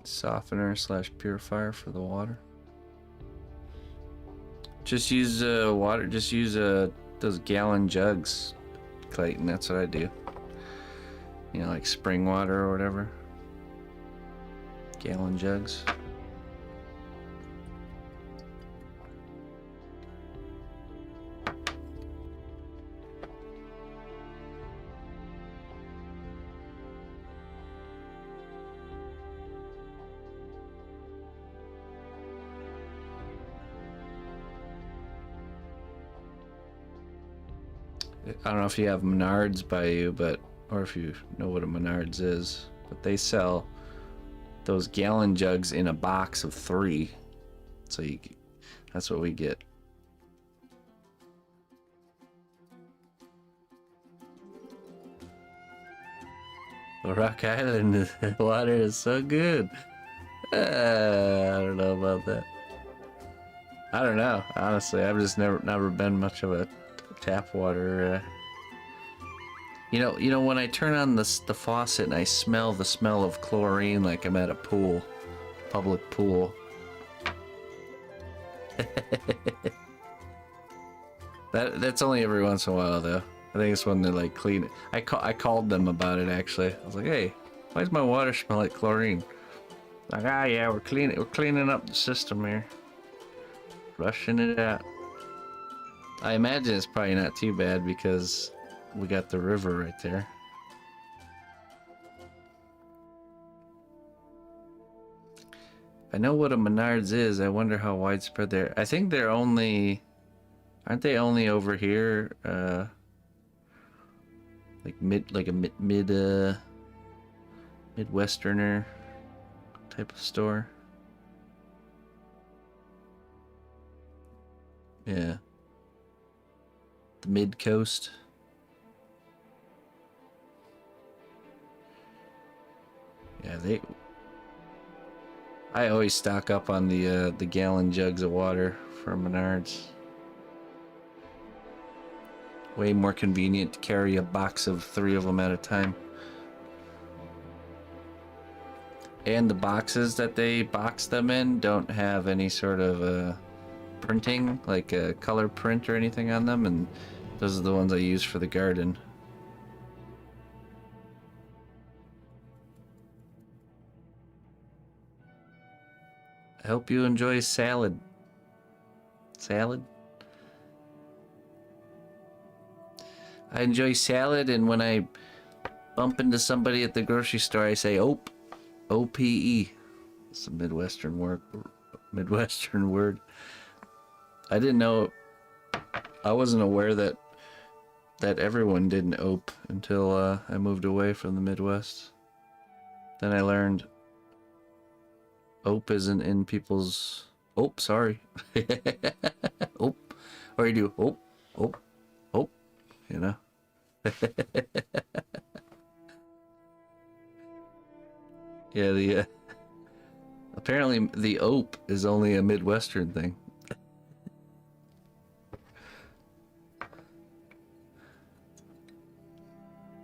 Softener / purifier for the water. Just use water. Just use those gallon jugs, Clayton. That's what I do. You know, like spring water or whatever. Gallon jugs. I don't know if you have Menards by you, or if you know what a Menards is, but they sell those gallon jugs in a box of 3. So that's what we get. Rock Island, the water is so good. I don't know about that. I don't know, honestly. I've just never been much of a tap water. You know, when I turn on the faucet and I smell the smell of chlorine like I'm at a pool, public pool. That's only every once in a while though. I think it's when they're like clean. I called them about it actually. I was like, hey, why does my water smell like chlorine? Like, yeah, we're cleaning up the system here, flushing it out. I imagine it's probably not too bad because we got the river right there. I know what a Menards is. I wonder how widespread they're. I think they're only, aren't they only over here? Like Midwesterner type of store. Yeah. The mid coast. Yeah, I always stock up on the gallon jugs of water from Menards. Way more convenient to carry a box of 3 of them at a time. And the boxes that they box them in don't have any sort of printing, like a color print or anything on them, and those are the ones I use for the garden. I hope you enjoy salad. Salad? I enjoy salad, and when I bump into somebody at the grocery store, I say OPE. O-P-E. It's a Midwestern word. I didn't know. I wasn't aware that everyone did an OPE until I moved away from the Midwest. Then I learned OPE isn't in people's. Oh, sorry. OPE. Or you do OPE, OPE, OPE. You know. Yeah, apparently the OPE is only a Midwestern thing.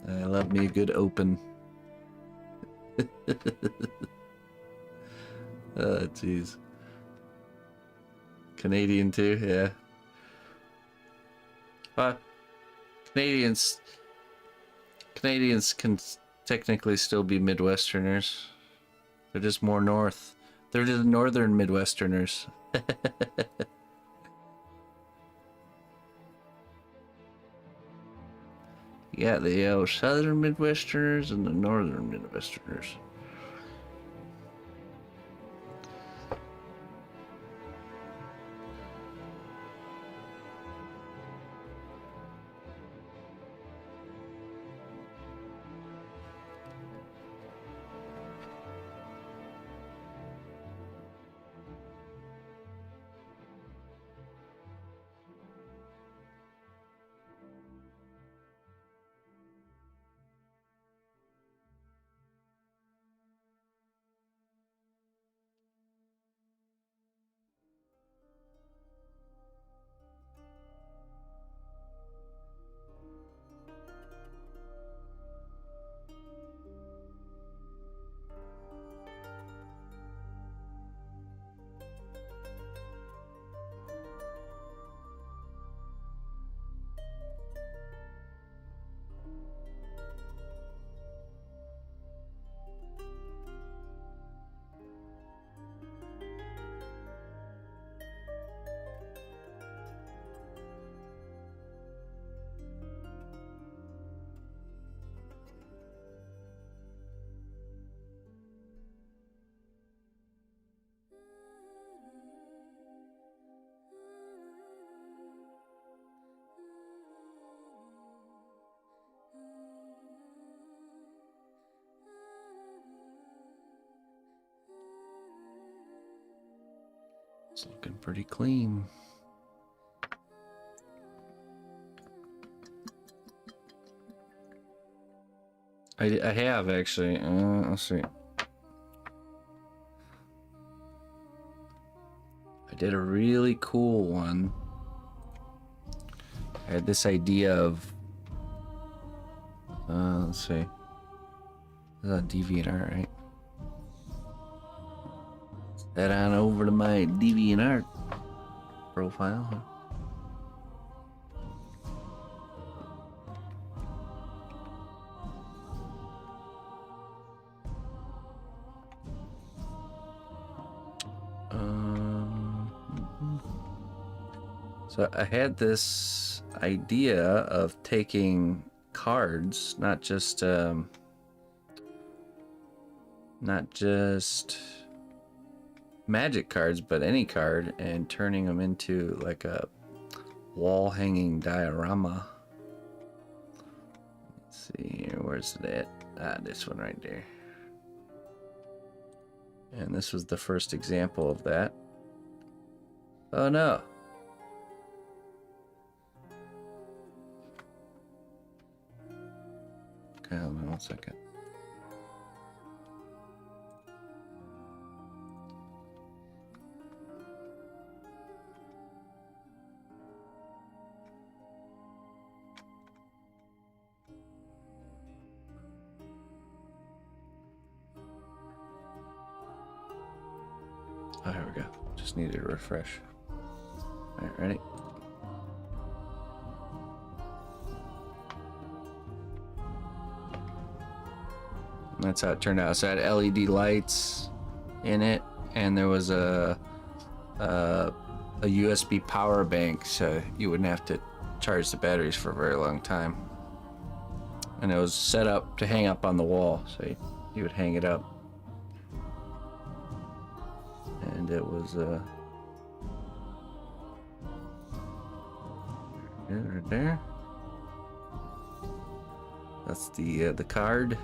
I love me a good open. Oh, jeez. Canadian too, yeah. Canadians, Canadians can technically still be Midwesterners. They're just more north. They're just northern Midwesterners. Yeah, the southern Midwesterners and the northern Midwesterners. It's looking pretty clean. I have actually. Let's see. I did a really cool one. I had this idea of. Let's see. This is on DeviantArt, right? Head on over to my DeviantArt profile. So I had this idea of taking cards, not just magic cards, but any card, and turning them into like a wall hanging diorama. Let's see here, where's it at? This one right there. And this was the first example of that. Oh no. Okay, hold on 1 second. Oh, here we go. Just needed a refresh. Alright, ready? That's how it turned out. So I had LED lights in it, and there was a USB power bank, so you wouldn't have to charge the batteries for a very long time. And it was set up to hang up on the wall, so you would hang it up. And it was right there. That's the card.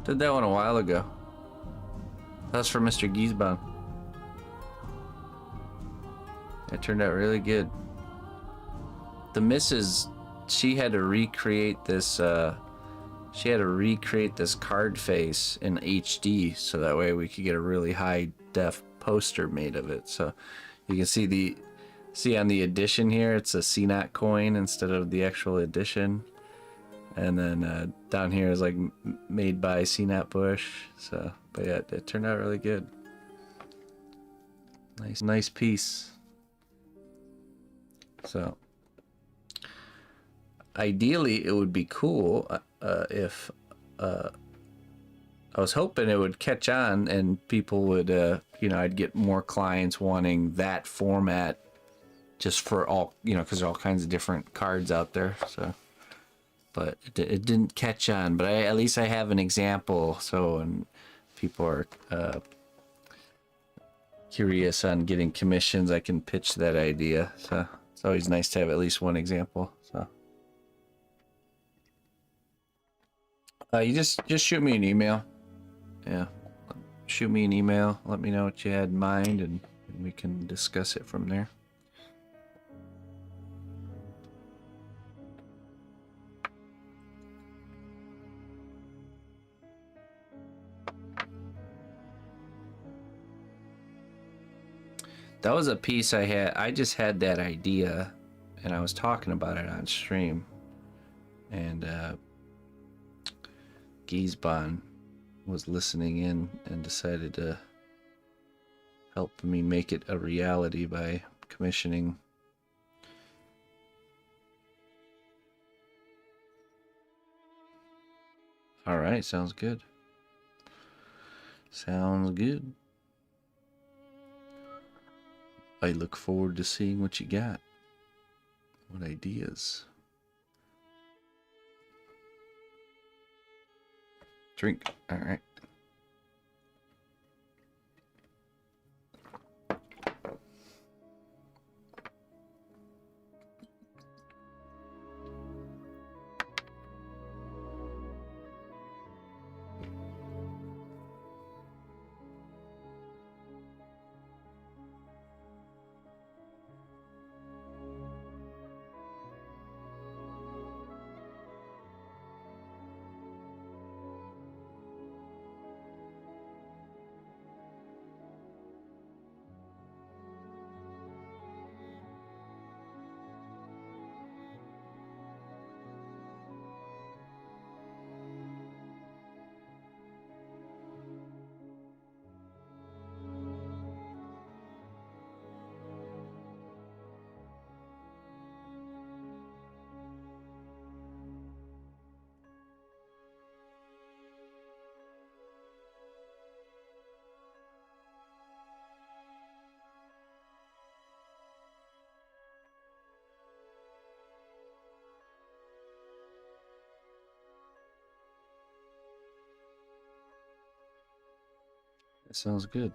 Did that one a while ago. That's for Mr. Giesbaum. It turned out really good. The missus, she had to recreate this. She had to recreate this card face in HD, so that way we could get a really high def poster made of it. So you can see on the edition here, it's a CNOT coin instead of the actual edition. And then down here is like made by CNOT Bush. So, but yeah, it turned out really good. Nice piece. So ideally it would be cool if I was hoping it would catch on and people would, you know, I'd get more clients wanting that format just for all, you know, because there are all kinds of different cards out there. So, but it didn't catch on. But at least I have an example. So, and people are curious on getting commissions, I can pitch that idea. So it's always nice to have at least one example. So, you just shoot me an email. Yeah, shoot me an email. Let me know what you had in mind, and we can discuss it from there. That was a piece I had. I just had that idea, and I was talking about it on stream. And Giesbon was listening in and decided to help me make it a reality by commissioning. All right, sounds good. Sounds good. I look forward to seeing what you got. What ideas? Drink. All right. That sounds good.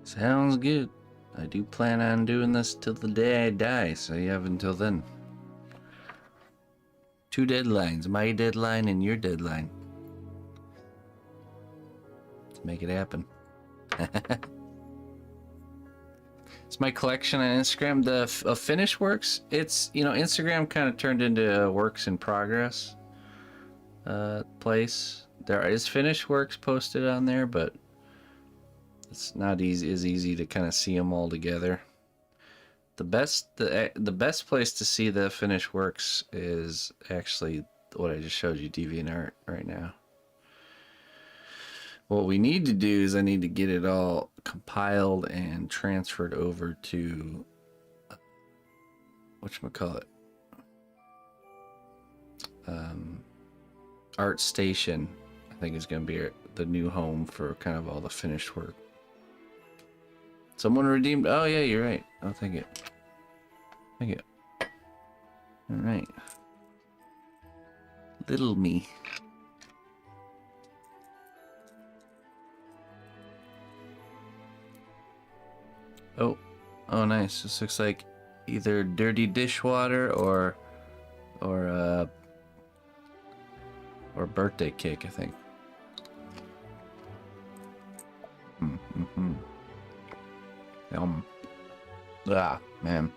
Sounds good. I do plan on doing this till the day I die, so you have until then. 2 deadlines, my deadline and your deadline. Let's make it happen. It's my collection on Instagram. The finished works, it's, you know, Instagram kind of turned into a works in progress place. There is finished works posted on there, but it's not easy to kind of see them all together. The best place to see the finished works is actually what I just showed you, DeviantArt, right now. What we need to do is I need to get it all compiled and transferred over to whatchamacallit, ArtStation. I think is going to be the new home for kind of all the finished work. Someone redeemed. Oh yeah, you're right. I'll take it. Take it. All right. Little me. Oh, nice. This looks like either dirty dishwater or birthday cake, I think. Yum. Ah, man.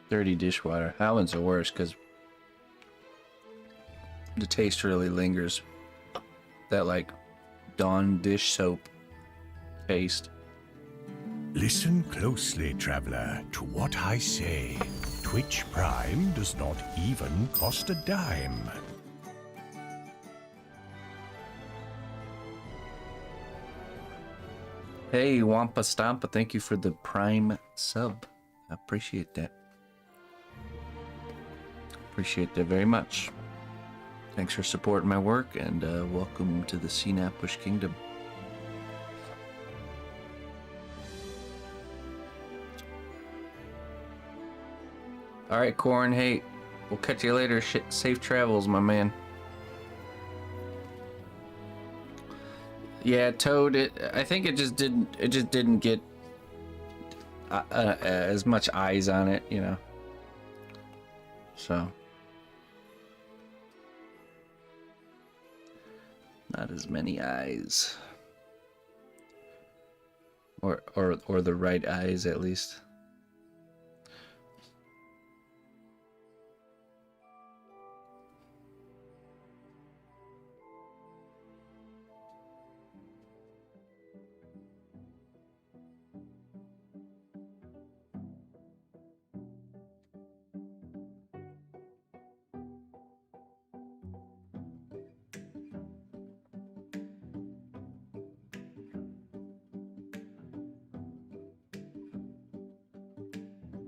Dirty dishwater. That one's the worst because the taste really lingers. That, like, Dawn dish soap taste. Listen closely, traveler, to what I say. Twitch Prime does not even cost a dime. Hey, Wampa Stompa, thank you for the Prime sub. I appreciate that. Appreciate that very much. Thanks for supporting my work, and welcome to the Seanapush Kingdom. Alright, Corn, hey, we'll catch you later. Safe travels, my man. Yeah, Toad, I think it just didn't get as much eyes on it, you know. So not as many eyes, or the right eyes at least.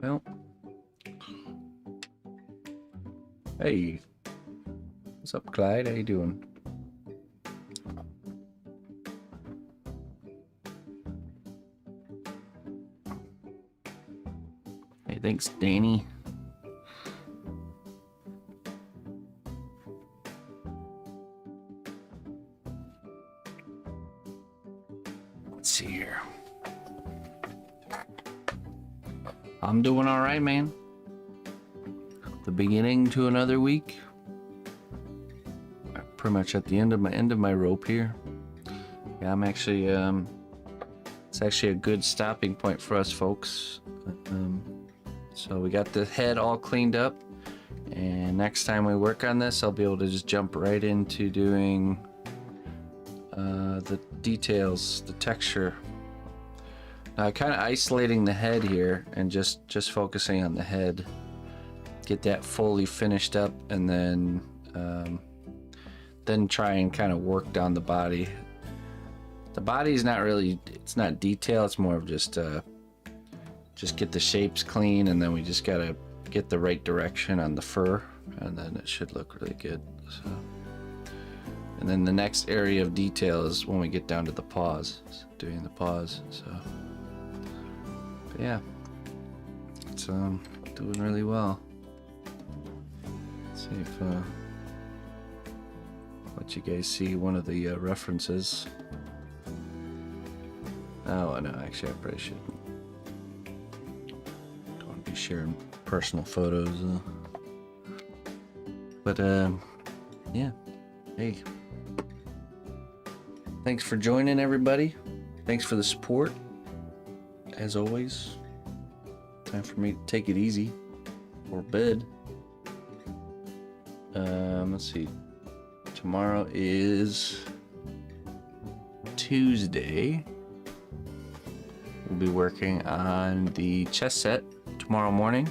Well, hey, what's up, Clyde? How you doing? Hey, thanks, Danny. Let's see here. I'm doing all right, man. The beginning to another week. I'm pretty much at the end of my rope here. Yeah, I'm actually it's actually a good stopping point for us, folks. So we got the head all cleaned up, and next time we work on this, I'll be able to just jump right into doing the details, the texture. Now, kind of isolating the head here and just focusing on the head. Get that fully finished up, and then try and kind of work down the body. The body's not really, it's not detail. It's more of just get the shapes clean, and then we just gotta get the right direction on the fur, and then it should look really good. So, and then the next area of detail is when we get down to the paws, doing the paws. So. Yeah, it's doing really well. Let's see if let you guys see one of the references. Oh no, actually I probably shouldn't. Don't want to be sharing personal photos. But yeah, hey, thanks for joining, everybody. Thanks for the support. As always, time for me to take it easy for bed. Let's see. Tomorrow is Tuesday. We'll be working on the chess set tomorrow morning.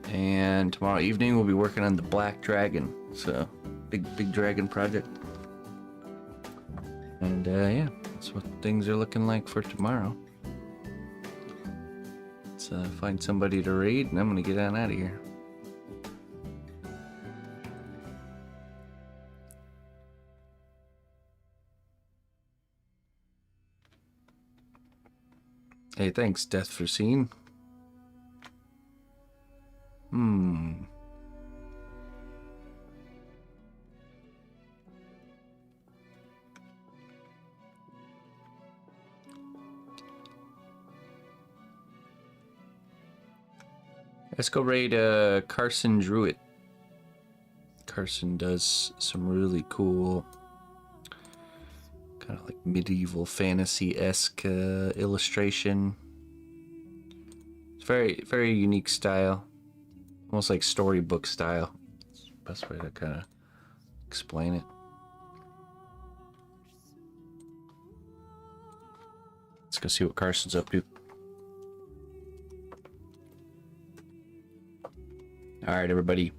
And tomorrow evening we'll be working on the Black Dragon. So, big dragon project. And yeah, that's what things are looking like for tomorrow. Find somebody to raid, and I'm gonna get on out of here. Hey, thanks, Death for Scene. Let's go raid Carson Druid. Carson does some really cool, kind of like medieval fantasy-esque illustration. It's very unique style, almost like storybook style. It's the best way to kind of explain it. Let's go see what Carson's up to. All right, everybody.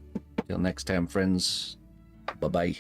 Till next time, friends. Bye-bye.